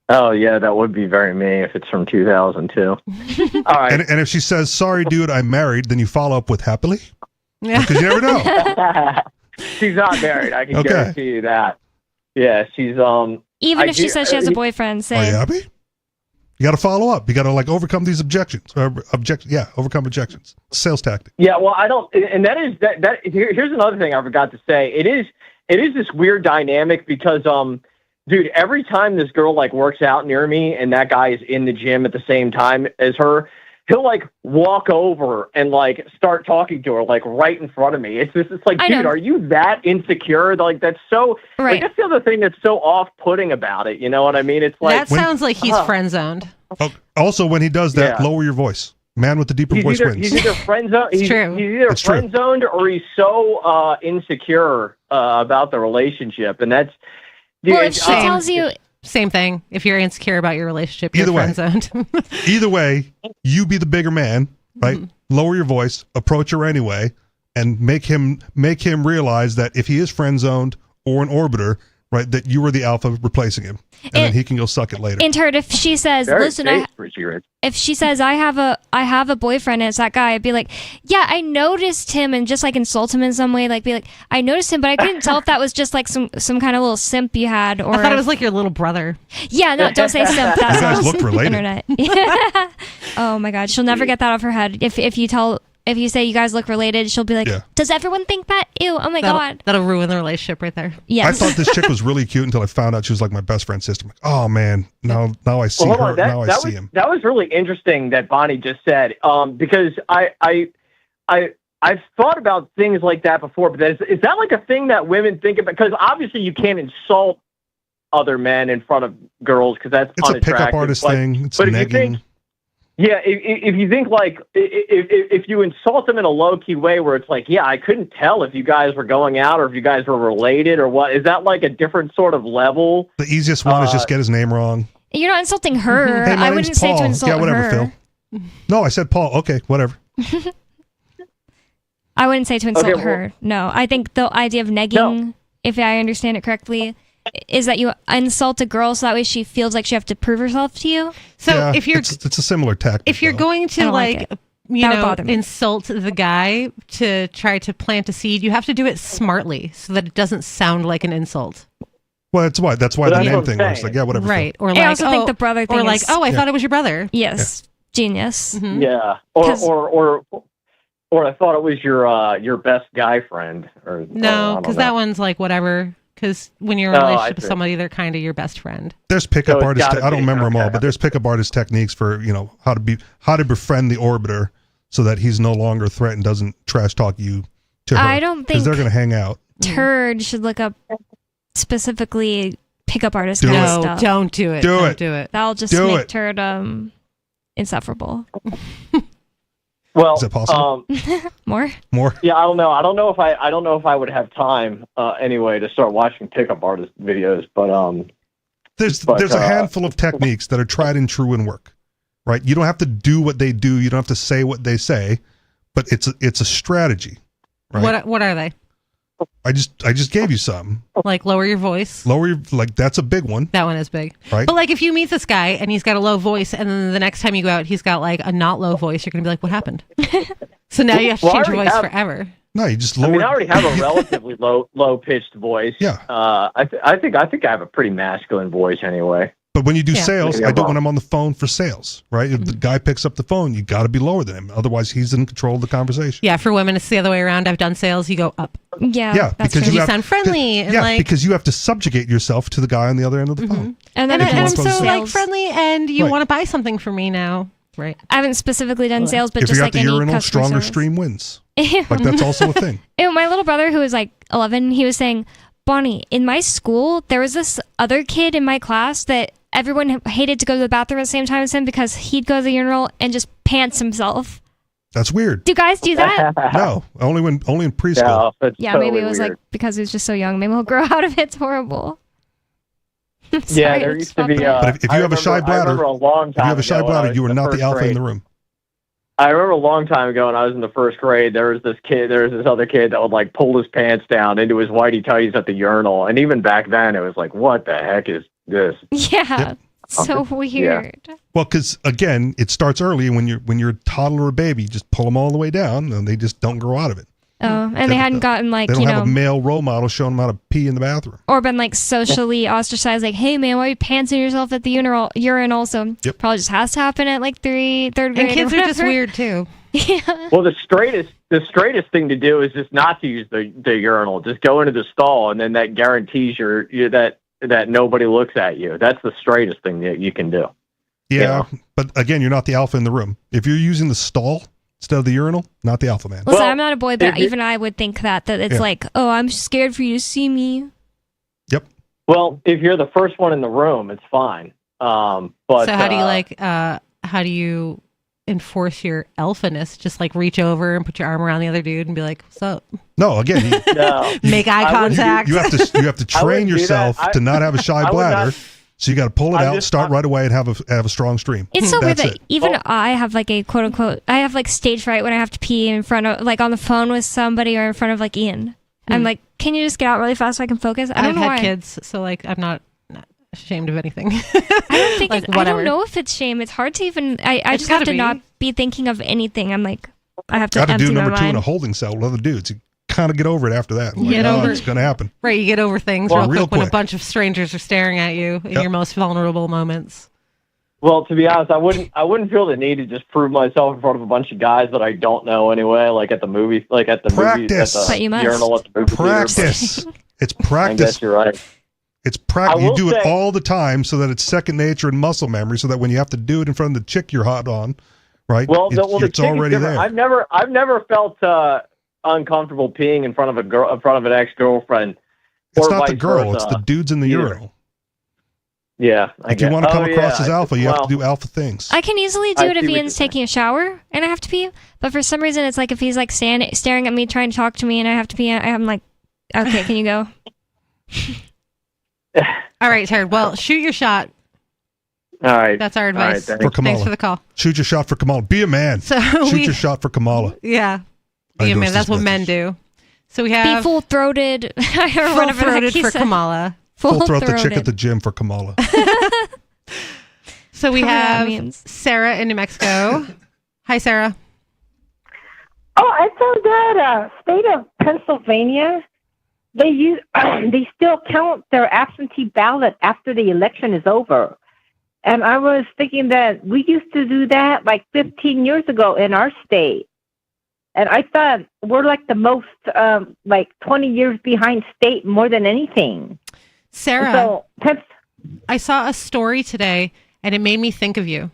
Oh, yeah, that would be very me if it's from 2002. All right.
And if she says, sorry, dude, I'm married, then you follow up with happily?
Yeah.
Because you never know.
She's not married. I can
Okay.
guarantee you that. Yeah, she's
Even if she says she has a boyfriend, say.
Are you happy? You got to follow up. You got to overcome these objections. Overcome objections. Sales tactic.
Yeah, well, I don't, and that is that. Here's another thing I forgot to say. It is this weird dynamic because dude, every time this girl works out near me and that guy is in the gym at the same time as her, he'll walk over and start talking to her right in front of me. It's like, dude, are you that insecure? That's so
right.
That's the other thing that's so off-putting about it. You know what I mean? It's like
that sounds like he's friend zoned.
Also, when he does that, lower your voice. Man with the deeper voice wins.
He's either friend zoned. He's either friend zoned or he's so insecure about the relationship, and that's. Dude,
well, if she tells you.
Same thing. If you're insecure about your relationship, you're friend zoned.
Either way, you be the bigger man, right? Mm-hmm. Lower your voice, approach her anyway, and make him realize that if he is friend zoned or an orbiter, right, that you were the alpha replacing him, and then he can go suck it later.
And Turd, if she says, "Listen, if she says I have a boyfriend and it's that guy," I'd be like, "Yeah, I noticed him," and just insult him in some way, be like, "I noticed him, but I couldn't tell if that was just some kind of little simp you had, or
I thought it was like your little brother."
Yeah, no, don't say simp. That
you guys
sounds
look related.
Internet. Yeah. Oh my God, she'll never get that off her head. If you say you guys look related, she'll be like, "Does everyone think that? Ew! Oh my God!"
That'll ruin the relationship right there.
Yes.
I thought this chick was really cute until I found out she was my best friend's sister. I'm like, oh man, now I see her. Now I see him.
That was really interesting that Bonnie just said, because I've thought about things like that before, but is that a thing that women think about? Because obviously you can't insult other men in front of girls because that's
it's
unattractive.
A pickup artist thing. It's negging.
Yeah, if you think if you insult them in a low key way where it's I couldn't tell if you guys were going out or if you guys were related or what, is that a different sort of level?
The easiest one is just get his name wrong.
You're not insulting her.
Hey, my
I
name's
wouldn't say
Paul.
to insult
her. Yeah, whatever,
her.
Phil. No, I said Paul. Okay, whatever.
I wouldn't say to insult her. No, I think the idea of negging, if I understand it correctly, is that you insult a girl so that way she feels like she has to prove herself to you.
So if you're,
it's a similar tactic.
If you're going to insult the guy to try to plant a seed, you have to do it smartly so that it doesn't sound like an insult.
Well, that's why
But
the
that's
name
what I'm
thing was
saying.
like, yeah, whatever.
Right. Or
I
like,
also think the brother thing
or like,
is-
oh, I
Yeah.
thought it was your brother.
Yes, genius.
Mhm.
Yeah,
'Cause-
or I thought it was your best guy friend. Or
No, because that one's like whatever. Because when you're in a
Oh, I
relationship with
see.
somebody, they're kind of your best friend.
There's pickup
So it's
artist.
gotta
I don't
be,
remember them all,
okay.
but there's pickup artist techniques for how to befriend the orbiter so that he's no longer a threat and doesn't trash talk you to her.
I don't
because they're
think-
going to hang out.
Turd should look up specifically pickup artist
Do
kind
it.
of
No,
stuff.
don't do it.
Do
Don't
it.
do it.
That'll just
Do
make
it.
Turd insufferable.
Well,
Is that possible?
More?
More?
Yeah, I don't know. I don't know if I would have time anyway to start watching pickup artist videos. But
There's
But,
a handful of techniques that are tried and true and work, right? You don't have to do what they do. You don't have to say what they say, but it's a strategy, right?
What are they?
I just gave you some.
Like lower your voice.
Lower your, like that's a big one,
That one is big.
right?
But like if you meet this guy and he's got a low voice and then the next time you go out he's got like a not low voice, you're going to be like, what happened? So now you have to
Well, I
change your
already
voice
have-
forever.
No, you just
I
lower.
mean, I already have a relatively low pitched voice.
Yeah.
I think I have a pretty masculine voice anyway.
But when you do
Yeah.
sales,
Maybe
I
I'm
do it
wrong.
when I'm on the phone for sales, right? If the guy picks up the phone, you got to be lower than him. Otherwise, he's in control of the conversation.
Yeah, for women it's the other way around. I've done sales, you go up.
Yeah,
Yeah,
that's
because
true.
You
have-
sound friendly and
yeah,
like
because you have to subjugate yourself to the guy on the other end of the phone.
And then
and
you
I'm
want
so
those
like
sales.
friendly and you
Right.
want to buy something from me now. Right.
I haven't specifically done sales, but
If
just
you're
like
at the
any
urinal,
customer
stronger
service.
stream wins. Like that's also a thing.
My little brother, who was like 11, he was saying, Bonnie, in my school, there was this other kid in my class that everyone hated to go to the bathroom at the same time as him because he'd go to the urinal and just pants himself.
That's weird.
Do guys do that?
No, only in preschool.
That's
Yeah,
totally
maybe it was
weird.
like because he was just so young. Maybe he'll grow out of it. It's horrible.
Yeah,
Sorry,
there
I
used to be.
stopped
But if you
I
have a shy
remember- I
bladder,
remember a long
if you
time
have a shy
ago when I
bladder,
was
you are
in
not the
first
alpha in
grade.
the room.
I remember a long time ago when I was in the first grade, there was this other kid that would like pull his pants down into his whitey tighties at the urinal. And even back then it was like, what the heck is this?
Yeah, so weird.
Well, because again, it starts early. When you're a toddler or a baby, you just pull them all the way down, and they just don't grow out of it.
Oh, and they hadn't gotten like,
They don't
you
have a
know,
male role model showing them how to pee in the bathroom.
or been like socially ostracized. Like, hey man, why are you pantsing yourself at the urinal? So
Yep.
probably just has to happen at like third grade.
And kids
or
are just
whatever.
weird too.
Yeah.
Well, the straightest thing to do is just not to use the urinal. Just go into the stall, and then that guarantees you that nobody looks at you. That's the straightest thing that you can do.
Yeah, but again, you're not the alpha in the room. If you're using the stall instead of the urinal, not the alpha man.
Listen,
Well,
I'm not a boy, but
if you-
even I would think that it's
Yeah.
like, oh, I'm scared for you to see me.
Yep.
Well, if you're the first one in the room, it's fine. But
So how do you how do you enforce your alphaness? Just like reach over and put your arm around the other dude and be like, what's up?
No, again,
No.
Make eye
I wouldn't do-
contact.
you have to
I
train
wouldn't do
yourself
that.
to not have a shy
I would
bladder.
not-
So you got to pull it
I'm
out,
just
start
not-
right away, and have a strong stream.
It's so weird
That's
that
it.
even I have like a quote unquote, I have like stage fright when I have to pee in front of, like on the phone with somebody or in front of like Ian. I'm like, can you just get out really fast so I can focus? I don't
I've
know
had
why.
kids, so like I'm not ashamed of anything.
I don't think
Like,
I
whatever.
don't know if it's shame. It's hard to even. I
It's
just have
gotta
to
be.
not be thinking of anything. I'm like, I have to
Got to
empty
do
my
number 2 in a
mind.
holding cell with other dudes. You kind of get over it after that. Like,
Get over
it's
it.
going to happen.
Right, you get over things
Well,
real
real
quick when a
quick.
bunch of strangers are staring at you in your most vulnerable moments.
Well, to be honest, I wouldn't feel the need to just prove myself in front of a bunch of guys that I don't know anyway. Like at the movie,
Practice.
at
But
the
you must.
urinal at the movie theater.
Practice. It's
I
practice.
guess you're right.
It's
I
practice. You
will
do it
say-
all the time so that it's second nature and muscle memory so that when you have to do it in front of the chick you're hot on, right?
Well,
it's,
the
it's
chick is
already
different.
there.
I've never felt uncomfortable peeing in front of an ex-girlfriend.
It's
or
not the
vice
girl.
versa.
It's the dudes in the
Either.
urinal.
Yeah.
If you want to come across as alpha, you have to do alpha things.
I can easily do
I
it if
see what
Ian's
you're
taking a shower and I have to pee. But for some reason, it's like if he's like staring at me, trying to talk to me, and I have to pee, I'm like, okay, can you go?
All right, Jared. Well, shoot your shot.
All right.
That's our
All right,
advice.
thanks.
For Kamala.
Thanks for the call.
Shoot your shot for Kamala. Be a man.
So
Shoot
we-
your shot for Kamala.
Yeah.
I
Yeah,
endorse
man, that's
this
what men
message.
do. So we
Be
have
full-throated. or whatever the heck
full-throated
he
for
said.
Kamala.
Full throat the chick
Full-throated.
at the gym for Kamala.
So we
Whatever that
have
means.
Sarah in New Mexico. Hi, Sarah.
Oh, I found that state of Pennsylvania they still count their absentee ballot after the election is over. And I was thinking that we used to do that like 15 years ago in our state. And I thought we're like the most, 20 years behind state more than anything.
Sarah, I saw a story today, and it made me think of you.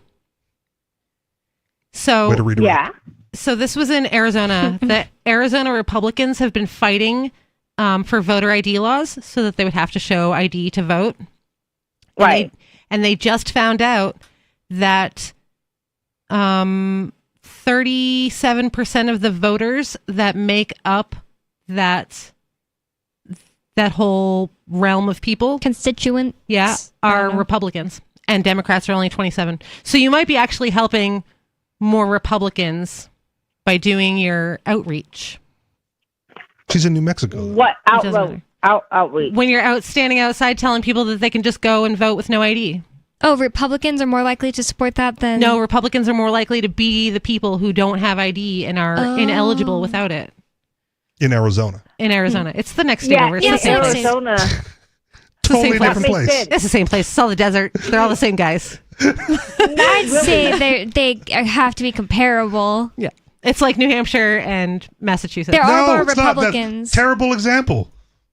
So, So this was in Arizona. The Arizona Republicans have been fighting for voter ID laws so that they would have to show ID to vote.
Right.
And they just found out that 37% of the voters that make up that whole realm of people,
constituents,
are Republicans, and Democrats are only 27. So you might be actually helping more Republicans by doing your outreach.
She's in New Mexico.
What outreach?
When you're standing outside telling people that they can just go and vote with no ID.
Oh, Republicans are more likely to support that than...
No, Republicans are more likely to be the people who don't have ID and are ineligible without it.
In Arizona.
It's the next state over. It's the same
Arizona.
Totally different place.
It's the same place. It's all the desert. They're all the same guys.
I'd say they have to be comparable.
Yeah. It's like New Hampshire and Massachusetts.
There are more
it's not.
Republicans.
Terrible example.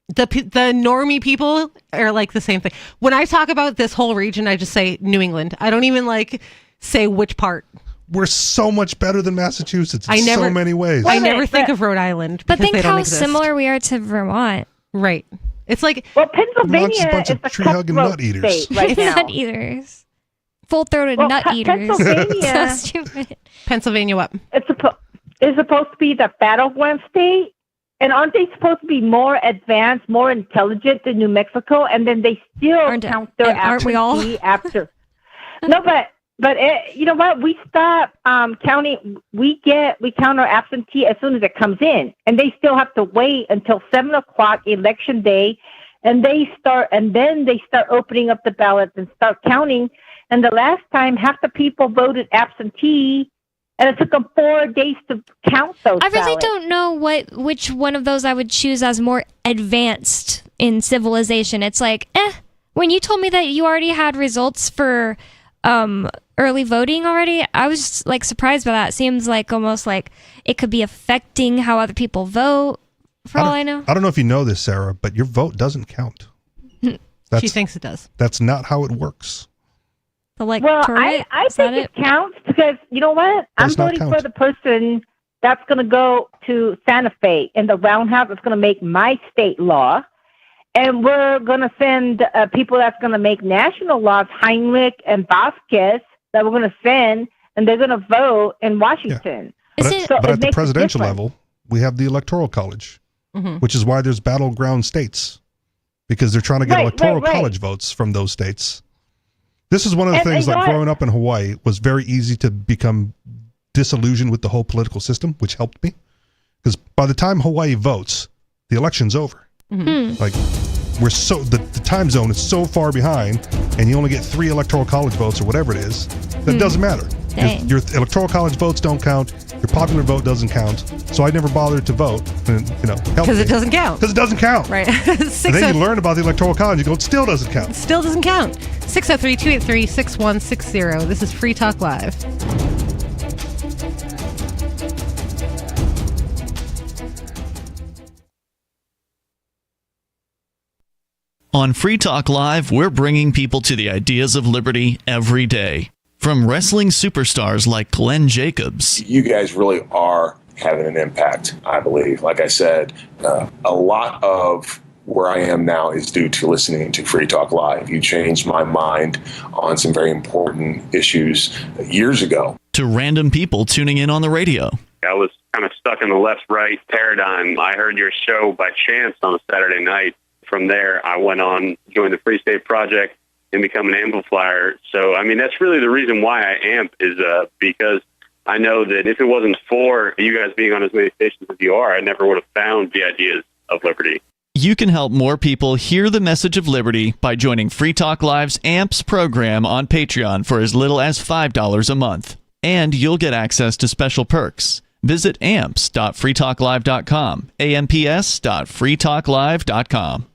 The normie people are like the same thing. When I talk about this whole region, I just say New England. I don't even say which part.
We're so much better than Massachusetts in so many ways.
I never think of Rhode Island.
But think
they don't
how
exist.
similar we are to Vermont.
Right. It's like
Pennsylvania
a bunch of tree-hugging nut eaters.
State right now.
Nut eaters. Full-throated nut eaters.
Pennsylvania,
so stupid.
Pennsylvania what?
It's supposed to be the battleground state. And aren't they supposed to be more advanced, more intelligent than New Mexico? And then they still count their absentee after. No, but you know what? We stop counting. We count our absentee as soon as it comes in, and they still have to wait until 7:00 election day, and then they start opening up the ballots and start counting. And the last time, half the people voted absentee. And it took them 4 days to count those
I really
ballots.
don't know which one of those I would choose as more advanced in civilization. It's like, when you told me that you already had results for early voting already, I was like surprised by that. It seems like almost like it could be affecting how other people vote, for all I know.
I don't know if you know this, Sarah, but your vote doesn't count.
She thinks it does.
That's not how it works.
Well, I think it counts because, you know what? I'm voting for the person that's going to go to Santa Fe in the roundhouse that's going to make my state law. And we're going to send people that's going to make national laws, Heinrich and Vasquez, that we're going to send, and they're going to vote in Washington.
Yeah. But at the presidential level, we have the Electoral College, which is why there's battleground states, because they're trying to get Electoral College votes from those states. This is one of the things, like growing up in Hawaii, it was very easy to become disillusioned with the whole political system, which helped me. Because by the time Hawaii votes, the election's over. Like, we're the time zone is so far behind, and you only get 3 Electoral College votes or whatever it is, that it doesn't matter. Your Electoral College votes don't count. Your popular vote doesn't count. So I never bothered to vote. And,
because it doesn't count.
Because it doesn't count.
Right.
And then you learn about the Electoral College. You go, it still doesn't count.
Still doesn't count. 603-283-6160. This is Free Talk Live.
On Free Talk Live, we're bringing people to the ideas of liberty every day. From wrestling superstars like Glenn Jacobs.
You guys really are having an impact, I believe. Like I said, a lot of where I am now is due to listening to Free Talk Live. You changed my mind on some very important issues years ago.
To random people tuning in on the radio.
I was kind of stuck in the left-right paradigm. I heard your show by chance on a Saturday night. From there, I went on, joined the Free State Project, and become an amplifier. So, I mean, that's really the reason why I amp is because I know that if it wasn't for you guys being on as many stations as you are, I never would have found the ideas of liberty.
You can help more people hear the message of liberty by joining Free Talk Live's AMPS program on Patreon for as little as $5 a month. And you'll get access to special perks. Visit amps.freetalklive.com, amps.freetalklive.com.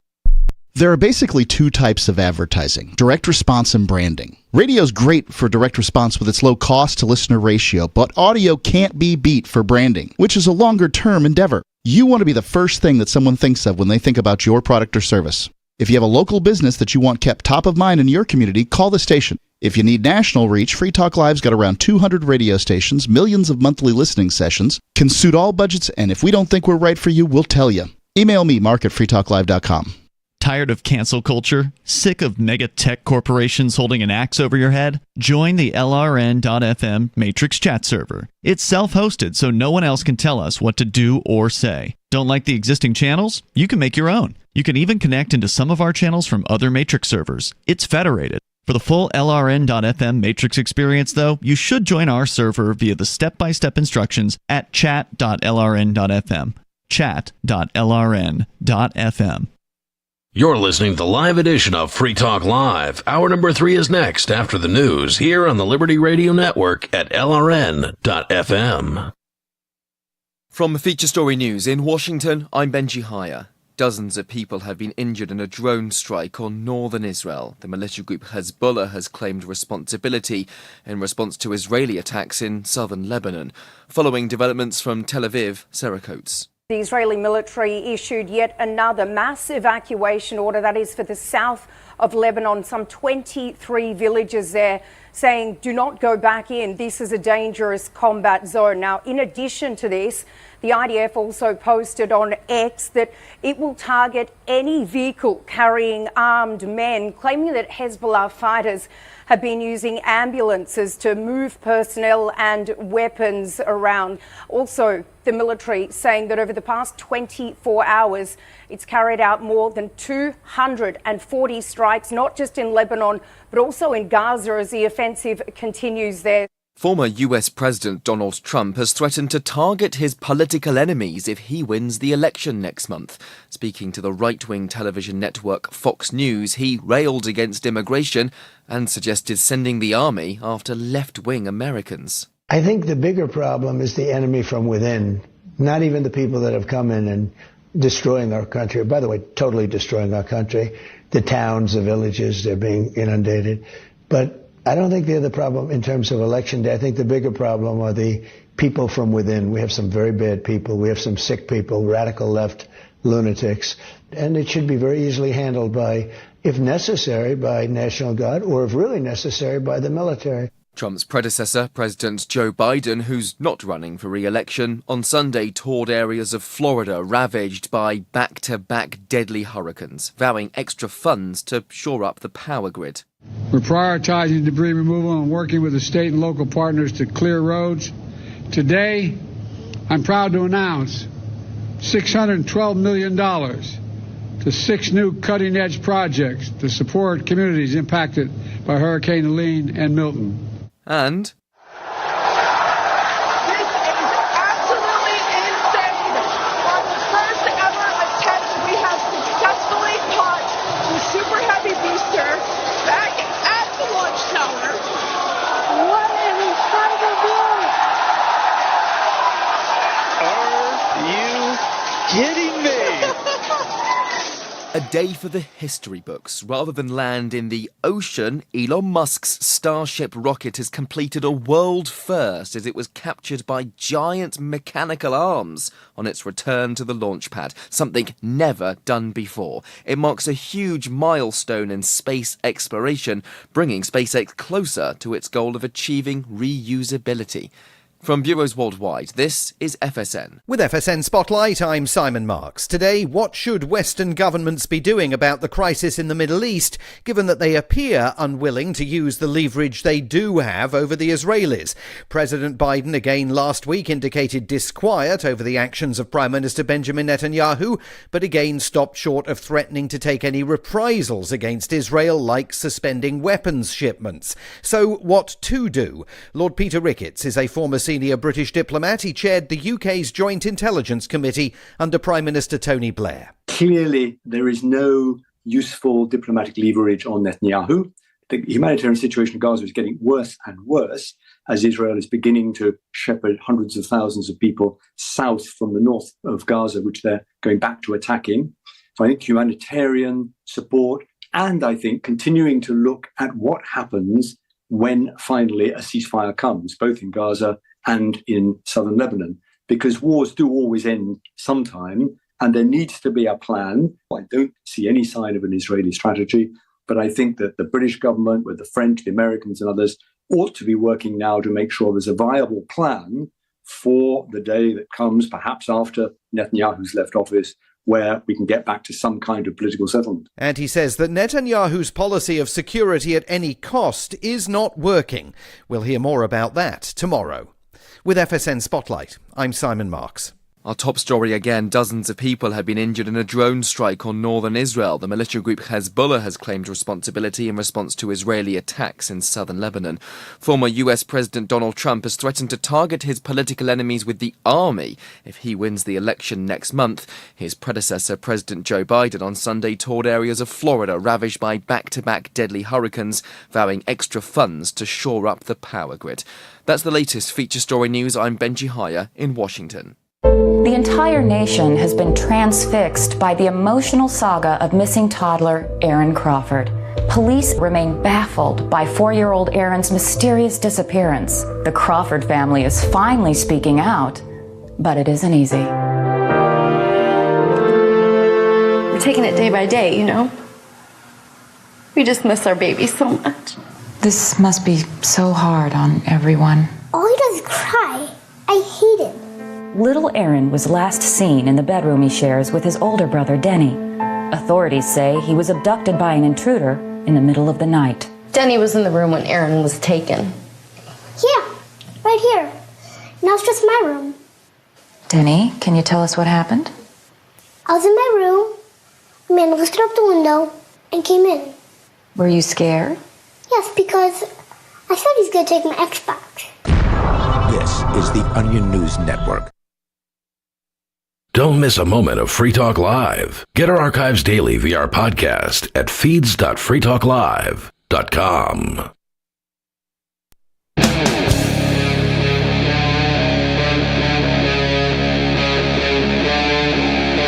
There are basically two types of advertising, direct response and branding. Radio's great for direct response with its low cost to listener ratio, but audio can't be beat for branding, which is a longer term endeavor. You want to be the first thing that someone thinks of when they think about your product or service. If you have a local business that you want kept top of mind in your community, call the station. If you need national reach, Free Talk Live's got around 200 radio stations, millions of monthly listening sessions, can suit all budgets, and if we don't think we're right for you, we'll tell you. Email me, mark@freetalklive.com.
Tired of cancel culture? Sick of mega tech corporations holding an axe over your head? Join the LRN.FM Matrix chat server. It's self-hosted, so no one else can tell us what to do or say. Don't like the existing channels? You can make your own. You can even connect into some of our channels from other Matrix servers. It's federated. For the full LRN.FM Matrix experience, though, you should join our server via the step-by-step instructions at chat.lrn.fm. chat.lrn.fm.
You're listening to the live edition of Free Talk Live. Hour number 3 is next after the news here on the Liberty Radio Network at LRN.FM.
From Feature Story News in Washington, I'm Benji Haya. Dozens of people have been injured in a drone strike on northern Israel. The militia group Hezbollah has claimed responsibility in response to Israeli attacks in southern Lebanon. Following developments from Tel Aviv, Sarah Coates.
The Israeli military issued yet another mass evacuation order, that is for the south of Lebanon, some 23 villages there, saying do not go back in. This is a dangerous combat zone. Now, in addition to this, the IDF also posted on X that it will target any vehicle carrying armed men, claiming that Hezbollah fighters have been using ambulances to move personnel and weapons around. Also, the military saying that over the past 24 hours, it's carried out more than 240 strikes, not just in Lebanon, but also in Gaza as the offensive continues there.
Former US President Donald Trump has threatened to target his political enemies if he wins the election next month. Speaking to the right-wing television network Fox News, he railed against immigration and suggested sending the army after left-wing Americans.
I think the bigger problem is the enemy from within, not even the people that have come in and destroying our country. By the way, totally destroying our country. The towns, the villages, they're being inundated. But I don't think they're the problem in terms of election day. I think the bigger problem are the people from within. We have some very bad people. We have some sick people, radical left lunatics. And it should be very easily handled by, if necessary, by National Guard, or if really necessary, by the military.
Trump's predecessor, President Joe Biden, who's not running for re-election, on Sunday toured areas of Florida ravaged by back-to-back deadly hurricanes, vowing extra funds to shore up the power grid.
We're prioritizing debris removal and working with the state and local partners to clear roads. Today, I'm proud to announce $612 million to 6 new cutting-edge projects to support communities impacted by Hurricane Helene and Milton.
And
this is absolutely insane. On the first ever attempt, we have successfully caught the Super Heavy booster back at the launch tower. What an incredible view!
Are you kidding me? A day for the history books. Rather than land in the ocean, Elon Musk's Starship rocket has completed a world first as it was captured by giant mechanical arms on its return to the launch pad, something never done before. It marks a huge milestone in space exploration, bringing SpaceX closer to its goal of achieving reusability. From bureaus worldwide, this is FSN.
With FSN Spotlight, I'm Simon Marks. Today, what should Western governments be doing about the crisis in the Middle East, given that they appear unwilling to use the leverage they do have over the Israelis? President Biden again last week indicated disquiet over the actions of Prime Minister Benjamin Netanyahu, but again stopped short of threatening to take any reprisals against Israel, like suspending weapons shipments. So what to do? Lord Peter Ricketts is a former senior British diplomat. He chaired the UK's Joint Intelligence Committee under Prime Minister Tony Blair.
Clearly, there is no useful diplomatic leverage on Netanyahu.
the humanitarian situation in Gaza is getting worse and worse as Israel is beginning to shepherd hundreds of thousands of people south from the north of Gaza, which they're going back to attacking. So I think humanitarian support, and I think continuing to look at what happens when finally a ceasefire comes, both in Gaza and in southern Lebanon, because wars do always end sometime, and there needs to be a plan. I don't see any sign of an Israeli strategy, but I think that the British government, with the French, the Americans, and others, ought to be working now to make sure there's a viable plan for the day that comes, perhaps after Netanyahu's left office, where we can get back to some kind of political settlement.
And he says that Netanyahu's policy of security at any cost is not working. We'll hear more about that tomorrow. With FSN Spotlight, I'm Simon Marks.
Our top story again, dozens of people have been injured in a drone strike on northern Israel. The militia group Hezbollah has claimed responsibility in response to Israeli attacks in southern Lebanon. Former US President Donald Trump has threatened to target his political enemies with the army if he wins the election next month. His predecessor, President Joe Biden, on Sunday toured areas of Florida ravaged by back-to-back deadly hurricanes, vowing extra funds to shore up the power grid. That's the latest feature story news. I'm Benji Haya in Washington.
The entire nation has been transfixed by the emotional saga of missing toddler Aaron Crawford. Police remain baffled by 4-year-old Aaron's mysterious disappearance. The Crawford family is finally speaking out, but it isn't easy.
We're taking it day by day, you know? We just miss our baby so much.
This must be so hard on everyone.
All he does is cry. I hate him.
Little Aaron was last seen in the bedroom he shares with his older brother, Denny. Authorities say he was abducted by an intruder in the middle of the night.
Denny was in the room when Aaron was taken.
Yeah, right here. Now it's just my room.
Denny, can you tell us what happened?
I was in my room. A man lifted up the window and came in.
Were you scared?
Yes, because I thought he's going to take my Xbox.
This is the Onion News Network.
Don't miss a moment of Free Talk Live. Get our archives daily via our podcast at feeds.freetalklive.com.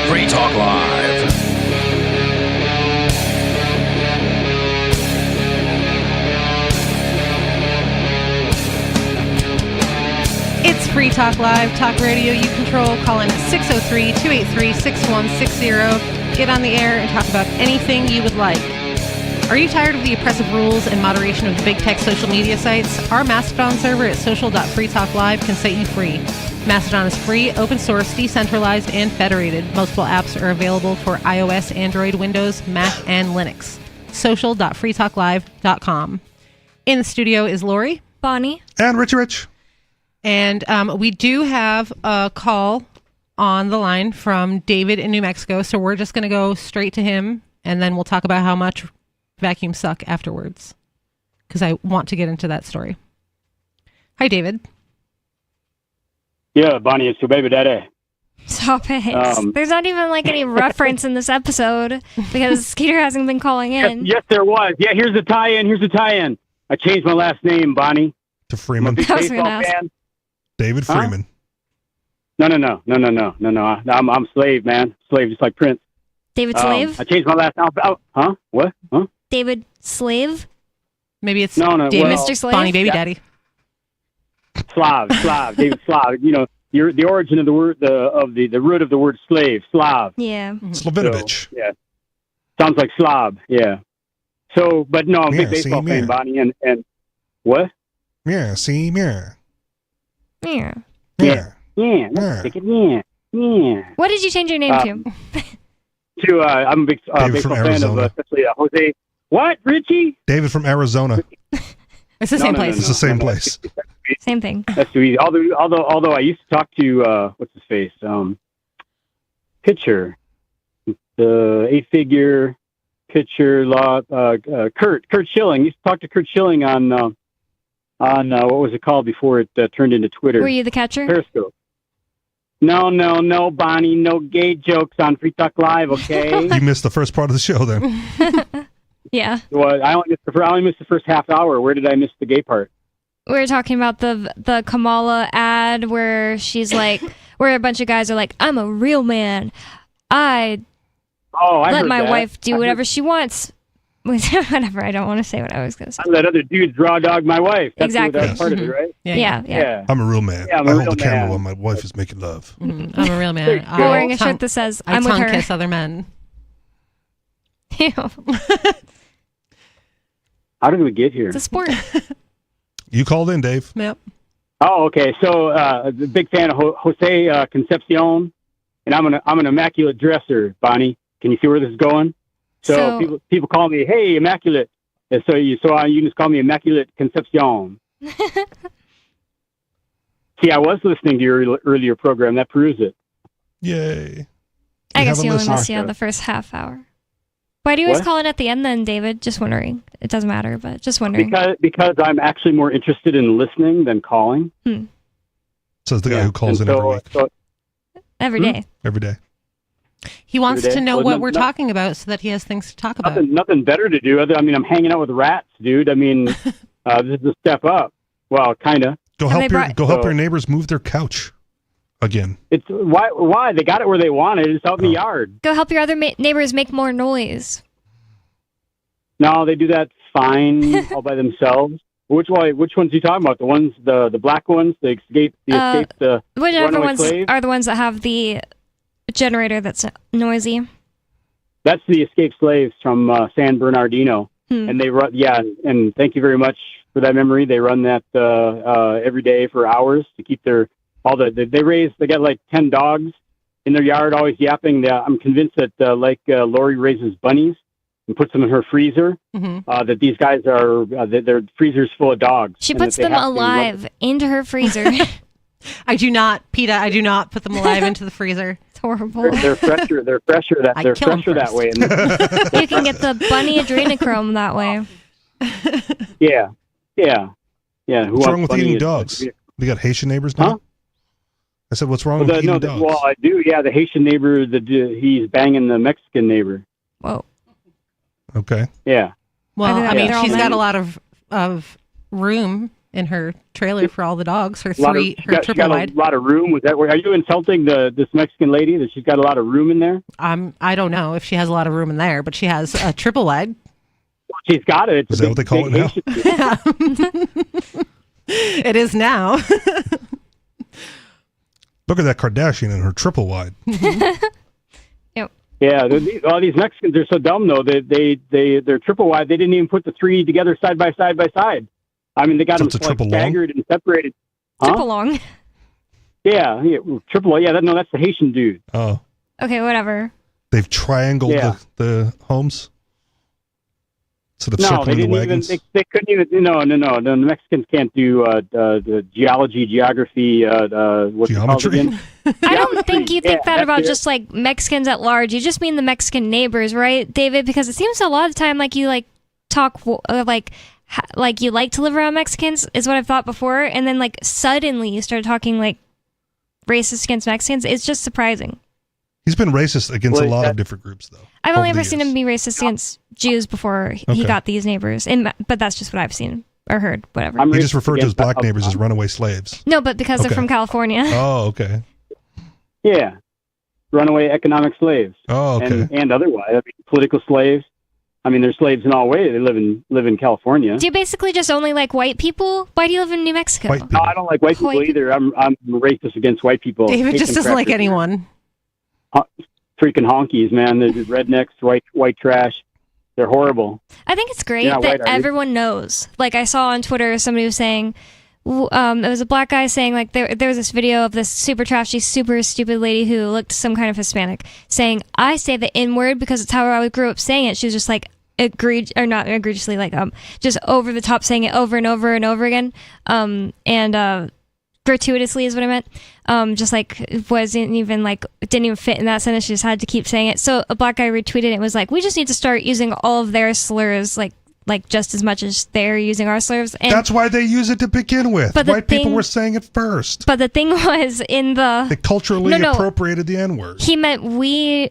Free Talk Live.
It's Free Talk Live, talk radio you control. Call in at 603-283-6160. Get on the air and talk about anything you would like. Are you tired of the oppressive rules and moderation of the big tech social media sites? Our Mastodon server at social.freetalklive can set you free. Mastodon is free, open source, decentralized, and federated. Multiple apps are available for iOS, Android, Windows, Mac, and Linux. Social.freetalklive.com. In the studio is Lori,
Bonnie,
and Rich.
And we do have a call on the line from David in New Mexico, so we're just going to go straight to him, and then we'll talk about how much vacuums suck afterwards, because I want to get into that story. Hi, David.
Yeah, Bonnie, it's your baby daddy.
Stop it. There's not even like any reference in this episode because Skeeter hasn't been calling in.
Yes, there was. Yeah, here's the tie-in. I changed my last name, Bonnie.
To Freeman.
I'm a big baseball fan.
David Freeman.
No. I'm Slave, man. Slave, just like Prince.
David Slave?
I changed my last name. Huh? What? Huh?
David Slave?
Maybe it's
David,
Mr. Slave? Bonnie Baby Daddy.
Slav, David Slav. You know, the origin of the word, the root of the word slave, Slav.
Yeah.
Slavinovich.
So, yeah. Sounds like Slav, yeah. So, but no, I'm a big baseball fan, Bonnie, and what?
Yeah, see, yeah.
Yeah.
Yeah. Let's take it. Yeah.
What did you change your name to?
I'm a big baseball fan of especially Jose. What, Richie?
David from Arizona.
It's the same place.
It's the same place.
Same thing.
That's too easy. Although I used to talk to what's his face? Pitcher, the 8-figure pitcher, Kurt Schilling. Used to talk to Kurt Schilling on what was it called before it turned into Twitter?
Were you the catcher?
Periscope. No, Bonnie, no gay jokes on Free Talk Live, okay?
You missed the first part of the show then.
Yeah.
Well, I only missed the first half hour. Where did I miss the gay part?
We were talking about the Kamala ad where she's like, where a bunch of guys are like, I'm a real man. I let
heard
my
that.
wife do whatever she wants. Whatever. I don't want to say what I was going to say.
I let other dudes raw dog my wife.
Exactly.
That's part of it, right?
Yeah.
I'm a real man.
Yeah, I'm
I
a
hold
real
the camera
man.
while my wife is making love.
I'm a real man.
You're wearing a shirt that says,
I
I'm with
tongue
her.
kiss other men.
Ew.
How did we get here?
It's a sport.
You called in, Dave.
Yep.
Oh, okay. So, a big fan of Jose Concepcion, and I'm an immaculate dresser. Bonnie, can you see where this is going? So people call me, hey, immaculate. And so you can just call me Immaculate Concepcion. See, I was listening to your earlier program. That proves it.
Yay!
I guess you only missed the first half hour. Why do you always call it at the end then, David? Just wondering. It doesn't matter, but just wondering.
Because I'm actually more interested in listening than calling.
Says the guy who calls in every week.
Every day.
Every day.
He wants
Every day.
to know
Well,
what we're talking about so that he has things to talk about.
Nothing better to do. I'm hanging out with rats, dude. I mean, this is a step up. Well, kind of.
Go help your neighbors move their couch again.
It's why they got it where they want it. It's out in the yard.
Go help your other neighbors make more noise.
No, they do that fine all by themselves. Which ones are you talking about? The ones, the black ones, the
whichever
runaway
ones
slaves?
are the ones that have the generator that's noisy.
That's the escaped slaves from San Bernardino, and they run. Yeah, and thank you very much for that memory. They run that every day for hours to keep they got like 10 dogs in their yard, always yapping. I'm convinced that Lori raises bunnies and puts them in her freezer. That these guys are their freezer's full of dogs.
She puts them alive into her freezer.
I do not, PETA. I do not put them alive into the freezer.
It's horrible.
They're fresher. They're fresher that way.
You can get the bunny adrenochrome that way.
Yeah.
What's wrong with eating dogs? You got Haitian neighbors now?
Huh?
I said, what's wrong with eating dogs?
Well, I do. Yeah, the Haitian neighbor, he's banging the Mexican neighbor.
Whoa.
Okay.
Yeah.
Well, I mean,
all
she's got
men?
a lot of room in her trailer for all the dogs. Her
She
triple
got
wide.
a lot of room. Are you insulting this Mexican lady that she's got a lot of room in there?
I don't know if she has a lot of room in there, but she has a triple wide.
She's got it.
Is that what they call it now?
It is now.
Look at that Kardashian and her triple wide.
Yep.
Yeah, all these Mexicans are so dumb though. They're triple wide. They didn't even put the three together side by side. I mean, they got
So
them
it's a
like
triple
staggered and separated.
Triple long.
Yeah, triple. Yeah, that's the Haitian dude.
Oh.
Okay, whatever.
They've triangled the homes instead of circling the wagons.
They couldn't even. No. The Mexicans can't do the geography. What's it called
Geometry?
again?
I don't think you think that
that's
about
it.
just like Mexicans at large. You just mean the Mexican neighbors, right, David? Because it seems a lot of the time like you like talk like you like to live around Mexicans is what I've thought before, and then like suddenly you start talking like racist against Mexicans. It's just surprising.
He's been racist against a lot of different groups, though.
I've only
over
ever
the
seen him be racist against Jews before he got these neighbors, but that's just what I've seen or heard. Whatever.
He just referred to his black neighbors as runaway slaves.
No, but because they're from California.
Oh, okay.
Yeah, runaway economic slaves.
Oh, okay.
And otherwise, I mean, political slaves. I mean, they're slaves in all ways. They live in California.
Do you basically just only like white people? Why do you live in New Mexico?
No, I don't like white people either. I'm racist against white people.
David just doesn't like
Crackers.
anyone.
Freaking honkies, man. They're just rednecks, white trash. They're horrible.
I think it's great
You're not
that
white, are you?
everyone knows. Like I saw on Twitter, somebody was saying, it was a black guy saying like there was this video of this super trashy, super stupid lady who looked some kind of Hispanic saying, "I say the N word because it's how I grew up saying it." She was just like not egregiously, like just over the top saying it over and over and over again, and gratuitously is what I meant. Just like it wasn't even like it didn't even fit in that sentence. She just had to keep saying it. So a black guy retweeted it and was like, "We just need to start using all of their slurs like just as much as they're using our slurs." And
that's why they use it to begin with.
But the
White people
thing-
were saying it first.
But the thing was
They culturally
No.
appropriated the N-word.
He meant we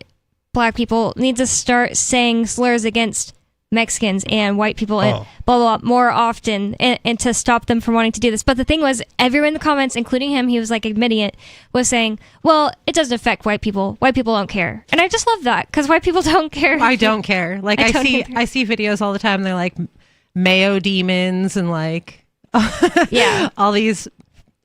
black people need to start saying slurs against Mexicans and white people and blah, blah, blah, more often and to stop them from wanting to do this. But the thing was, everyone in the comments, including him, he was like admitting it, was saying, well, it doesn't affect white people. White people don't care. And I just love that because white people don't care.
I don't care. Like I see videos all the time. They're like mayo demons and like all these.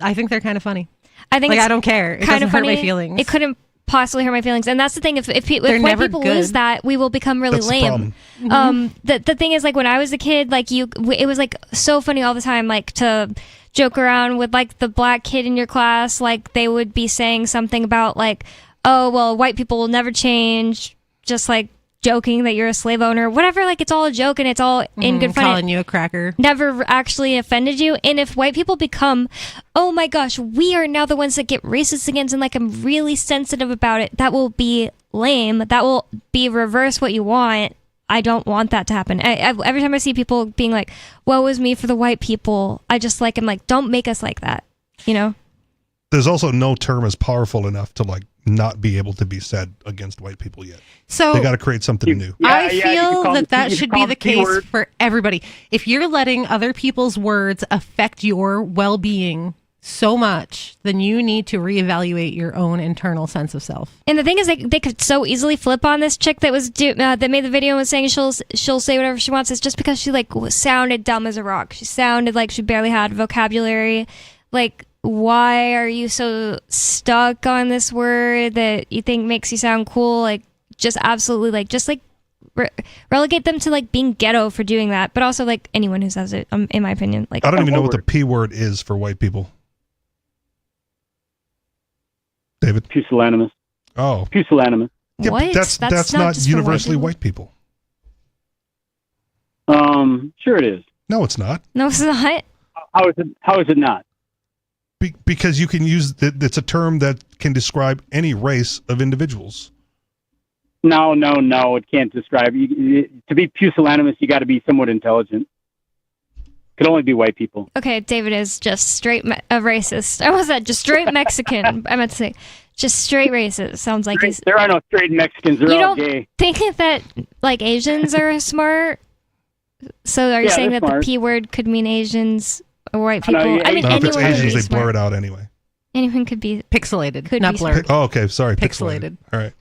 I think they're kind of funny.
I think
like I don't care. It doesn't hurt my feelings.
It couldn't possibly hurt my feelings, and that's the thing. If white people lose that, we will become really lame. The thing is, like when I was a kid, like it was like so funny all the time, like to joke around with like the black kid in your class. Like they would be saying something about like, oh well, white people will never change, just like joking that you're a slave owner, whatever. Like it's all a joke and it's all in good fun.
Calling you a cracker.
Never actually offended you. And if white people become, oh my gosh, we are now the ones that get racist against and like I'm really sensitive about it, that will be lame. That will be reverse what you want. I don't want that to happen. Every time I see people being like, woe is me for the white people, I just like, I'm like, don't make us like that, you know?
There's also no term as powerful enough to like not be able to be said against white people yet.
So
they got to create something new.
I feel that should be the case for everybody. If you're letting other people's words affect your well-being so much, then you need to reevaluate your own internal sense of self.
And the thing is, they could so easily flip on this chick that was that made the video and was saying she'll say whatever she wants. It's just because she like sounded dumb as a rock. She sounded like she barely had vocabulary. Like, why are you so stuck on this word that you think makes you sound cool? Like, just absolutely, like, just like relegate them to like being ghetto for doing that. But also like anyone who says it, in my opinion, like
I don't even know what the P word is for white people. David?
Pusillanimous.
Oh.
Pusillanimous.
Yeah,
what?
That's not universally white people.
Sure it is.
No, it's not.
No, it's not.
How is it not?
Because you can use it's a term that can describe any race of individuals.
No, it can't describe. To be pusillanimous, you got to be somewhat intelligent. Could only be white people.
Okay, David is just straight a racist. I was that just straight Mexican. I meant to say just straight racist. Sounds like he's.
There are no straight Mexicans. They're all gay.
Think that like Asians are smart. So are you saying that
smart.
the P word could mean Asians or white people?
I mean, if it's
anyone
Asians,
could be
they blur
smart.
it out anyway.
Anyone could be
pixelated,
could
not
be
blurred.
Oh, okay. Sorry.
Pixelated.
All right.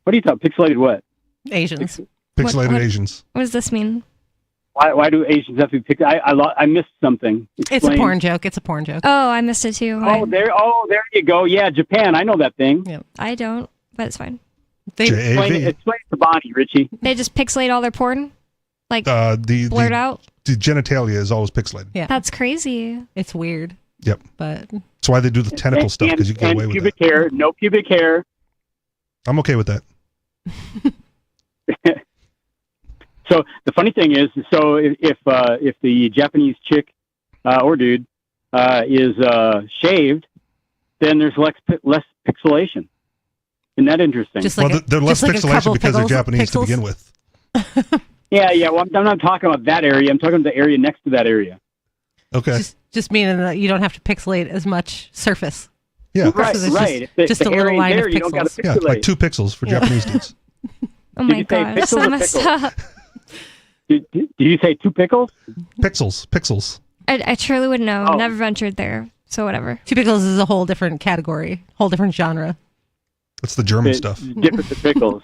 What are you talking? Pixelated what?
Asians.
Pixelated Asians.
What does this mean?
Why do Asians have to be pixelated? I missed something.
Explain. It's a porn joke.
Oh, I missed it too.
There you go. Yeah, Japan. I know that thing.
Yeah.
I don't, but it's fine.
Explain it to Bonnie, Richie.
They just pixelate all their porn, like
the
blurred out.
The genitalia is always pixelated.
Yeah,
that's crazy.
It's weird.
Yep.
But
that's why they do the tentacle stuff, because you get away with
pubic hair. No pubic hair.
I'm okay with that.
So the funny thing is, so if the Japanese chick or dude is shaved, then there's less pixelation. Isn't that interesting?
They're less pixelation because they're Japanese to begin with.
Yeah. Well, I'm not talking about that area. I'm talking about the area next to that area.
Okay.
Just meaning that you don't have to pixelate as much surface.
Yeah.
Right.
Just a little line of pixels.
Yeah, like 2 pixels for Japanese dudes.
Oh my gosh, so messed up.
Did you say 2 pickles?
Pixels.
I truly wouldn't know. Never ventured there. So whatever.
2 pickles is a whole different category, whole different genre.
That's the German stuff.
Different than pickles.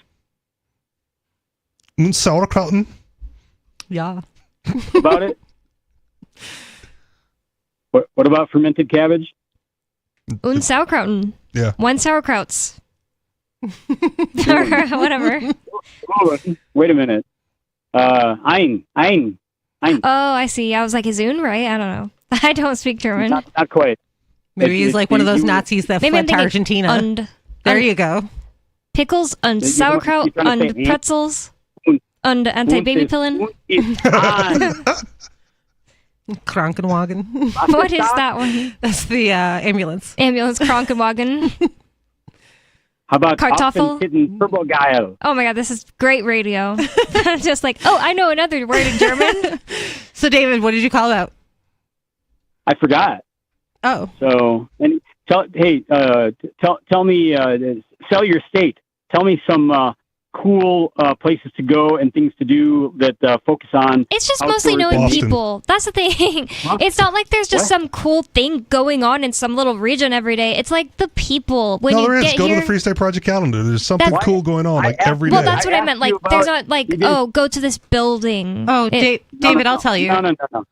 Sauerkraut.
Yeah.
About it? What about fermented cabbage?
Un Sauerkrauten.
Yeah.
1 sauerkrauts. Whatever.
Oh, wait a minute. Ein.
Oh, I see. I was like, is Un right? I don't know. I don't speak German.
Not quite.
Maybe he's like one of those Nazis that fled to Argentina. There you go.
Pickles and sauerkraut and pretzels and anti-baby-pillen.
Krankenwagen.
What is that one?
That's the ambulance.
Ambulance Krankenwagen.
How about
Kartoffel?
Turbo Geil?
Oh my god, this is great radio. Just like, I know another word in German.
So David, what did you call out?
I forgot.
Oh.
So, and tell me, sell your state. Tell me some cool places to go and things to do that focus on.
It's just mostly knowing people. That's the thing. It's not like there's just some cool thing going on in some little region every day. It's like the people. When
no, there
you
is.
get
Go
here,
to the Free State Project calendar. There's something cool going on every day.
Well, that's what I meant. Like, there's not like, go to this building.
Oh, David, I'll tell you.
No.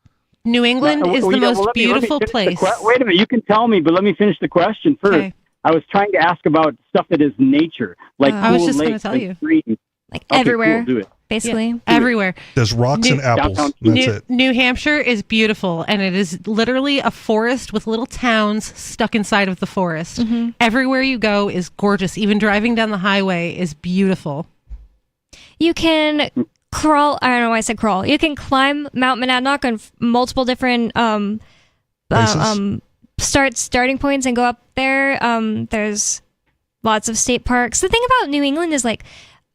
New England is the most beautiful place.
Wait a minute. You can tell me, but let me finish the question first.
Okay.
I was trying to ask about stuff that is nature, like
I was
cool
just going to
lakes
tell
and
you.
streams.
Like
Okay,
everywhere,
cool, do it.
basically.
Everywhere.
There's rocks and apples. That's it.
New Hampshire is beautiful, and it is literally a forest with little towns stuck inside of the forest.
Mm-hmm.
Everywhere you go is gorgeous. Even driving down the highway is beautiful.
You can crawl. I don't know why I said crawl. You can climb Mount Monadnock on multiple different starting points and go up there. There's lots of state parks. The thing about New England is like,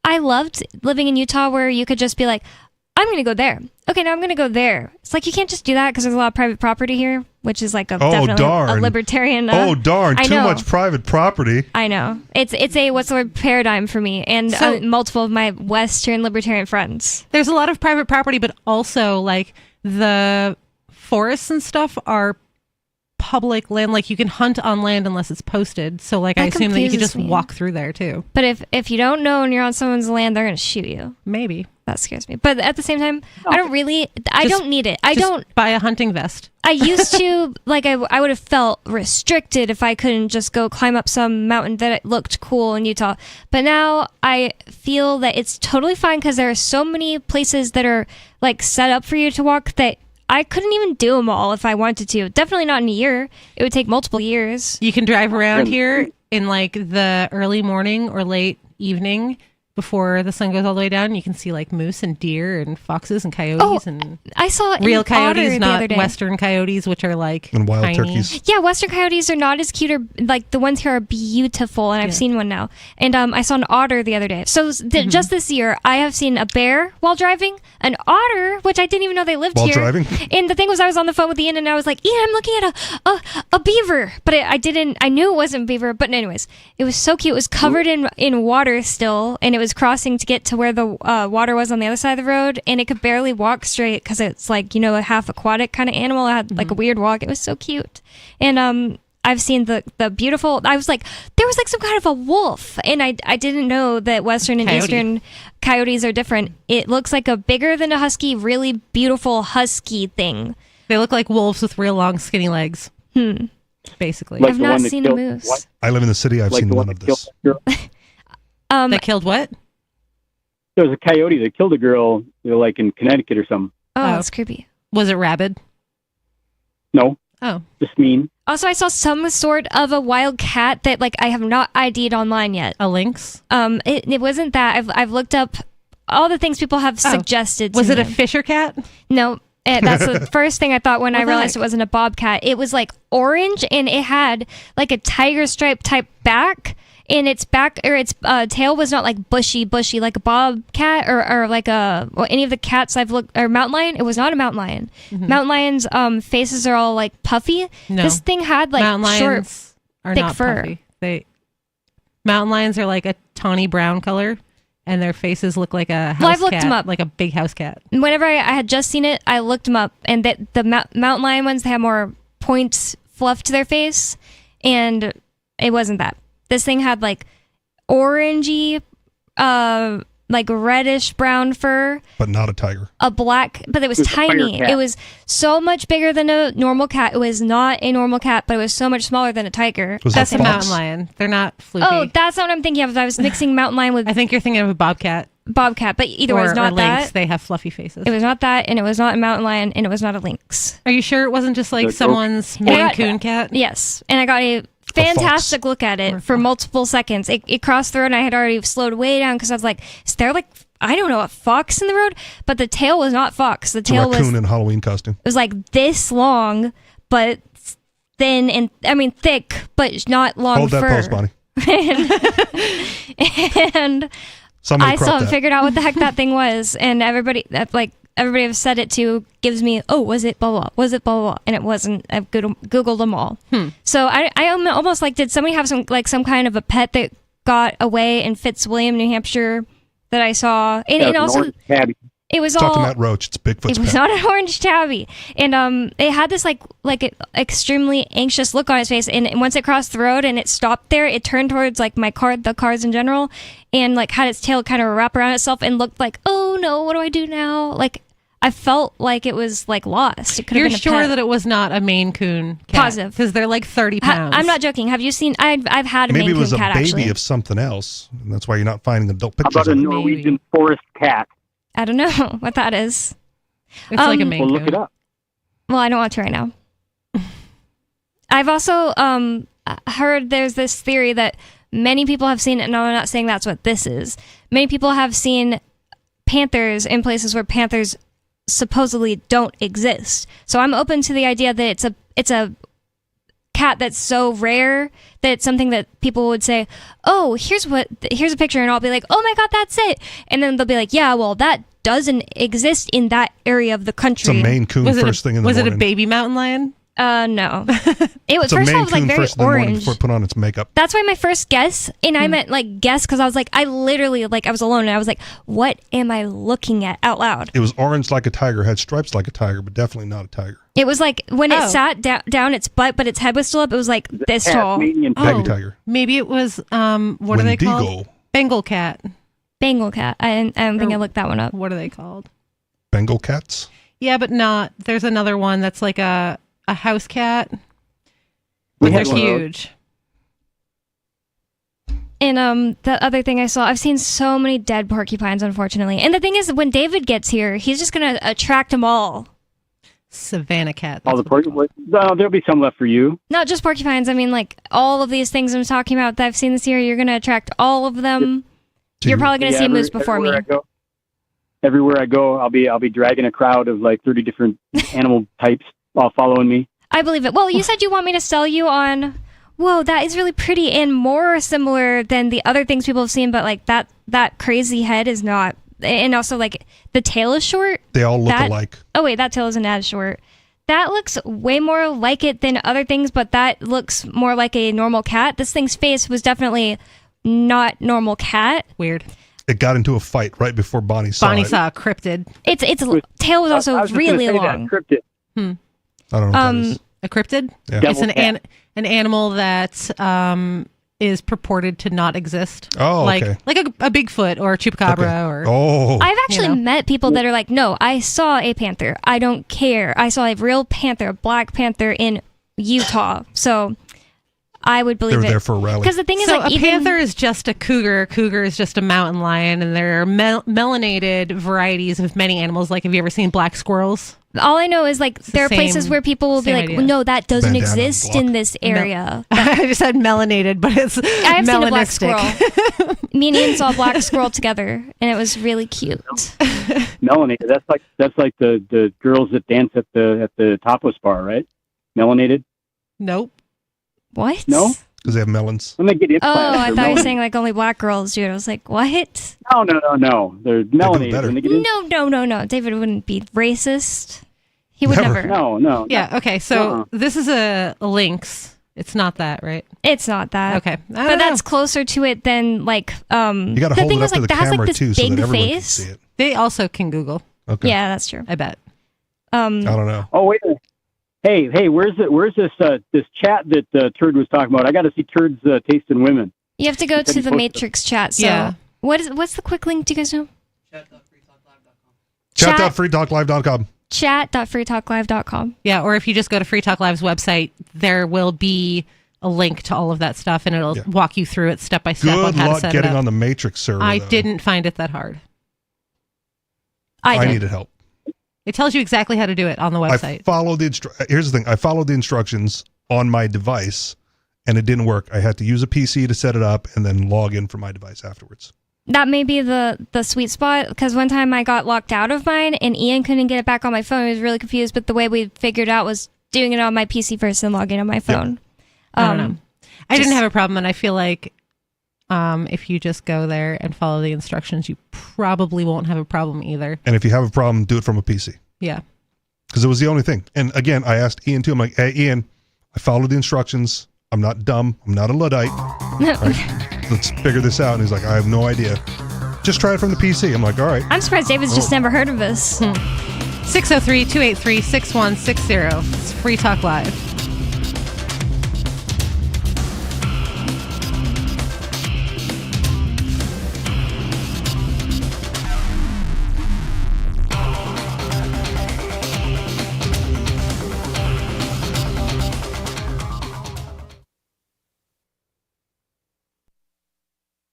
I loved living in Utah where you could just be like, I'm going to go there. Okay, now I'm going to go there. It's like you can't just do that because there's a lot of private property here, which is like definitely a libertarian.
Too much private property.
I know. It's a what's the word, paradigm for me and multiple of my Western libertarian friends.
There's a lot of private property, but also like the forests and stuff are public land. Like you can hunt on land unless it's posted. So like I assume that you can just walk through there too.
But if you don't know and you're on someone's land, they're going to shoot you.
Maybe.
That scares me. But at the same time, I don't need it. I don't
buy a hunting vest.
I used to, like, I would have felt restricted if I couldn't just go climb up some mountain that looked cool in Utah. But now I feel that it's totally fine because there are so many places that are like set up for you to walk that I couldn't even do them all if I wanted to. Definitely not in a year. It would take multiple years.
You can drive around here in like the early morning or late evening before the sun goes all the way down. You can see like moose and deer and foxes and coyotes and
I saw
real coyotes,
the
not
other day.
Western coyotes, which are like
and wild
tiny.
turkeys.
Yeah, Western coyotes are not as cute, or like the ones here are beautiful, and I've seen one now. And I saw an otter the other day. So just this year, I have seen a bear while driving, an otter, which I didn't even know they lived
While
here.
driving?
And the thing was, I was on the phone with Ian, and I was like, Ian, I'm looking at a beaver, but I knew it wasn't beaver. But anyways, it was so cute. It was covered in water still, and it was crossing to get to where the water was on the other side of the road, and it could barely walk straight because it's like, a half aquatic kind of animal. It had like a weird walk. It was so cute. And I've seen the beautiful, I was like, there was like some kind of a wolf, and I didn't know that Western and Eastern coyotes are different. It looks like a bigger than a husky, really beautiful husky thing.
They look like wolves with real long skinny legs. Basically.
Like
I've not seen a moose.
I live in the city. I've seen none of this.
That killed what?
There was a coyote that killed a girl, like in Connecticut or something.
Oh, that's creepy.
Was it rabid?
No.
Oh.
Just mean.
Also, I saw some sort of a wild cat that like I have not ID'd online yet.
A lynx?
It wasn't that. I've looked up all the things people have suggested.
Was
to
it
me.
a Fisher cat?
No. That's the first thing I thought when I realized it wasn't a bobcat. It was like orange, and it had like a tiger stripe type back, and its back or its tail was not like bushy like a bobcat or like any of the cats I've looked, or mountain lion. It was not a mountain lion.
Mm-hmm.
Mountain lions' faces are all like puffy.
No.
This thing had like
mountain
short,
lions are
thick
not
fur.
puffy. Mountain lions are like a tawny brown color, and their faces look like a house
Well, I've looked
cat,
them up.
like a big house cat.
Whenever I had just seen it, I looked them up, and that the mountain lion ones, they have more points fluff to their face, and it wasn't that. This thing had like orangey, like reddish brown fur,
but not a tiger.
a black, but it was
It was a
tiny.
tiger cat.
It was so much bigger than a normal cat. It was not a normal cat, but it was so much smaller than a tiger.
Was
That's
it
a
fox?
mountain lion. They're not floofy.
Oh, that's not what I'm thinking of. I was mixing mountain lion with
I think you're thinking of a bobcat.
bobcat, but either way,
or,
it's not
or lynx.
that.
They have fluffy faces.
It was not that, and it was not a mountain lion, and it was not a lynx.
Are you sure it wasn't just like
The-
someone's
And I
Maine
got-
Coon cat?
Yes, and I got a fantastic look at it for multiple seconds. It crossed the road, and I had already slowed way down because I was like, is there like, I don't know, a fox in the road? But the tail was not fox. The
It's a
tail
raccoon
was,
in a Halloween costume.
it was like this long, but thin and, thick, but not long
Hold that
fur.
pose, Bonnie.
And
Somebody
I
crop
still
that.
haven't figured out what the heck that thing was, and everybody I've said it to gives me, oh, was it blah blah, was it blah blah, and it wasn't. I've Googled them all. So I almost like, did somebody have some kind of a pet that got away in Fitzwilliam, New Hampshire, that I saw, and,
Yeah,
and
an
also
orange tabby.
it was
Talk to
all.
Matt Roach. It's Bigfoot's
It was
pet.
not an orange tabby, and it had this like extremely anxious look on his face. And once it crossed the road and it stopped there, it turned towards like the cars in general, and like had its tail kind of wrap around itself and looked like, oh no, what do I do now? Like I felt like it was like lost. It could have
You're
been a
sure
pet.
that it was not a Maine Coon cat?
Positive.
Because they're like 30 pounds.
I'm not joking. Have you seen? I've had a
Maybe
Maine
it was
Coon
a
cat
baby
actually.
of something else, and that's why you're not finding adult
How
pictures
about a
of it.
Norwegian forest cat?
I don't know what that is.
It's like a Maine
Well,
Coon.
look it up.
Well, I don't want to right now. I've also heard there's this theory that many people have seen, and I'm not saying that's what this is. Many people have seen panthers in places where panthers supposedly don't exist. So I'm open to the idea that it's a cat that's so rare that it's something that people would say, oh, here's a picture, and I'll be like, oh my god, that's it. And then they'll be like, yeah, well, that doesn't exist in that area of the country.
It's a Maine Coon first thing in the
Was
morning.
it a baby mountain lion?
No. It was
It's a
first of all,
Maine
it was like
Coon
very
first thing in the morning
orange.
before it put on its makeup.
That's why my first guess, and I meant like guess because I was like, I literally like I was alone and I was like, what am I looking at out loud?
It was orange like a tiger, had stripes like a tiger, but definitely not a tiger.
It was like when it
Oh.
sat down its butt, but its head was still up. It was like this tall.
Baby tiger.
Maybe it was, what are they called?
Wendigo.
Bengal cat.
Bengal cat. I don't think I looked that one up.
What are they called?
Bengal cats?
Yeah, but not. There's another one that's like a house cat.
We
But they're
had one of those.
huge.
And the other thing I saw, I've seen so many dead porcupines, unfortunately. And the thing is, when David gets here, he's just gonna attract them all.
Savannah cat.
All the porcupines. There'll be some left for you.
Not just porcupines. I mean, like all of these things I'm talking about that I've seen this year. You're gonna attract all of them. You're probably gonna see moose before me.
Everywhere I go, I'll be dragging a crowd of like 30 different animal types all following me.
I believe it. Well, you said you want me to sell you on. Whoa, that is really pretty and more similar than the other things people have seen, but like that crazy head is not. And also, like the tail is short.
They all look
That-
alike.
Oh wait, that tail isn't as short. That looks way more like it than other things, but that looks more like a normal cat. This thing's face was definitely not normal cat.
Weird.
It got into a fight right before Bonnie saw
Bonnie
it.
saw a cryptid.
Its tail was also
I was just
really
gonna say
long.
That, cryptid.
I don't know what that is.
A cryptid?
Yeah.
It's an
Devil cat.
an animal that is purported to not exist.
Oh,
like
okay.
like a Bigfoot or a chupacabra
Okay.
or.
Oh.
I've actually
know.
met people that are like, no, I saw a panther. I don't care. I saw a real panther, a black panther in Utah. So I would believe
They were
it.
there for a rally.
Because the thing is,
So
like,
a
even,
panther is just a cougar. A cougar is just a mountain lion, and there are melanated varieties of many animals. Like, have you ever seen black squirrels?
all I know is like
the
there are places
same-
where people will be
same
like,
idea.
no, that doesn't
Bandana
exist
block.
in this area.
I just said melanated, but it's
I have seen a black
melanistic.
squirrel. Me and Ian saw a black squirrel together, and it was really cute.
Melanated. That's like the girls that dance at the topless bar, right? Melanated.
Nope.
What?
No.
Because they have melons.
When they get
Oh,
implants,
I
they're
thought you were
melanated.
saying like only black girls do it. I was like, what?
No. They're melanated.
better.
When they get
No. David wouldn't be racist. He would
Never.
never.
No.
Yeah. Okay. So
Uh-uh.
this is a lynx. It's not that, right?
It's not that.
Okay. I
But
don't
that's closer to it than like
You got to
the
hold
thing
it up
is
to
like
the
that has
camera
like this
too, so
big
that everyone can
face.
see it.
They also can Google.
Okay.
Yeah, that's true.
I bet.
I don't know.
Oh wait. Hey, where's this chat that Turd was talking about? I got to see Turd's tasting women.
You have to go
Said
to
he
the
posted
Matrix chat. So
Yeah.
what's the quick link? Do you guys know?
Chat.freetalklive.com.
Chat.freetalklive.com.
Yeah. Or if you just go to Free Talk Live's website, there will be a link to all of that stuff, and it'll walk you through it step by step on
Good
how to
luck
set it
getting
up.
on the Matrix server.
I
though.
didn't find it that hard.
I did.
needed help.
It tells you exactly how to do it on the
I
website.
followed here's the thing. I followed the instructions on my device, and it didn't work. I had to use a PC to set it up and then log in from my device afterwards.
That may be the sweet spot, because one time I got locked out of mine and Ian couldn't get it back on my phone. He was really confused, but the way we figured out was doing it on my PC first and logging on my phone.
I don't know. I
just-
didn't have a problem, and I feel like if you just go there and follow the instructions, you probably won't have a problem either.
And if you have a problem, do it from a PC.
Yeah.
Because it was the only thing. And again, I asked Ian too. I'm like, hey, Ian, I followed the instructions. I'm not dumb. I'm not a Luddite. Right? Let's figure this out. And he's like, I have no idea. just try it from the PC. I'm like, all right.
I'm surprised David's just never heard of this.
603-283-6160. It's Free Talk Live.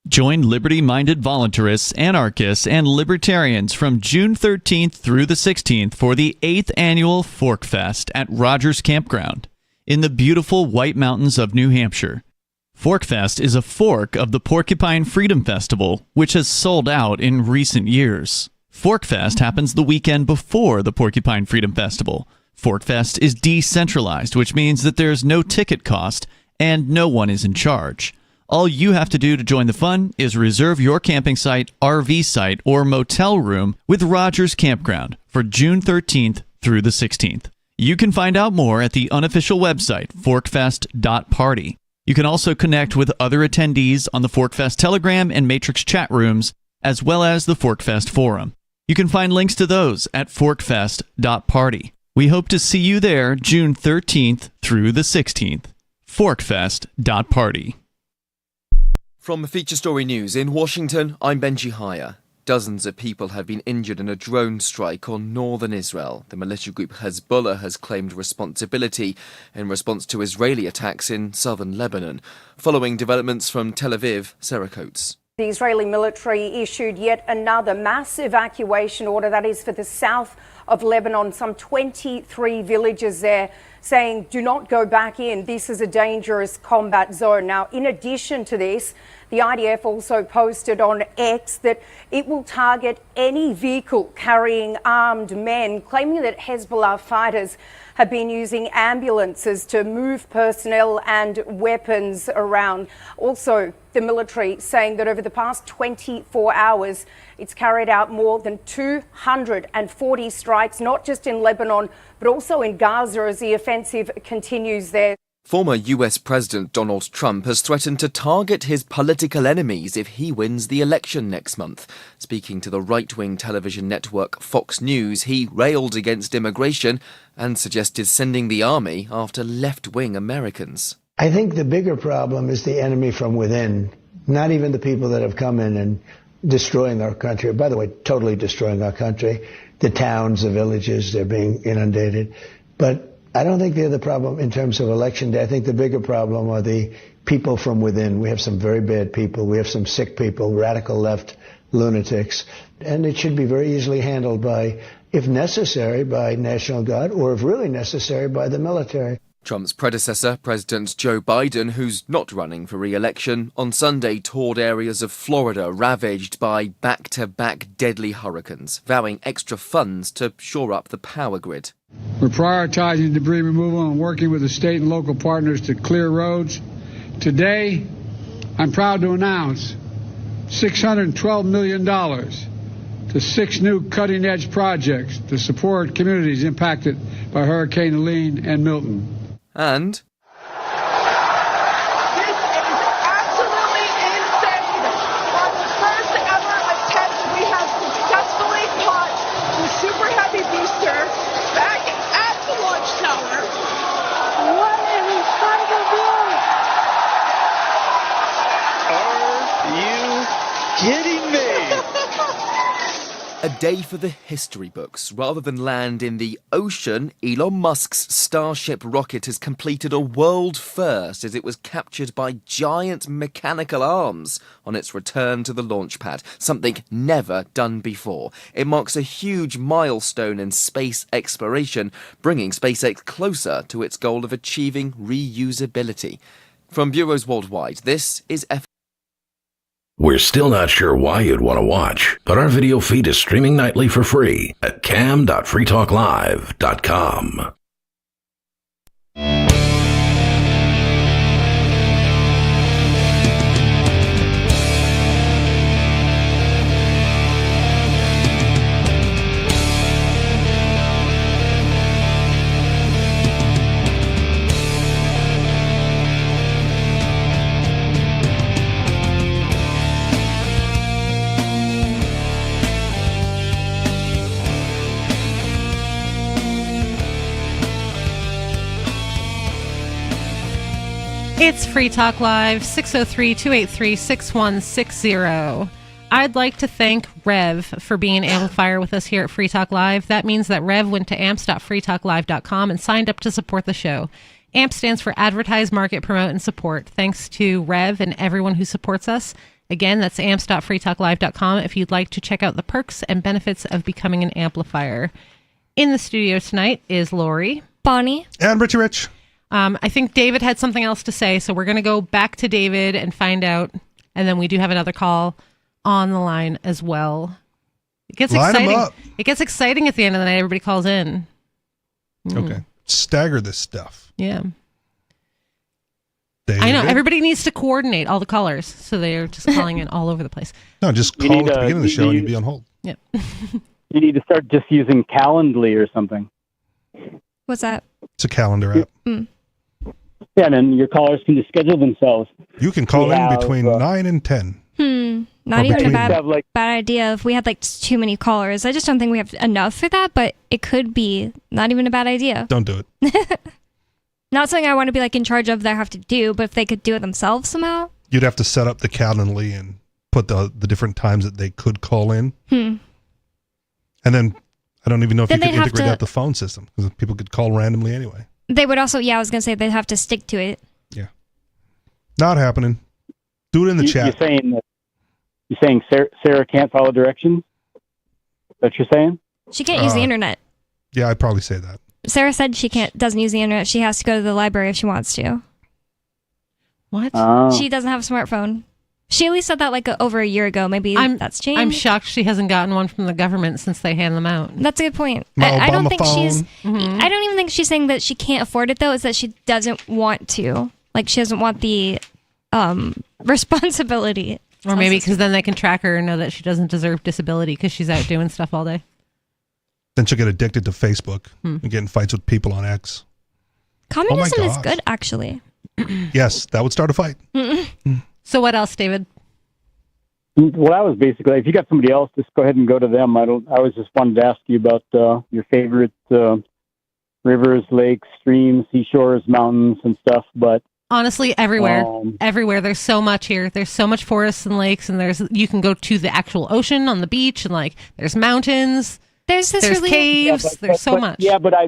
Join liberty-minded voluntarists, anarchists, and libertarians from June 13th through the 16th for the 8th annual Fork Fest at Rogers Campground in the beautiful White Mountains of New Hampshire. Fork Fest is a fork of the Porcupine Freedom Festival, which has sold out in recent years. Fork Fest happens the weekend before the Porcupine Freedom Festival. Fork Fest is decentralized, which means that there's no ticket cost and no one is in charge. All you have to do to join the fun is reserve your camping site, RV site, or motel room with Rogers Campground for June 13th through the 16th. You can find out more at the unofficial website, forkfest.party. You can also connect with other attendees on the Forkfest Telegram and Matrix chat rooms, as well as the Forkfest forum. You can find links to those at forkfest.party. We hope to see you there June 13th through the 16th. Forkfest.party.
From Feature Story News in Washington, I'm Benji Haya. Dozens of people have been injured in a drone strike on northern Israel. The militia group Hezbollah has claimed responsibility in response to Israeli attacks in southern Lebanon. Following developments from Tel Aviv, Sarah Coates.
The Israeli military issued yet another mass evacuation order, that is for the south of Lebanon, some 23 villages there, saying do not go back in. This is a dangerous combat zone. Now, in addition to this, the IDF also posted on X that it will target any vehicle carrying armed men, claiming that Hezbollah fighters have been using ambulances to move personnel and weapons around. Also, the military saying that over the past 24 hours, it's carried out more than 240 strikes, not just in Lebanon, but also in Gaza as the offensive continues there.
Former US President Donald Trump has threatened to target his political enemies if he wins the election next month. Speaking to the right-wing television network Fox News, he railed against immigration and suggested sending the army after left-wing Americans.
I think the bigger problem is the enemy from within, not even the people that have come in and destroying our country. By the way, totally destroying our country. The towns, the villages, they're being inundated. But I don't think they're the problem in terms of election day. I think the bigger problem are the people from within. We have some very bad people. We have some sick people, radical left lunatics. And it should be very easily handled by, if necessary, by National Guard, or if really necessary, by the military.
Trump's predecessor, President Joe Biden, who's not running for re-election, on Sunday toured areas of Florida ravaged by back-to-back deadly hurricanes, vowing extra funds to shore up the power grid.
We're prioritizing debris removal and working with the state and local partners to clear roads. Today, I'm proud to announce $612 million to 6 new cutting-edge projects to support communities impacted by Hurricane Helene and Milton.
And
this is absolutely insane. On the first ever attempt, we have successfully caught the Super Heavy booster back at the launch tower. What an incredible view!
Are you kidding me? A day for the history books. Rather than land in the ocean, Elon Musk's Starship rocket has completed a world first as it was captured by giant mechanical arms on its return to the launch pad, something never done before. It marks a huge milestone in space exploration, bringing SpaceX closer to its goal of achieving reusability. From bureaus worldwide, this is
We're still not sure why you'd want to watch, but our video feed is streaming nightly for free at cam.freetalklive.com.
It's Free Talk Live, 603-283-6160. I'd like to thank Rev for being an amplifier with us here at Free Talk Live. That means that Rev went to amps.freetalklive.com and signed up to support the show. AMP stands for Advertise, Market, Promote, and Support. Thanks to Rev and everyone who supports us. Again, that's amps.freetalklive.com if you'd like to check out the perks and benefits of becoming an amplifier. In the studio tonight is Lori,
Bonnie,
and Richie Rich.
I think David had something else to say, so we're going to go back to David and find out, and then we do have another call on the line as well. It gets exciting. It gets exciting at the end of the night. Everybody calls in.
Okay. Stagger this stuff.
Yeah.
David.
I know. Everybody needs to coordinate all the callers, so they're just calling in all over the place.
No, just call at the beginning of the show and you'd be on hold.
Yeah.
You need to start just using Calendly or something.
What's that?
It's a calendar app.
Yeah, and then your callers can just schedule themselves.
You can call in between 9 and 10.
Not
Or
even a
between-
bad idea if we had like too many callers. I just don't think we have enough for that, but it could be not even a bad idea.
Don't do it.
Not something I want to be like in charge of that I have to do, but if they could do it themselves somehow.
You'd have to set up the Calendly and put the different times that they could call in. And then I don't even know if
Then
you could
they'd have
integrate
to-
out the phone system because people could call randomly anyway.
They would also, I was going to say they'd have to stick to it.
Not happening. Do it in the chat.
You're saying Sarah can't follow directions? That you're saying?
She can't use the internet.
Yeah, I'd probably say that.
Sarah said she doesn't use the internet. She has to go to the library if she wants to.
What?
She doesn't have a smartphone. She at least said that like over a year ago. Maybe that's changed.
I'm shocked she hasn't gotten one from the government since they hand them out.
That's a good point.
My
I don't
Obama
think she's.
phone.
I don't even think she's saying that she can't afford it though. It's that she doesn't want to. Like she doesn't want the responsibility.
Or maybe because then they can track her and know that she doesn't deserve disability because she's out doing stuff all day.
Then she'll get addicted to Facebook and get in fights with people on X.
Communism is
gosh.
good, actually.
Yes, that would start a fight.
So what else, David?
Well, that was basically, if you got somebody else, just go ahead and go to them. I was just wanted to ask you about your favorite rivers, lakes, streams, seashores, mountains, and stuff. But
Honestly, everywhere. Everywhere. There's so much here. There's so much forests and lakes, and you can go to the actual ocean on the beach, and like there's mountains.
There's
caves. There's so much.
Yeah, but I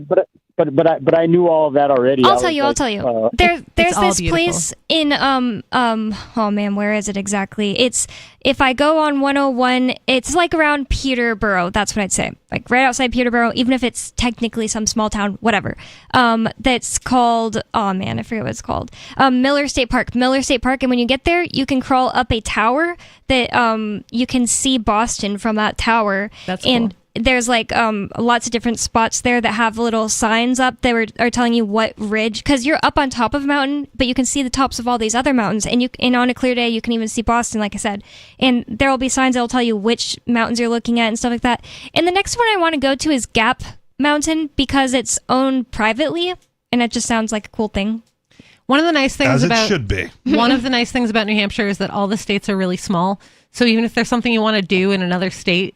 knew all of that already.
I'll tell you. There's
all
this
beautiful.
place in oh man, where is it exactly? It's if I go on 101, it's like around Peterborough. That's what I'd say. Like right outside Peterborough, even if it's technically some small town, whatever. That's called I forget what it's called. Miller State Park. And when you get there, you can crawl up a tower that you can see Boston from that tower.
That's
and
cool.
There's like lots of different spots there that have little signs up that are telling you what ridge, because you're up on top of a mountain, but you can see the tops of all these other mountains, and on a clear day you can even see Boston, like I said. And there will be signs that will tell you which mountains you're looking at and stuff like that. And the next one I want to go to is Gap Mountain because it's owned privately, and it just sounds like a cool thing.
One of the nice things
As it
about
should be.
One of the nice things about New Hampshire is that all the states are really small. So even if there's something you want to do in another state,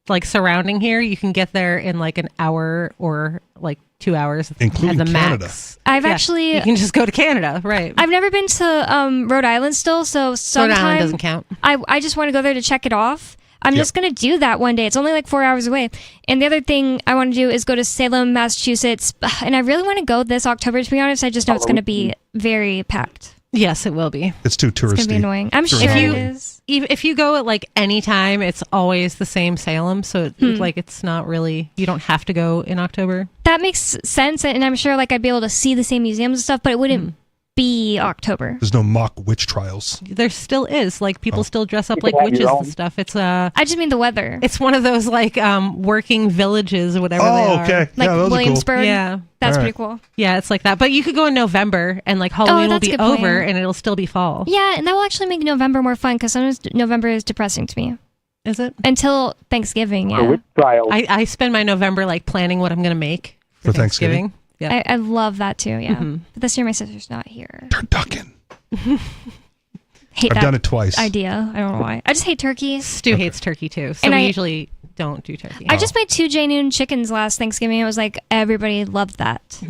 like surrounding here, you can get there in like an hour or like 2 hours,
including
at the
Canada.
Max.
Actually,
you can just go to Canada, right?
I've never been to Rhode Island still, so sometime
Rhode Island doesn't count.
I just want to go there to check it off. I'm just going to do that one day. It's only like 4 hours away. And the other thing I want to do is go to Salem, Massachusetts. And I really want to go this October, to be honest. I just know it's going to be very packed.
Yes, it will be.
It's too touristy.
It's going to be annoying. I'm sure it is.
If you go at like any time, it's always the same Salem. So it's not really, you don't have to go in October.
That makes sense. And I'm sure like I'd be able to see the same museums and stuff, but it wouldn't be October.
There's no mock witch trials.
There still is. Like people still dress up like witches and stuff. It's
I just mean the weather.
It's one of those like working villages or whatever they are.
Okay.
Like
Yeah, those are
Williamsburg.
cool.
Yeah.
That's
All
pretty cool.
Yeah, it's like that. But you could go in November and like Halloween will
that's a
be
good point.
over and it'll still be fall.
Yeah, and that will actually make November more fun because sometimes November is depressing to me.
Is it?
Until Thanksgiving, yeah.
witch trials.
I spend my November like planning what I'm going to make for Thanksgiving. Yeah.
I love that too, yeah. But this year my sister's not here.
Turn ducking.
Hate
I've
that
done it twice.
idea. I don't know why. I just hate turkey.
Stu hates turkey too. So
And
we
I-
usually don't do turkey.
I just made 2 J Noon chickens last Thanksgiving. It was like everybody loved that.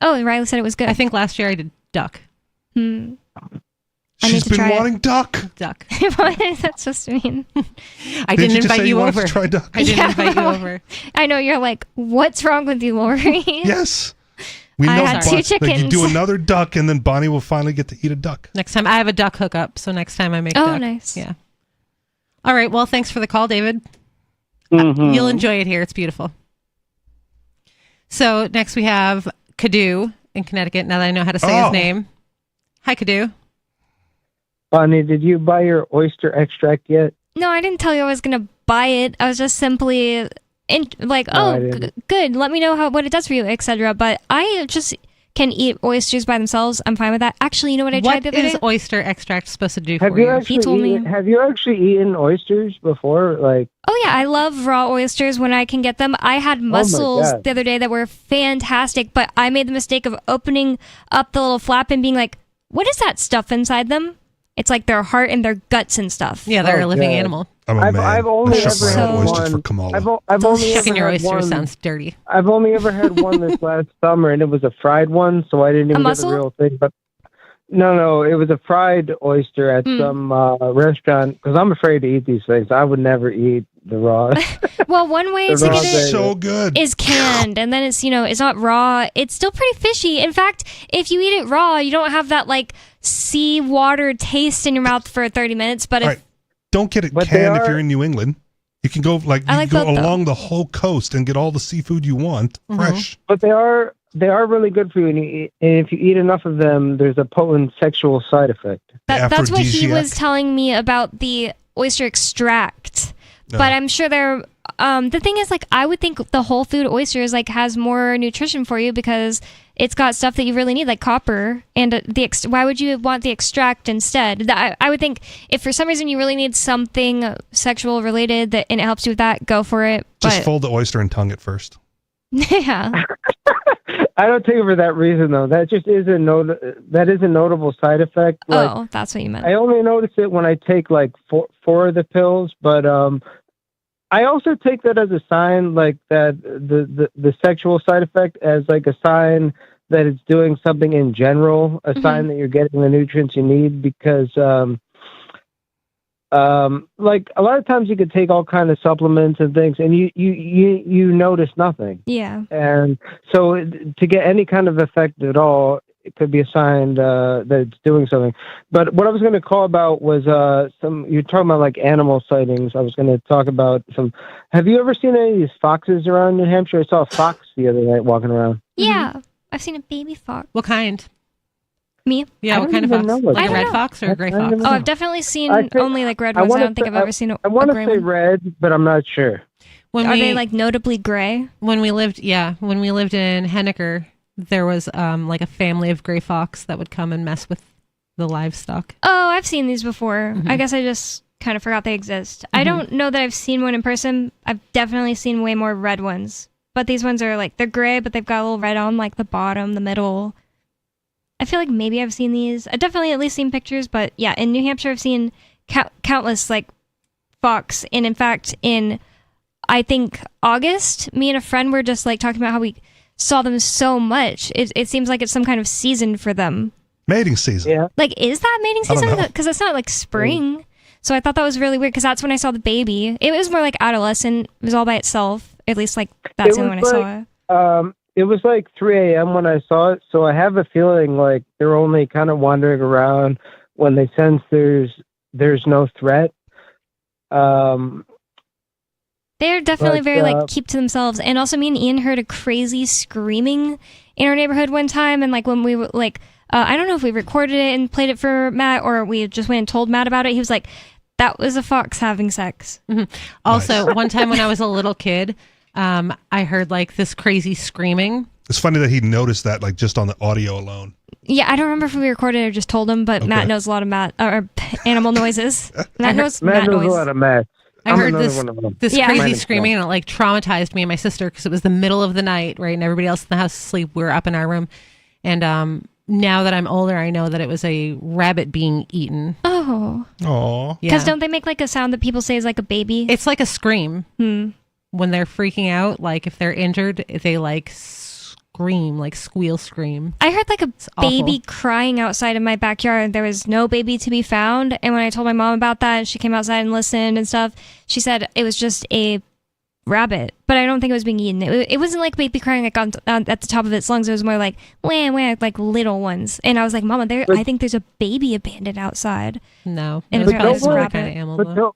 Oh, Riley said it was good.
I think last year I did duck.
I
She's
need to
been
try
wanting duck.
Duck.
What is that supposed to mean?
I
Didn't
didn't
you just
invite
say
you
you wanted to
over.
try duck?
I didn't invite you over.
I know you're like, what's wrong with you, Lori?
Yes. We
I
know
had
Bon-
2
like,
chickens.
you do another duck, and then Bonnie will finally get to eat a duck.
Next time, I have a duck hookup, so next time I make duck.
Nice.
Yeah. All right. Well, thanks for the call, David.
Mm-hmm.
You'll enjoy it here. It's beautiful. So next we have Kadu in Connecticut. Now that I know how to say his name. Hi, Kadu.
Bonnie, did you buy your oyster extract yet?
No, I didn't tell you I was going to buy it. I was just simply good. Let me know what it does for you, etc. But I just can eat oysters by themselves. I'm fine with that. Actually, you know what I tried the other
What
day?
is oyster extract supposed to do
Have
for
you
you?
actually have you actually eaten oysters before? Like,
Oh yeah, I love raw oysters when I can get them. I had mussels
God.
the other day that were fantastic, but I made the mistake of opening up the little flap and being like, "What is that stuff inside them?" It's like their heart and their guts and stuff.
Yeah, they're a living animal.
I'm a man.
I've only
I shut
ever
my
had
own oysters
one.
for Kamala.
I've only
Checking
ever
your
had
oysters
one.
sounds dirty.
I've only ever had one this last summer, and it was a fried one, so I didn't even get
mussel?
the real thing. But no, it was a fried oyster at some restaurant. Because I'm afraid to eat these things. I would never eat the raw.
Well, one way to
They're
get
raw
it
so
good.
is canned, and then it's it's not raw. It's still pretty fishy. In fact, if you eat it raw, you don't have that like seawater taste in your mouth for 30 minutes. But if
All right. Don't get it
But they
canned if
are-
you're in New England. You can go
I like
go
both, though.
along the whole coast and get all the seafood you want fresh.
But they are really good for you, and if you eat enough of them, there's a potent sexual side effect.
that's what he was telling me about the oyster extract. But I'm sure they're the thing is, like, I would think the whole food oysters like has more nutrition for you because it's got stuff that you really need, like copper. And why would you want the extract instead? I would think if for some reason you really need something sexual related and it helps you with that, go for it.
Just
But
fold the oyster and tongue it first.
yeah,
I don't take it for that reason, though. That just is a notable side effect. Like,
oh, that's what you meant.
I only notice it when I take like four of the pills, but I also take that as a sign, like that the sexual side effect as like a sign that it's doing something in general, a sign that you're getting the nutrients you need. Because like a lot of times you could take all kind of supplements and things, and you notice nothing.
Yeah.
And so to get any kind of effect at all, it could be a sign that it's doing something. But what I was going to call about was you're talking about like animal sightings. I was going to talk about some. Have you ever seen any of these foxes around New Hampshire? I saw a fox the other night walking around.
Yeah, I've seen a baby fox.
What kind?
Me?
Yeah, what kind of fox? Like a red fox or a gray fox?
Oh, I've definitely seen
I think-
only like red ones. I don't think I've ever seen a
say
gray one.
red, but I'm not sure.
When
Are
we,
they like notably gray?
when we lived in Henniker, there was like a family of gray fox that would come and mess with the livestock.
Oh, I've seen these before. I guess I just kind of forgot they exist. I don't know that I've seen one in person. I've definitely seen way more red ones. But these ones are like, they're gray, but they've got a little red on like the bottom, the middle. I feel like maybe I've seen these. I've definitely at least seen pictures, but yeah, in New Hampshire, I've seen countless like fox. And in fact, in I think August, me and a friend were just like talking about how we saw them so much. It seems like it's some kind of season for them.
Mating season.
Yeah.
Like, is that mating
I don't
season?
know.
Because it's not like spring. So I thought that was really weird because that's when I saw the baby. It was more like adolescent. It was all by itself. At least like that's the only one I saw it.
It was like 3 a.m. when I saw it, so I have a feeling like they're only kind of wandering around when they sense there's no threat.
They're definitely
But,
very like keep to themselves. And also, me and Ian heard a crazy screaming in our neighborhood one time, and like when we were like, I don't know if we recorded it and played it for Matt, or we just went and told Matt about it. He was like, "That was a fox having sex."
Also, one time when I was a little kid, I heard like this crazy screaming.
It's funny that he noticed that like just on the audio alone.
Yeah, I don't remember if we recorded it or just told him, but
Okay.
Matt knows a lot of animal noises. Matt knows
Matt knows
noise.
a lot of math.
I
I'm
heard
another
this
one of them.
this
Yeah.
crazy
Minus
screaming,
one.
and it like traumatized me and my sister because it was the middle of the night, right? And everybody else in the house asleep. We were up in our room, and now that I'm older, I know that it was a rabbit being eaten.
Oh,
Aw.
because
Yeah,
don't they make like a sound that people say is like a baby?
it's like a scream
Hmm.
when they're freaking out. Like if they're injured, they like scream, like squeal scream.
I heard like a
It's awful.
baby crying outside of my backyard. There was no baby to be found. And when I told my mom about that, and she came outside and listened and stuff, she said it was just a rabbit. But I don't think it was being eaten. It wasn't like baby crying like at the top of its lungs. It was more like wah, wah, like little ones. And I was like, Mama, I think there's a baby abandoned outside.
No.
And
That's
apparently
probably
it's a
some
rabbit.
kind of animal,
But
though.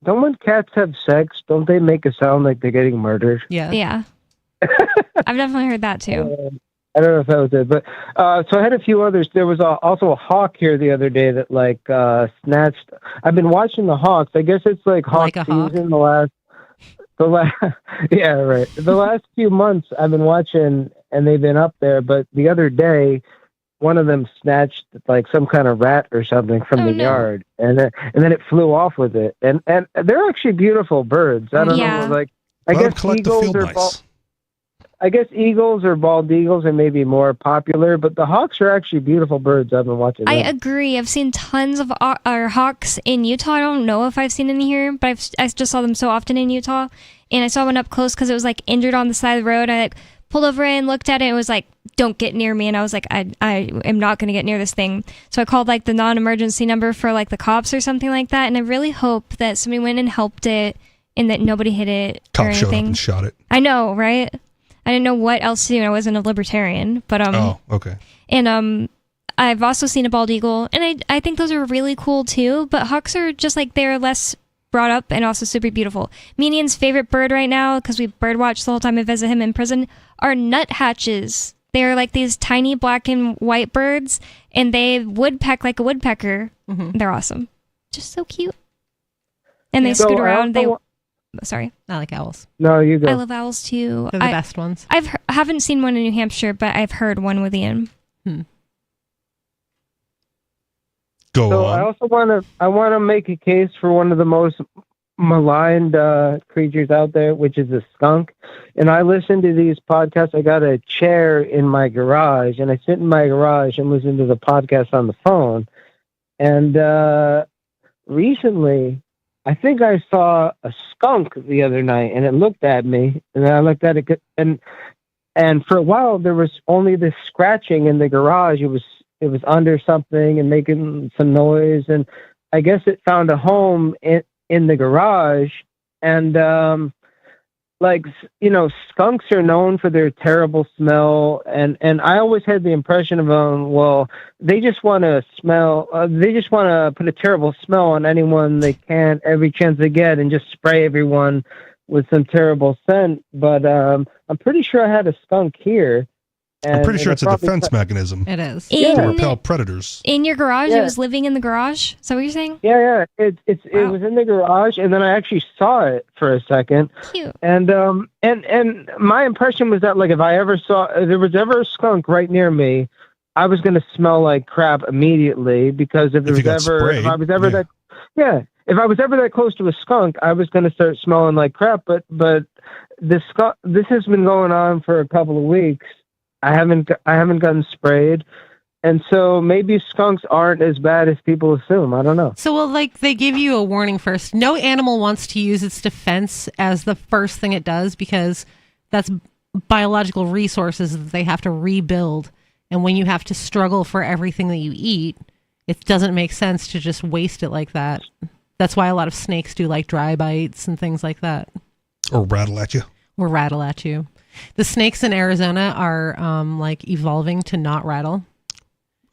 don't when cats have sex, don't they make a sound like they're getting murdered?
Yeah. I've definitely heard that too.
I don't know if that was it, but so I had a few others. There was also a hawk here the other day that snatched. I've been watching the hawks. I guess it's like hawk season. The last, yeah, right. The last few months I've been watching, and they've been up there. But the other day, one of them snatched like some kind of rat or something from the yard, and then it flew off with it. And they're actually beautiful birds. I don't know, like I guess eagles or bald eagles are maybe more popular, but the hawks are actually beautiful birds. I've been watching them.
I agree. I've seen tons of hawks in Utah. I don't know if I've seen any here, but I just saw them so often in Utah. And I saw one up close because it was like injured on the side of the road. I pulled over and looked at it. It was like, don't get near me. And I was like, I am not going to get near this thing. So I called like the non-emergency number for like the cops or something like that. And I really hope that somebody went and helped it and that nobody hit it or
Cop showed up
anything.
and shot it.
I know, right? I didn't know what else to do. I wasn't a libertarian, but
Oh, okay.
And I've also seen a bald eagle, and I think those are really cool too. But hawks are just like they're less brought up and also super beautiful. Menian's favorite bird right now, because we birdwatched the whole time I visit him in prison, are nuthatches. They're like these tiny black and white birds, and they woodpeck like a woodpecker. They're awesome, just so cute. And they scoot around. Sorry.
I like owls.
No, you go.
I love owls too.
They're the best ones.
Haven't seen one in New Hampshire, but I've heard one with Ian.
Go
so
on.
I also want to make a case for one of the most maligned creatures out there, which is a skunk. And I listen to these podcasts. I got a chair in my garage, and I sit in my garage and listen to the podcast on the phone. And recently, I think I saw a skunk the other night, and it looked at me, and I looked at it, and for a while there was only this scratching in the garage. It was under something and making some noise, and I guess it found a home in the garage. And skunks are known for their terrible smell, and I always had the impression of them. They just want to smell. They just want to put a terrible smell on anyone they can every chance they get, and just spray everyone with some terrible scent. But I'm pretty sure I had a skunk here.
I'm pretty sure it's a defense mechanism.
It is.
To repel predators.
In your garage?
Yeah.
It was living in the garage? Is that what you're saying?
Yeah. It was in the garage, and then I actually saw it for a second.
Cute.
And my impression was that, like, if there was ever a skunk right near me, I was going to smell like crap immediately, because if I was ever that close to a skunk, I was going to start smelling like crap. But this has been going on for a couple of weeks. I haven't gotten sprayed, and so maybe skunks aren't as bad as people assume. I don't know.
So, they give you a warning first. No animal wants to use its defense as the first thing it does, because that's biological resources that they have to rebuild. And when you have to struggle for everything that you eat, it doesn't make sense to just waste it like that. That's why a lot of snakes do like dry bites and things like that.
Or rattle at you.
The snakes in Arizona are evolving to not rattle.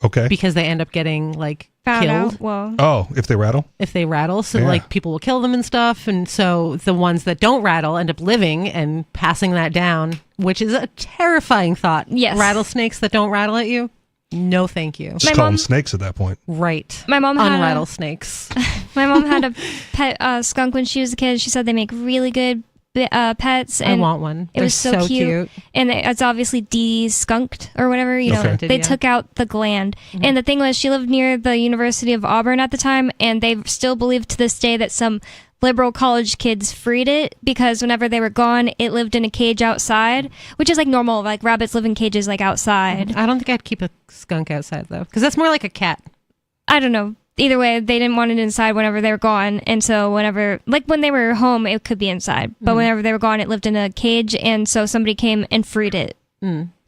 Okay.
Because they end up getting
Found
killed.
out. Whoa.
Oh, if they rattle?
If they rattle. So
Yeah.
people will kill them and stuff. And so the ones that don't rattle end up living and passing that down, which is a terrifying thought.
Yes.
Rattlesnakes that don't rattle at you? No, thank you.
Just call them snakes at that point.
Right.
My mom had
Unrattle snakes.
My mom had a pet skunk when she was a kid. She said they make really good pets. And
I want one.
It was so cute. And it's obviously de-skunked or whatever.
Okay.
They took out the gland.
Mm-hmm.
And the thing was, she lived near the University of Auburn at the time, and they still believe to this day that some liberal college kids freed it, because whenever they were gone, it lived in a cage outside, which is normal. Rabbits live in cages outside.
I don't think I'd keep a skunk outside, though, because that's more like a cat.
I don't know. either way, they didn't want it inside whenever they were gone. And so whenever, like when they were home, it could be inside. But whenever they were gone, it lived in a cage. And so somebody came and freed it.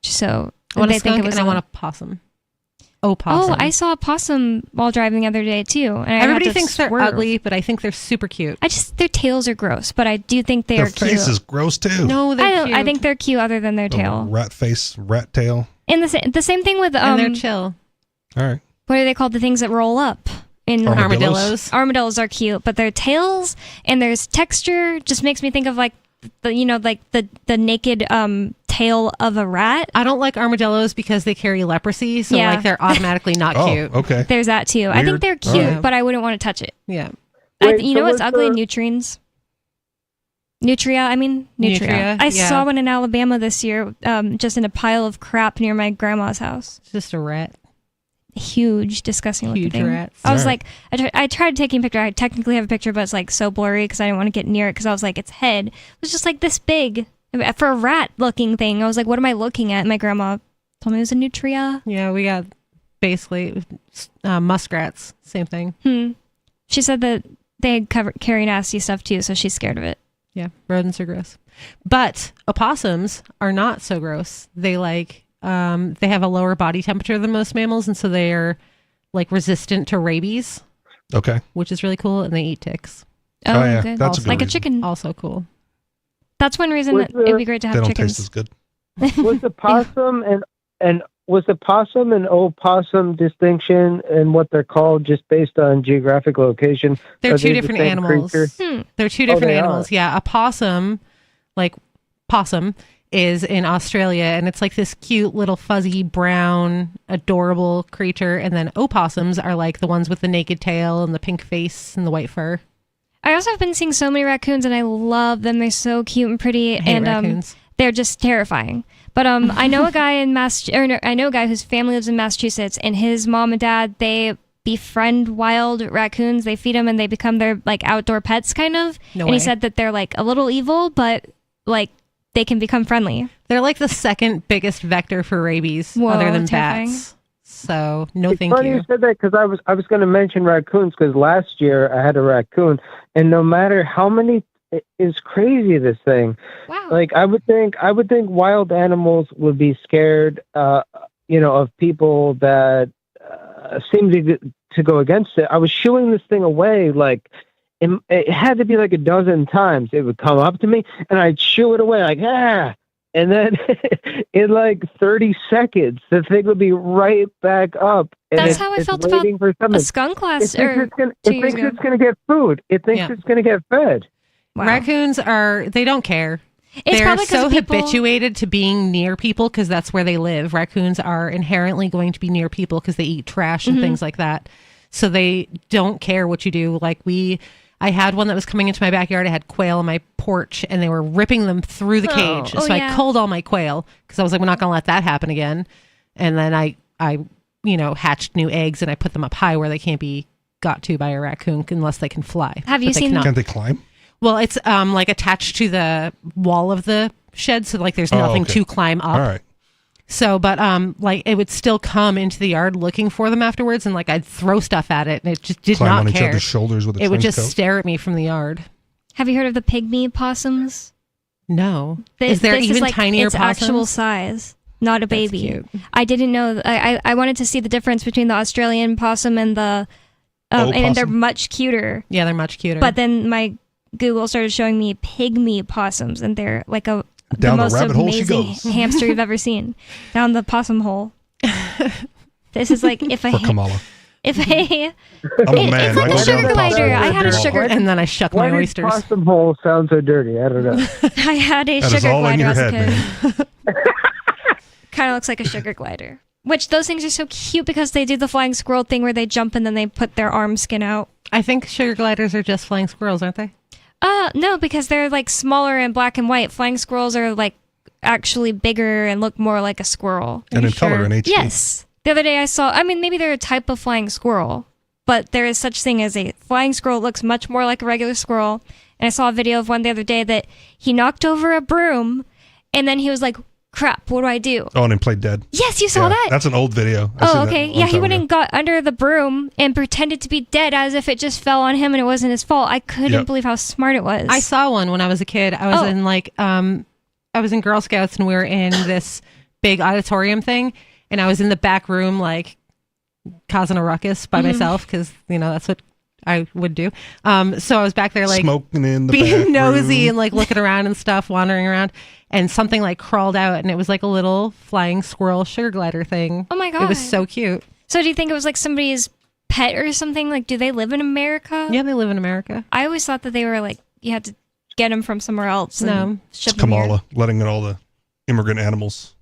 So
I want
they
a skunk
think it was
and I want a possum. Opossum.
Oh, I saw a possum while driving the other day too. And I had
Everybody
to
thinks they're
swerve.
ugly, but I think they're super cute.
Their tails are gross, but I do think they
Their
are cute.
face is gross too.
No, they're cute.
I think they're cute other than their tail.
Rat face, rat tail.
And the same thing with
and they're chill.
All right.
What are they called? The things that roll up.
Armadillos.
Armadillos are cute, but their tails and their texture just makes me think of like the naked tail of a rat.
I don't like armadillos because they carry leprosy, so like they're automatically not cute.
Okay.
There's that too.
Weird.
I think they're cute,
Right.
but I wouldn't want to touch it.
Yeah.
You know what's ugly? Nutrients. Nutria.
Nutria,
I
yeah.
saw one in Alabama this year, just in a pile of crap near my grandma's house.
It's just a rat.
Huge, disgusting looking
Huge
thing.
rats.
I was
Alright.
like, I tried taking a picture. I technically have a picture, but it's like so blurry because I didn't want to get near it because I was like, its head was just like this big for a rat looking thing. I was like, what am I looking at? And my grandma told me it was a nutria.
Yeah, we got basically muskrats. Same thing.
She said that they carry nasty stuff too, so she's scared of it.
Yeah, rodents are gross. But opossums are not so gross. They they have a lower body temperature than most mammals, and so they are like resistant to rabies.
Okay.
Which is really cool, and they eat ticks.
Oh,
yeah,
good.
that's a good
like
reason.
a chicken.
Also cool.
That's one reason that it'd be great to
They
have
don't
chickens.
taste as good.
Was the possum and was the possum and opossum distinction in what they're called just based on geographic location?
They're
Are
two
they the
different
same
animals.
creature?
They're two different
they
animals.
are.
Yeah, a possum, like possum, is in Australia, and it's like this cute little fuzzy brown, adorable creature. And then opossums are like the ones with the naked tail and the pink face and the white fur.
I also have been seeing so many raccoons, and I love them. They're so cute and pretty,
I hate
and
raccoons.
they're just terrifying. But I know a guy I know a guy whose family lives in Massachusetts, and his mom and dad, they befriend wild raccoons. They feed them, and they become their like outdoor pets, kind of.
No
and
way.
he said that they're like a little evil, but like they can become friendly.
They're like the second biggest vector for rabies,
Whoa,
other than
terrifying.
bats. So no,
It's
thank
funny
you.
you said that because I was going to mention raccoons because last year I had a raccoon, and no matter how many, it's crazy this thing.
Wow.
Like I would think wild animals would be scared, of people that seem to go against it. I was shooing this thing away like. It had to be like a dozen times. It would come up to me, and I'd shoo it away like, ah. And then in like 30 seconds, the thing would be right back up. And
That's how I felt about a skunk last
It thinks
years ago.
it's going to get food. It thinks it's going to get fed.
Wow.
Raccoons they don't care.
It's
They're
probably 'cause
so
of people-
habituated to being near people because that's where they live. Raccoons are inherently going to be near people because they eat trash and
Mhm.
things like that. So they don't care what you do. Like I had one that was coming into my backyard. I had quail on my porch, and they were ripping them through the cage.
Oh,
So
yeah.
I culled all my quail because I was like, we're not going to let that happen again. And then I hatched new eggs, and I put them up high where they can't be got to by a raccoon unless they can fly.
Have you
But they
seen-
cannot.
Can't they climb?
Well, it's like attached to the wall of the shed, so like there's nothing
okay.
to climb up.
All right.
So, but like it would still come into the yard looking for them afterwards, and like I'd throw stuff at it, and it just did
Climb
not
on each
care.
other's shoulders with a
It would
trench
just
coat?
stare at me from the yard.
Have you heard of the pygmy possums?
No. Is there
This
even
like
tinier
its
possums?
actual size, not a baby. I didn't know. I wanted to see the difference between the Australian possum and the, and they're
Opossum?
much cuter.
Yeah, they're much cuter.
But then my Google started showing me pygmy possums, and they're like the
Down the
most
rabbit hole she
amazing
goes.
hamster you've ever seen. Down the possum hole. This is like if I
For Kamala.
if I
I'm a man.
it's like
I
a
go down
sugar
the
glider. I had a
possum.
sugar
and then I shuck
Why
my
does
oysters.
possum hole sound so dirty? I don't know.
I had a
That is
sugar
all in
glider
your
as a
head,
kid. Kind of looks like a sugar glider. Which those things are so cute because they do the flying squirrel thing where they jump and then they put their arm skin out.
I think sugar gliders are just flying squirrels, aren't they?
No, because they're like smaller and black and white. Flying squirrels are like actually bigger and look more like a squirrel.
And in color in HD.
Yes. The other day I saw, maybe they're a type of flying squirrel, but there is such thing as a flying squirrel that looks much more like a regular squirrel. And I saw a video of one the other day that he knocked over a broom and then he was like crap, what do I do?
Oh, and then played dead.
Yes, you saw that?
That's an old video. I seen
Oh,
that
okay.
a long
Yeah, he
time
went
ago.
and got under the broom and pretended to be dead as if it just fell on him and it wasn't his fault. I couldn't
Yep.
believe how smart it was.
I saw one when I was a kid. I was in I was in Girl Scouts and we were in this big auditorium thing, and I was in the back room like causing a ruckus by myself because that's what I would do. So I was back there like
smoking in the
being
back
nosy
room.
and like looking around and stuff, wandering around, and something like crawled out, and it was like a little flying squirrel sugar glider thing.
Oh my
It was
God.
so cute.
So do you think it was like somebody's pet or something? Like, do they live in America?
Yeah, they live in America.
I always thought that they were like, you had to get them from somewhere else.
No.
And ship
It's
them here.
Kamala letting in all the immigrant animals.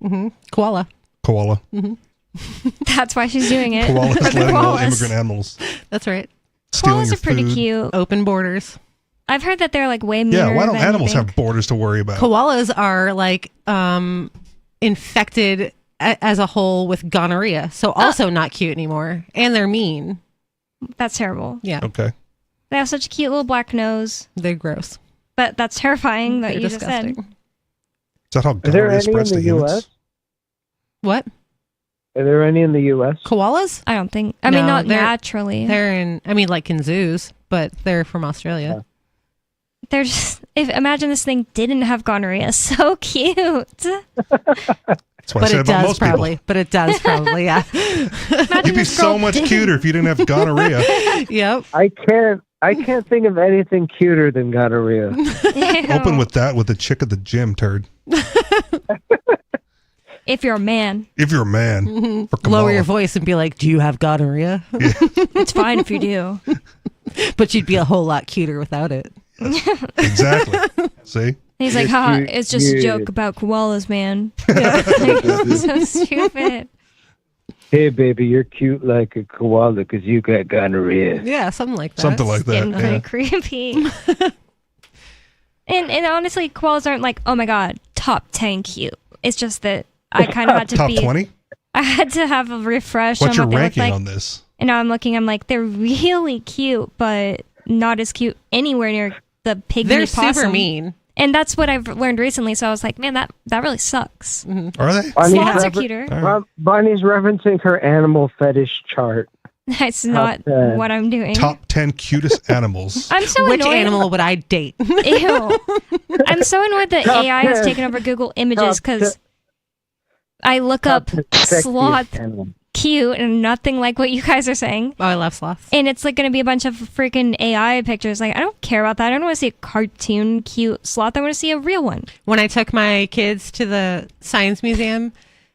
Koala.
Koala.
That's why she's doing it.
Koala's
For the
letting all
koalas.
immigrant animals.
That's right.
Stealing
Koalas
your
are pretty
food.
cute.
Open borders.
I've heard that they're like way meaner
Yeah, why don't
than
animals
you think.
have borders to worry about?
Koalas are like infected as a whole with gonorrhea, so also not cute anymore, and they're mean.
That's terrible.
Yeah,
Okay.
They have such a cute little black nose.
they're gross.
But that's terrifying that
They're
you
disgusting.
just said.
Is that how
Are there
gonorrhea
any in
spreads to
the
humans?
U.S.?
What?
Are there any in the U.S.?
Koalas?
I don't think. I mean,
No,
not
they're-
naturally.
They're in. I mean, like in zoos, but they're from Australia.
They're just. Imagine this thing didn't have gonorrhea. So cute.
That's what I
But
said
it
about
does
most
probably.
people.
But it does probably. Yeah.
You'd be so much cuter if you didn't have gonorrhea.
Yep.
I can't think of anything cuter than gonorrhea.
Open with that with the chick at the gym, turd.
If you're a man,
If you're a man.
Mhm.
For Kamala.
Lower your voice and be like, "Do you have gonorrhea?"
it's fine if you do.
But you'd be a whole lot cuter without it.
Exactly. See?
He's like,
You're
haha,
cute,
it's just a
cute.
joke about koalas, man. Like, so stupid.
Hey, baby, you're cute like a koala because you got gonorrhea.
Yeah, something like that.
Something like that.
Getting kind
Yeah.
of creepy. and honestly, koalas aren't like, oh my god, top 10 cute. It's just that I kind of had to
Top
be
20?
I had to have a refresh
What's
on
your
what they look
ranking
like.
on this?
And now I'm looking, I'm like, they're really cute, but not as cute anywhere near the pygmy
They're
possum.
super mean.
And that's what I've learned recently. So I was like, man, that really sucks.
Are they?
Sloths are cuter.
Bonnie's referencing her animal fetish chart.
That's not
10.
what I'm doing.
Top 10 cutest animals.
I'm so
Which
annoyed.
animal would I date?
Ew. I'm so annoyed that
Top
AI has
10.
taken over Google Images
Top
because I look up
Sexiest
sloth
animal.
cute and nothing like what you guys are saying.
Oh, I love sloths.
And it's like going to be a bunch of freaking AI pictures. Like, I don't care about that. I don't want to see a cartoon cute sloth. I want to see a real one.
When I took my kids to the science museum,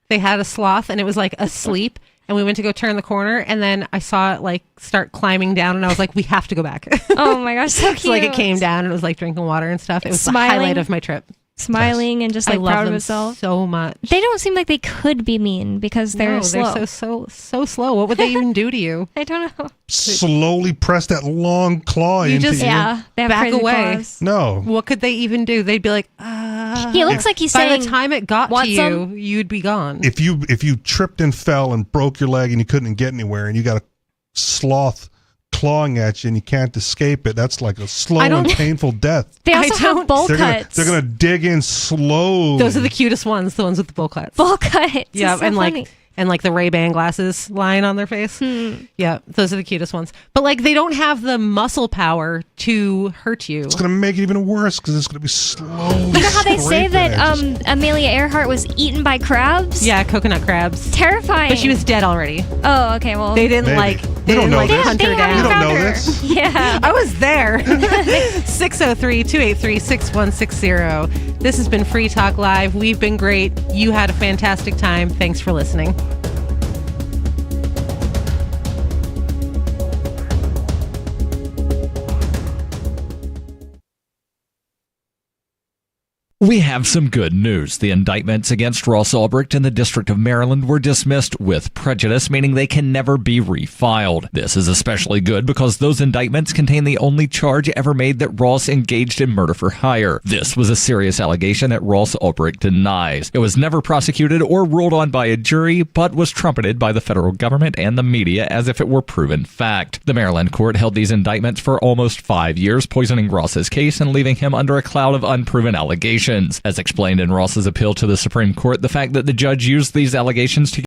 they had a sloth and it was like asleep. And we went to go turn the corner, and then I saw it like start climbing down, and I was like, "We have to go back."
Oh my gosh, so cute!
So, like it came down and it was like drinking water and stuff. It was
Smiling.
the highlight of my trip.
Smiling and just
I
like
love
proud of
them
himself.
so much.
They don't seem like they could be mean because they're
No,
slow.
they're so slow. What would they even do to you?
I don't know.
Slowly press that long claw
You
into
just
you.
Yeah, they have
back
crazy
away.
claws.
No.
What could they even do? They'd be like,
He looks like he's
by
saying,
the time it got to
"Want
you,
some?"
you'd be gone.
If you tripped and fell and broke your leg and you couldn't get anywhere and you got a sloth clawing at you and you can't escape it, that's like a slow
I don't-
and painful death.
They
I
also have
don't-
bowl
They're
cuts.
gonna dig in slowly.
Those are the cutest ones, the ones with the bowl cuts.
bowl cuts.
Yeah,
It's so
and
funny.
like the Ray-Ban glasses lying on their face. Yeah, those are the cutest ones. But like they don't have the muscle power to hurt you.
It's gonna make it even worse because it's gonna be slowly.
You know how they say
scraping
that
at you.
Amelia Earhart was eaten by crabs?
Yeah, coconut crabs.
Terrifying.
But she was dead already.
Oh, okay. Well,
They didn't
Maybe.
like
We
they
don't
didn't
know
like
this.
hunt
they
her
haven't
You
down.
don't
found
know
her.
this.
Yeah.
I was there. 603-283-6160. This has been Free Talk Live. We've been great. You had a fantastic time. Thanks for listening.
We have some good news. The indictments against Ross Ulbricht in the District of Maryland were dismissed with prejudice, meaning they can never be refiled. This is especially good because those indictments contain the only charge ever made that Ross engaged in murder for hire. This was a serious allegation that Ross Ulbricht denies. It was never prosecuted or ruled on by a jury, but was trumpeted by the federal government and the media as if it were proven fact. The Maryland court held these indictments for almost 5 years, poisoning Ross's case and leaving him under a cloud of unproven allegations. allegations. As explained in Ross's appeal to the Supreme Court, the fact that the judge used these allegations to